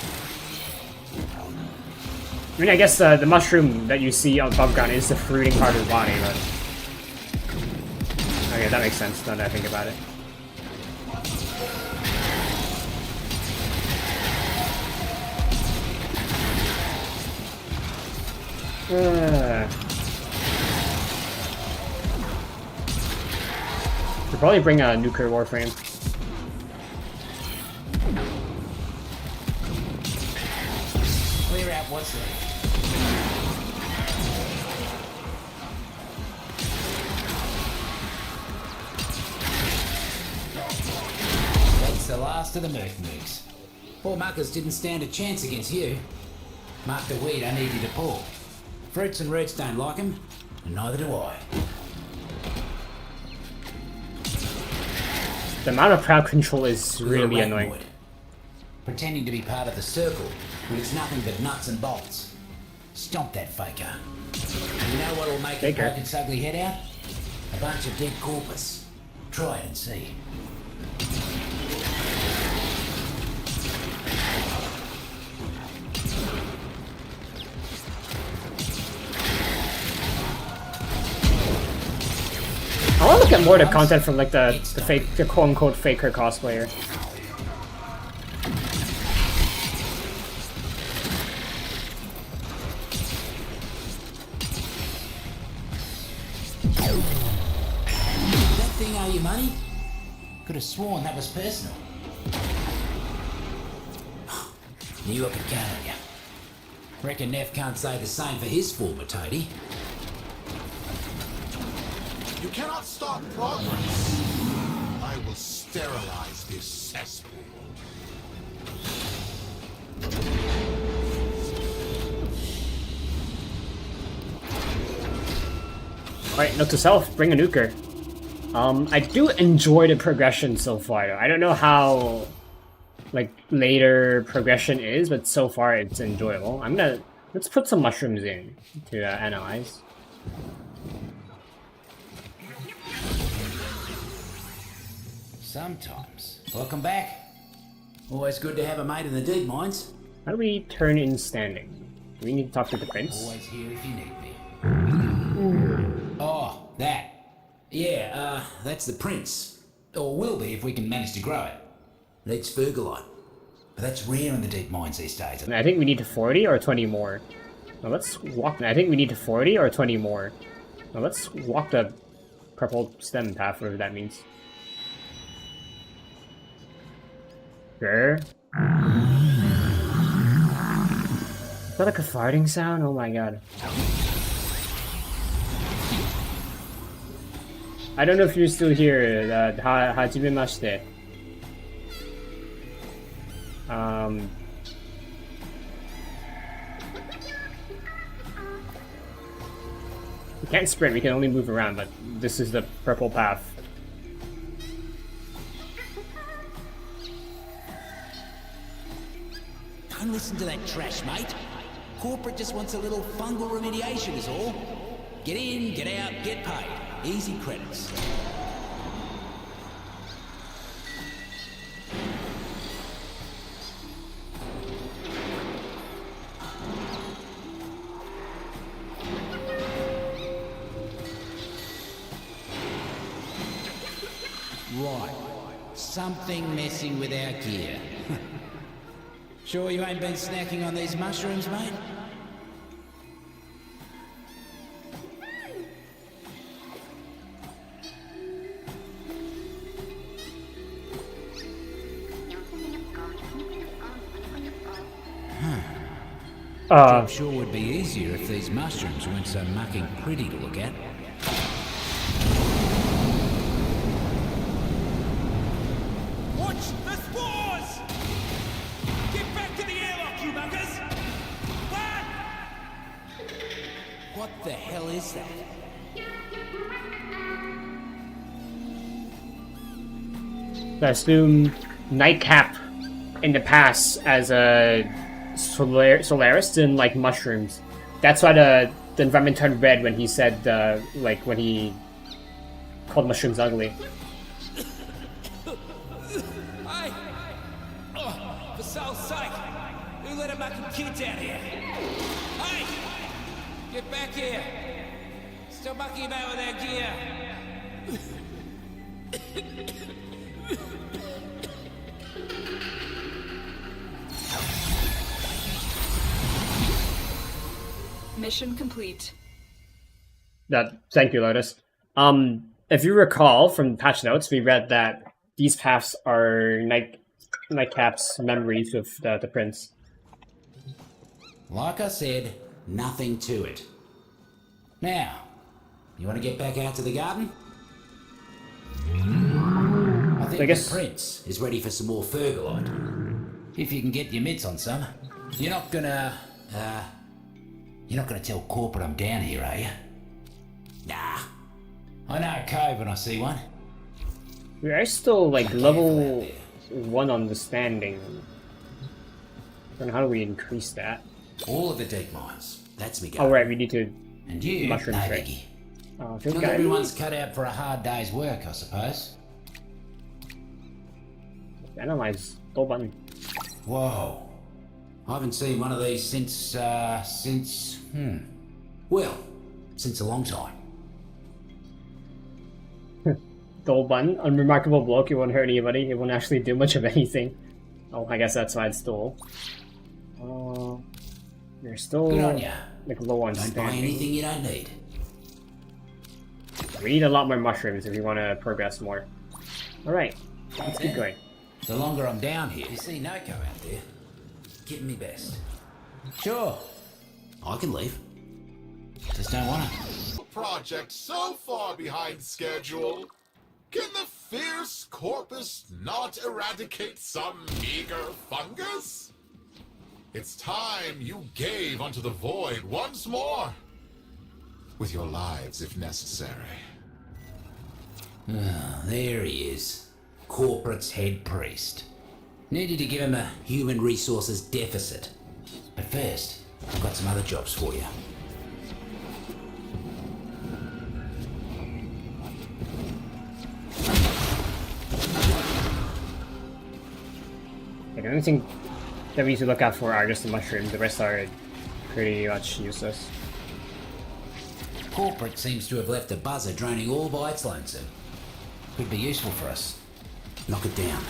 I mean, I guess the mushroom that you see above ground is the fruiting part of the body, but... Okay, that makes sense now that I think about it. We'll probably bring a nuclear warframe. Clear out what's there. That's the last of the Merc moves. Poor muckers didn't stand a chance against you. Mark the weed I need you to pull. Fruits and roots don't like him, and neither do I. The amount of crowd control is really annoying. Pretending to be part of the circle when it's nothing but nuts and bolts. Stomp that faker. You know what'll make him poke its ugly head out? A bunch of dead corpus. Try it and see. I want to look at more of the content from like the quote-unquote faker cosplayer. That thing owe you money? Could have sworn that was personal. Knew I could count on you. Reckon Neff can't say the same for his former toady. You cannot stop progress. I will sterilize this cesspool. Alright, note to self, bring a nuker. I do enjoy the progression so far though. I don't know how like later progression is, but so far it's enjoyable. Let's put some mushrooms in to analyze. Sometimes. Welcome back. Always good to have a mate in the deep mines. How do we turn in standing? Do we need to talk to the prince? Always here if you need me. Oh, that. Yeah, that's the prince. Or will be if we can manage to grow it. Needs Fergalite. But that's rare in the deep mines these days. I think we need 40 or 20 more. Now let's walk. I think we need 40 or 20 more. Now let's walk the purple stem path, whatever that means. Sure. Is that like a farting sound? Oh my god. I don't know if you're still here. Hajimemashite. We can't sprint, we can only move around, but this is the purple path. Don't listen to that trash, mate. Corporate just wants a little fungal remediation is all. Get in, get out, get paid. Easy credits. Right. Something messing with our gear. Sure you ain't been snacking on these mushrooms, mate? Job sure would be easier if these mushrooms weren't so mucking pretty to look at. Watch the spores! Get back to the airlock, you muggers! Run! What the hell is that? I assume Nightcap in the past as a Solaris didn't like mushrooms. That's why the environment turned red when he said like when he called mushrooms ugly. Hey! Oh, for soul's sake! Who let a mucking kids out here? Hey! Get back here! Stop mucking about with our gear! Mission complete. Thank you, Lotus. If you recall from patch notes, we read that these paths are Nightcap's memories of the prince. Like I said, nothing to it. Now, you want to get back out to the garden? I think the prince is ready for some more Fergalite. If you can get your mitts on some. You're not gonna tell corporate I'm down here, are you? Nah. I know a cove when I see one. We are still like level 1 understanding. And how do we increase that? All of the deep mines. That's me. Oh right, we need to and you, mushrooms, no right? biggie. Oh, Not everyone's cut out for a hard day's work, I suppose. Analyze the button. Whoa. I haven't seen one of these since a long time. Dolbun, unremarkable bloke, it won't hurt anybody, it won't actually do much of anything. Oh, I guess that's why it's Dole. You're still Good on ya. like low on Don't standing. buy anything you don't need. We need a lot more mushrooms if we want to progress more. Alright, let's keep going. The longer I'm down here, you see Noko out there. Giving me best. Sure. I can leave. Just don't wanna. Project so far behind schedule. Can the fierce corpus not eradicate some meager fungus? It's time you gave unto the void once more. With your lives, if necessary. There he is. Corporate's head priest. Needed to give him a human resources deficit. But first, I've got some other jobs for you. The only thing that we need to look out for are just the mushrooms, the rest are pretty much useless. Corporate seems to have left a buzzer droning all by its lonesome. Could be useful for us. Knock it down.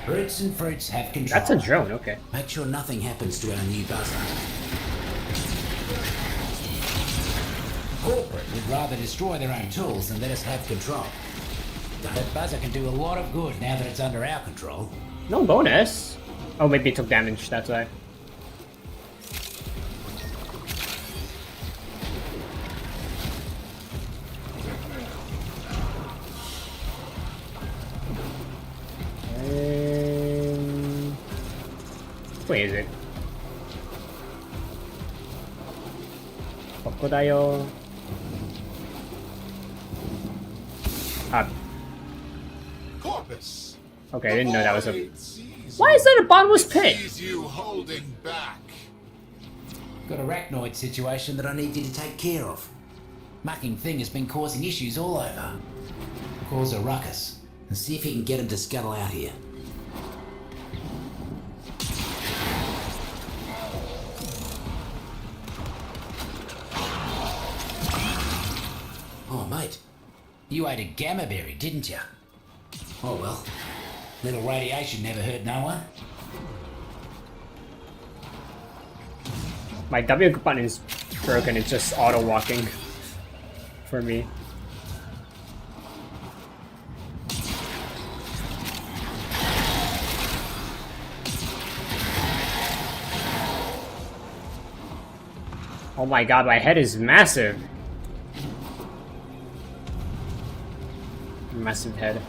Roots and fruits have control. That's a drone, okay. Make sure nothing happens to our new buzzer. Corporate would rather destroy their own tools than let us have control. That buzzer can do a lot of good now that it's under our control. No bonus. Oh, maybe it took damage, that's why. Where is it? Kokodayo. Corpus. Okay, I didn't know that was a. Why is that a bottomless pit? You holding back. Got a arachnoid situation that I need you to take care of. Mucking thing has been causing issues all over. Cause a ruckus. and see if you can get him to scuttle out here. Oh, mate. You ate a gamma berry, didn't you? Oh well. Little radiation never hurt no one. My W button is broken, it's just auto walking for me. Oh my god, my head is massive. Massive head.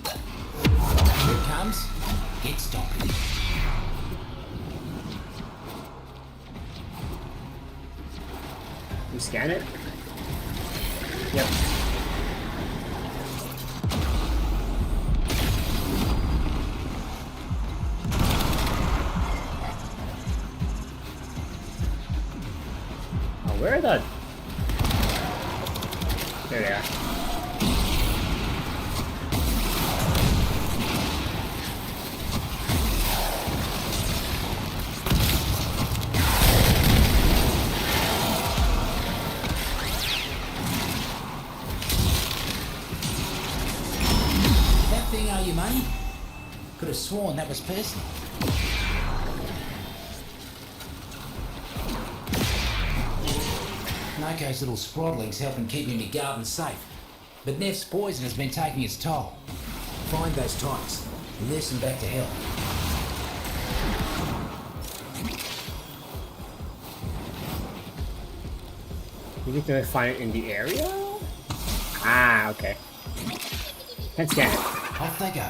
Here it comes. Get stomping. You scan it? Yep. Oh, where are the... There they are. That thing owe you money? Could have sworn that was personal. Noko's little sprawling's helping keeping me garden safe. But Neff's poison has been taking its toll. Find those types and nurse them back to hell. You need to find it in the area? Ah, okay. Can't scan it. Off they go.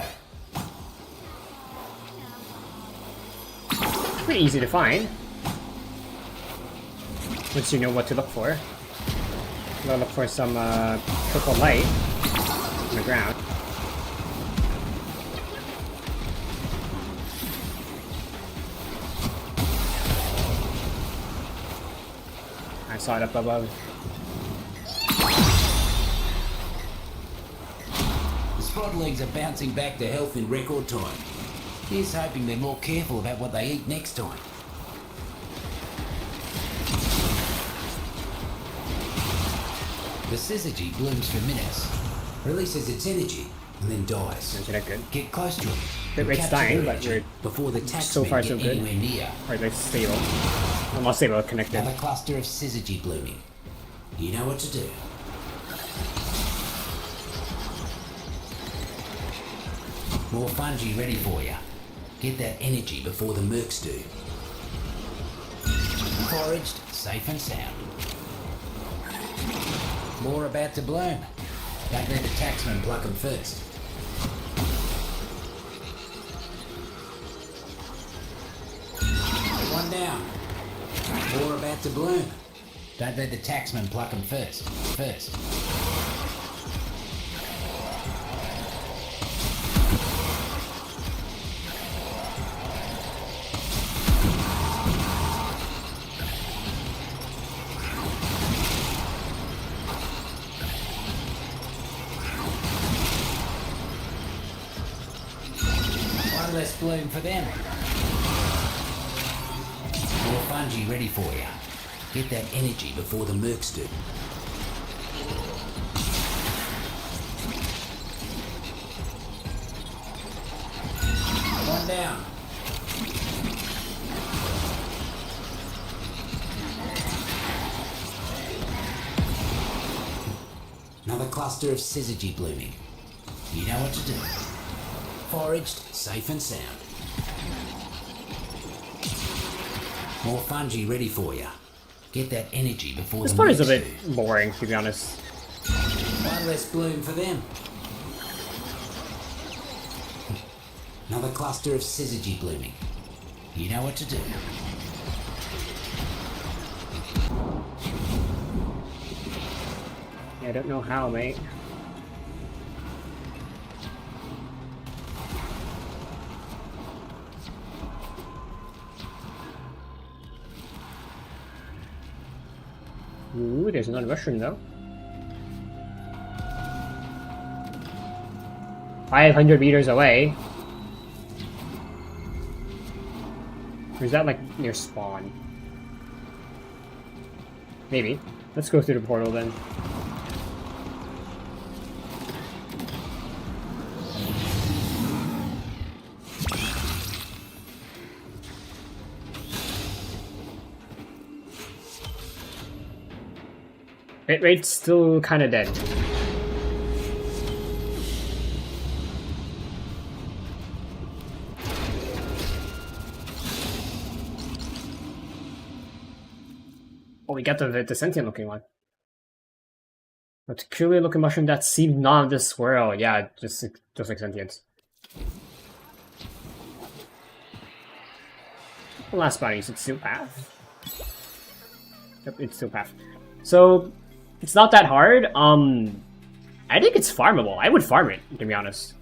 Pretty easy to find. Once you know what to look for. You gotta look for some purple light on the ground. I saw it up above. The sprawlings are bouncing back to health in record time. Here's hoping they're more careful about what they eat next time. The syzygy blooms for minutes, releases its energy, and then dies. Isn't that good? Get close to it. It's dying, but we're before the so far so good. anywhere near. Or they're stable. Almost stable, connected. Another cluster of syzygy blooming. You know what to do. More fungi ready for you. Get that energy before the mercs do. Foraged, safe and sound. More about to bloom. Don't let the taxman pluck them first. One down. More about to bloom. Don't let the taxman pluck them first. One less bloom for them. More fungi ready for you. Get that energy before the mercs do. One down. Another cluster of syzygy blooming. You know what to do. Foraged, safe and sound. More fungi ready for you. Get that energy before this the part is a mercs bit do. boring, to be honest. One less bloom for them. Another cluster of syzygy blooming. You know what to do. Yeah, I don't know how, mate. Ooh, there's another mushroom though. 500 meters away. Or is that like near spawn? Maybe. Let's go through the portal then. Hit rate's still kind of dead. Oh, we got the sentient looking one. A peculiar looking mushroom that seemed not of this world. Yeah, just like sentience. The last body is it still path? Yep, it's still path. So it's not that hard. I think it's farmable. I would farm it, to be honest.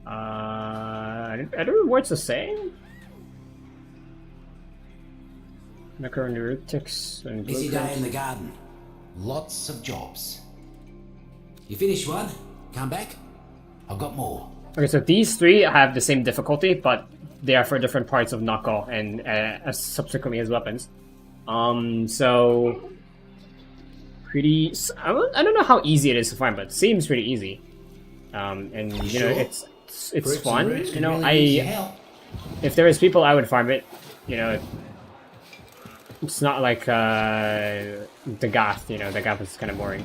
I don't know what to say. Necroneurotics and busy day in the garden. Lots of jobs. You finish one, come back. I've got more. Okay, so these three have the same difficulty, but they are for different parts of Knuckle and subsequently as weapons. So pretty. I don't know how easy it is to farm, but it seems pretty easy. And you know, it's fun. You know, if there was people, I would farm it. You know, it's not like the Goth. You know, the Goth is kind of boring.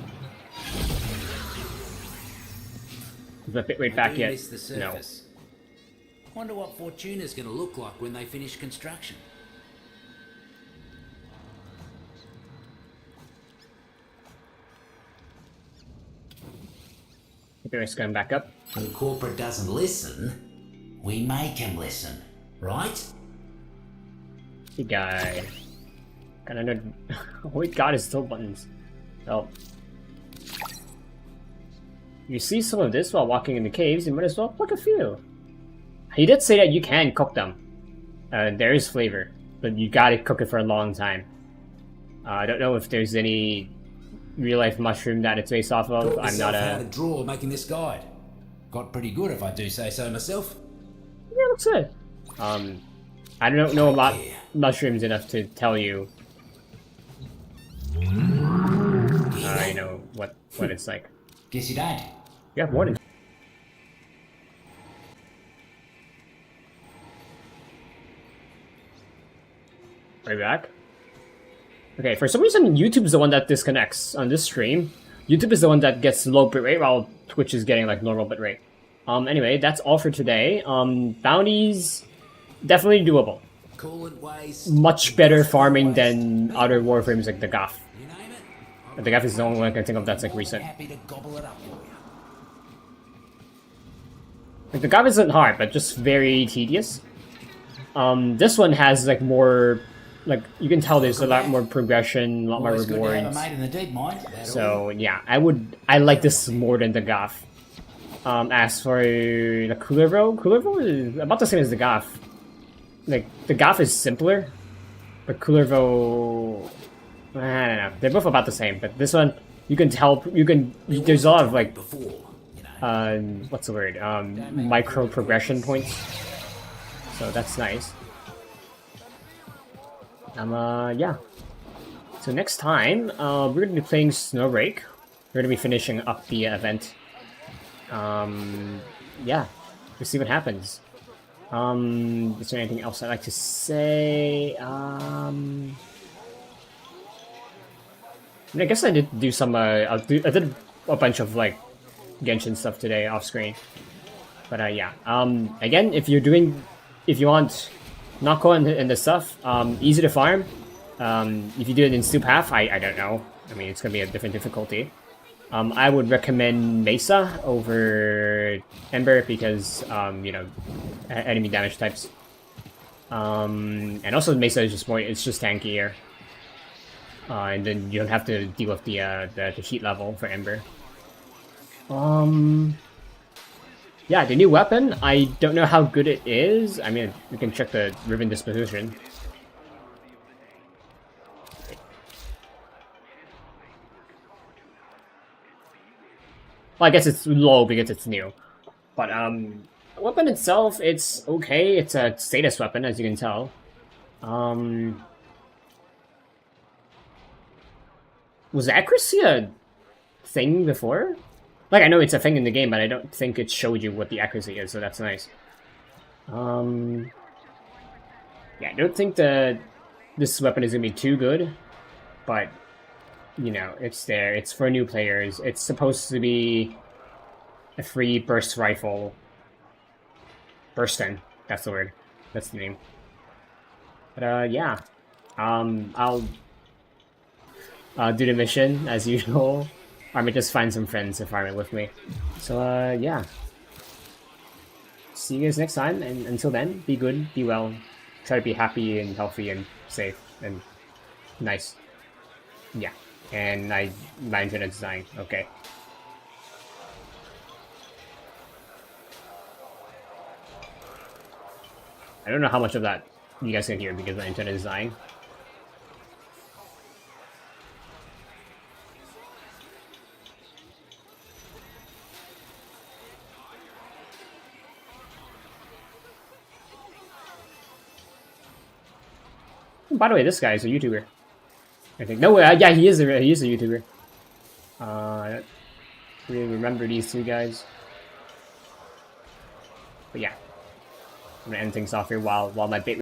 The bit rate back yet? No. Wonder what Fortuna's gonna look like when they finish construction. It's going back up. When corporate doesn't listen, we make him listen, right? The guy. Kinda know. Oh my god, it's still buttons. Oh. You see some of this while walking in the caves, you might as well pluck a few. He did say that you can cook them. There is flavor, but you gotta cook it for a long time. I don't know if there's any real-life mushroom that it's based off of. I'm not a draw making this guide. Got pretty good if I do say so myself. Yeah, looks good. I don't know about mushrooms enough to tell you. You know what it's like. Guess you don't. You have more than. Right back. Okay, for some reason YouTube's the one that disconnects on this stream. YouTube is the one that gets low bitrate while Twitch is getting like normal bitrate. Anyway, that's all for today. Bounties definitely doable. Much better farming than other Warframes like the Goth. The Goth is the only one I can think of that's like recent. Like the Goth isn't hard, but just very tedious. This one has like more. Like, you can tell there's a lot more progression, a lot more rewards. So, yeah, I like this more than the Goth. As for the Coolervo is about the same as the Goth. Like, the Goth is simpler, but Coolervo, I don't know, they're both about the same, but this one, you can tell, there's a lot of, like, what's the word, micro progression points. So that's nice. Yeah. So next time, we're going to be playing Snowbreak. We're going to be finishing up the event. Yeah. We'll see what happens. Is there anything else I'd like to say? I guess I did do some, I did a bunch of, like, Genshin stuff today off screen. But, yeah. Again, if you want Knuckle and the stuff, easy to farm. If you do it in Stew Path, I don't know. I mean, it's going to be a different difficulty. I would recommend Mesa over Ember because, you know, enemy damage types. And also Mesa is just more, it's just tankier. And then you don't have to deal with the heat level for Ember. Yeah, the new weapon, I don't know how good it is. I mean, we can check the ribbon disposition. Well, I guess it's low because it's new. But, the weapon itself, it's okay. It's a status weapon, as you can tell. Was accuracy a thing before? Like, I know it's a thing in the game, but I don't think it showed you what the accuracy is, so that's nice. Yeah, I don't think this weapon is gonna be too good, but, you know, it's there. It's for new players. It's supposed to be a free burst rifle. Bursten, that's the word. That's the name. But, yeah. I'll do the mission, as usual. I might just find some friends to farm it with me. So, yeah. See you guys next time, and until then, be good, be well. Try to be happy and healthy and safe and nice. Yeah. And my internet's dying. Okay. I don't know how much of that you guys can hear because my internet is dying. By the way, this guy is a YouTuber. I think. No, yeah, he is a YouTuber. I don't really remember these two guys. But yeah, I'm gonna end things off here while my bit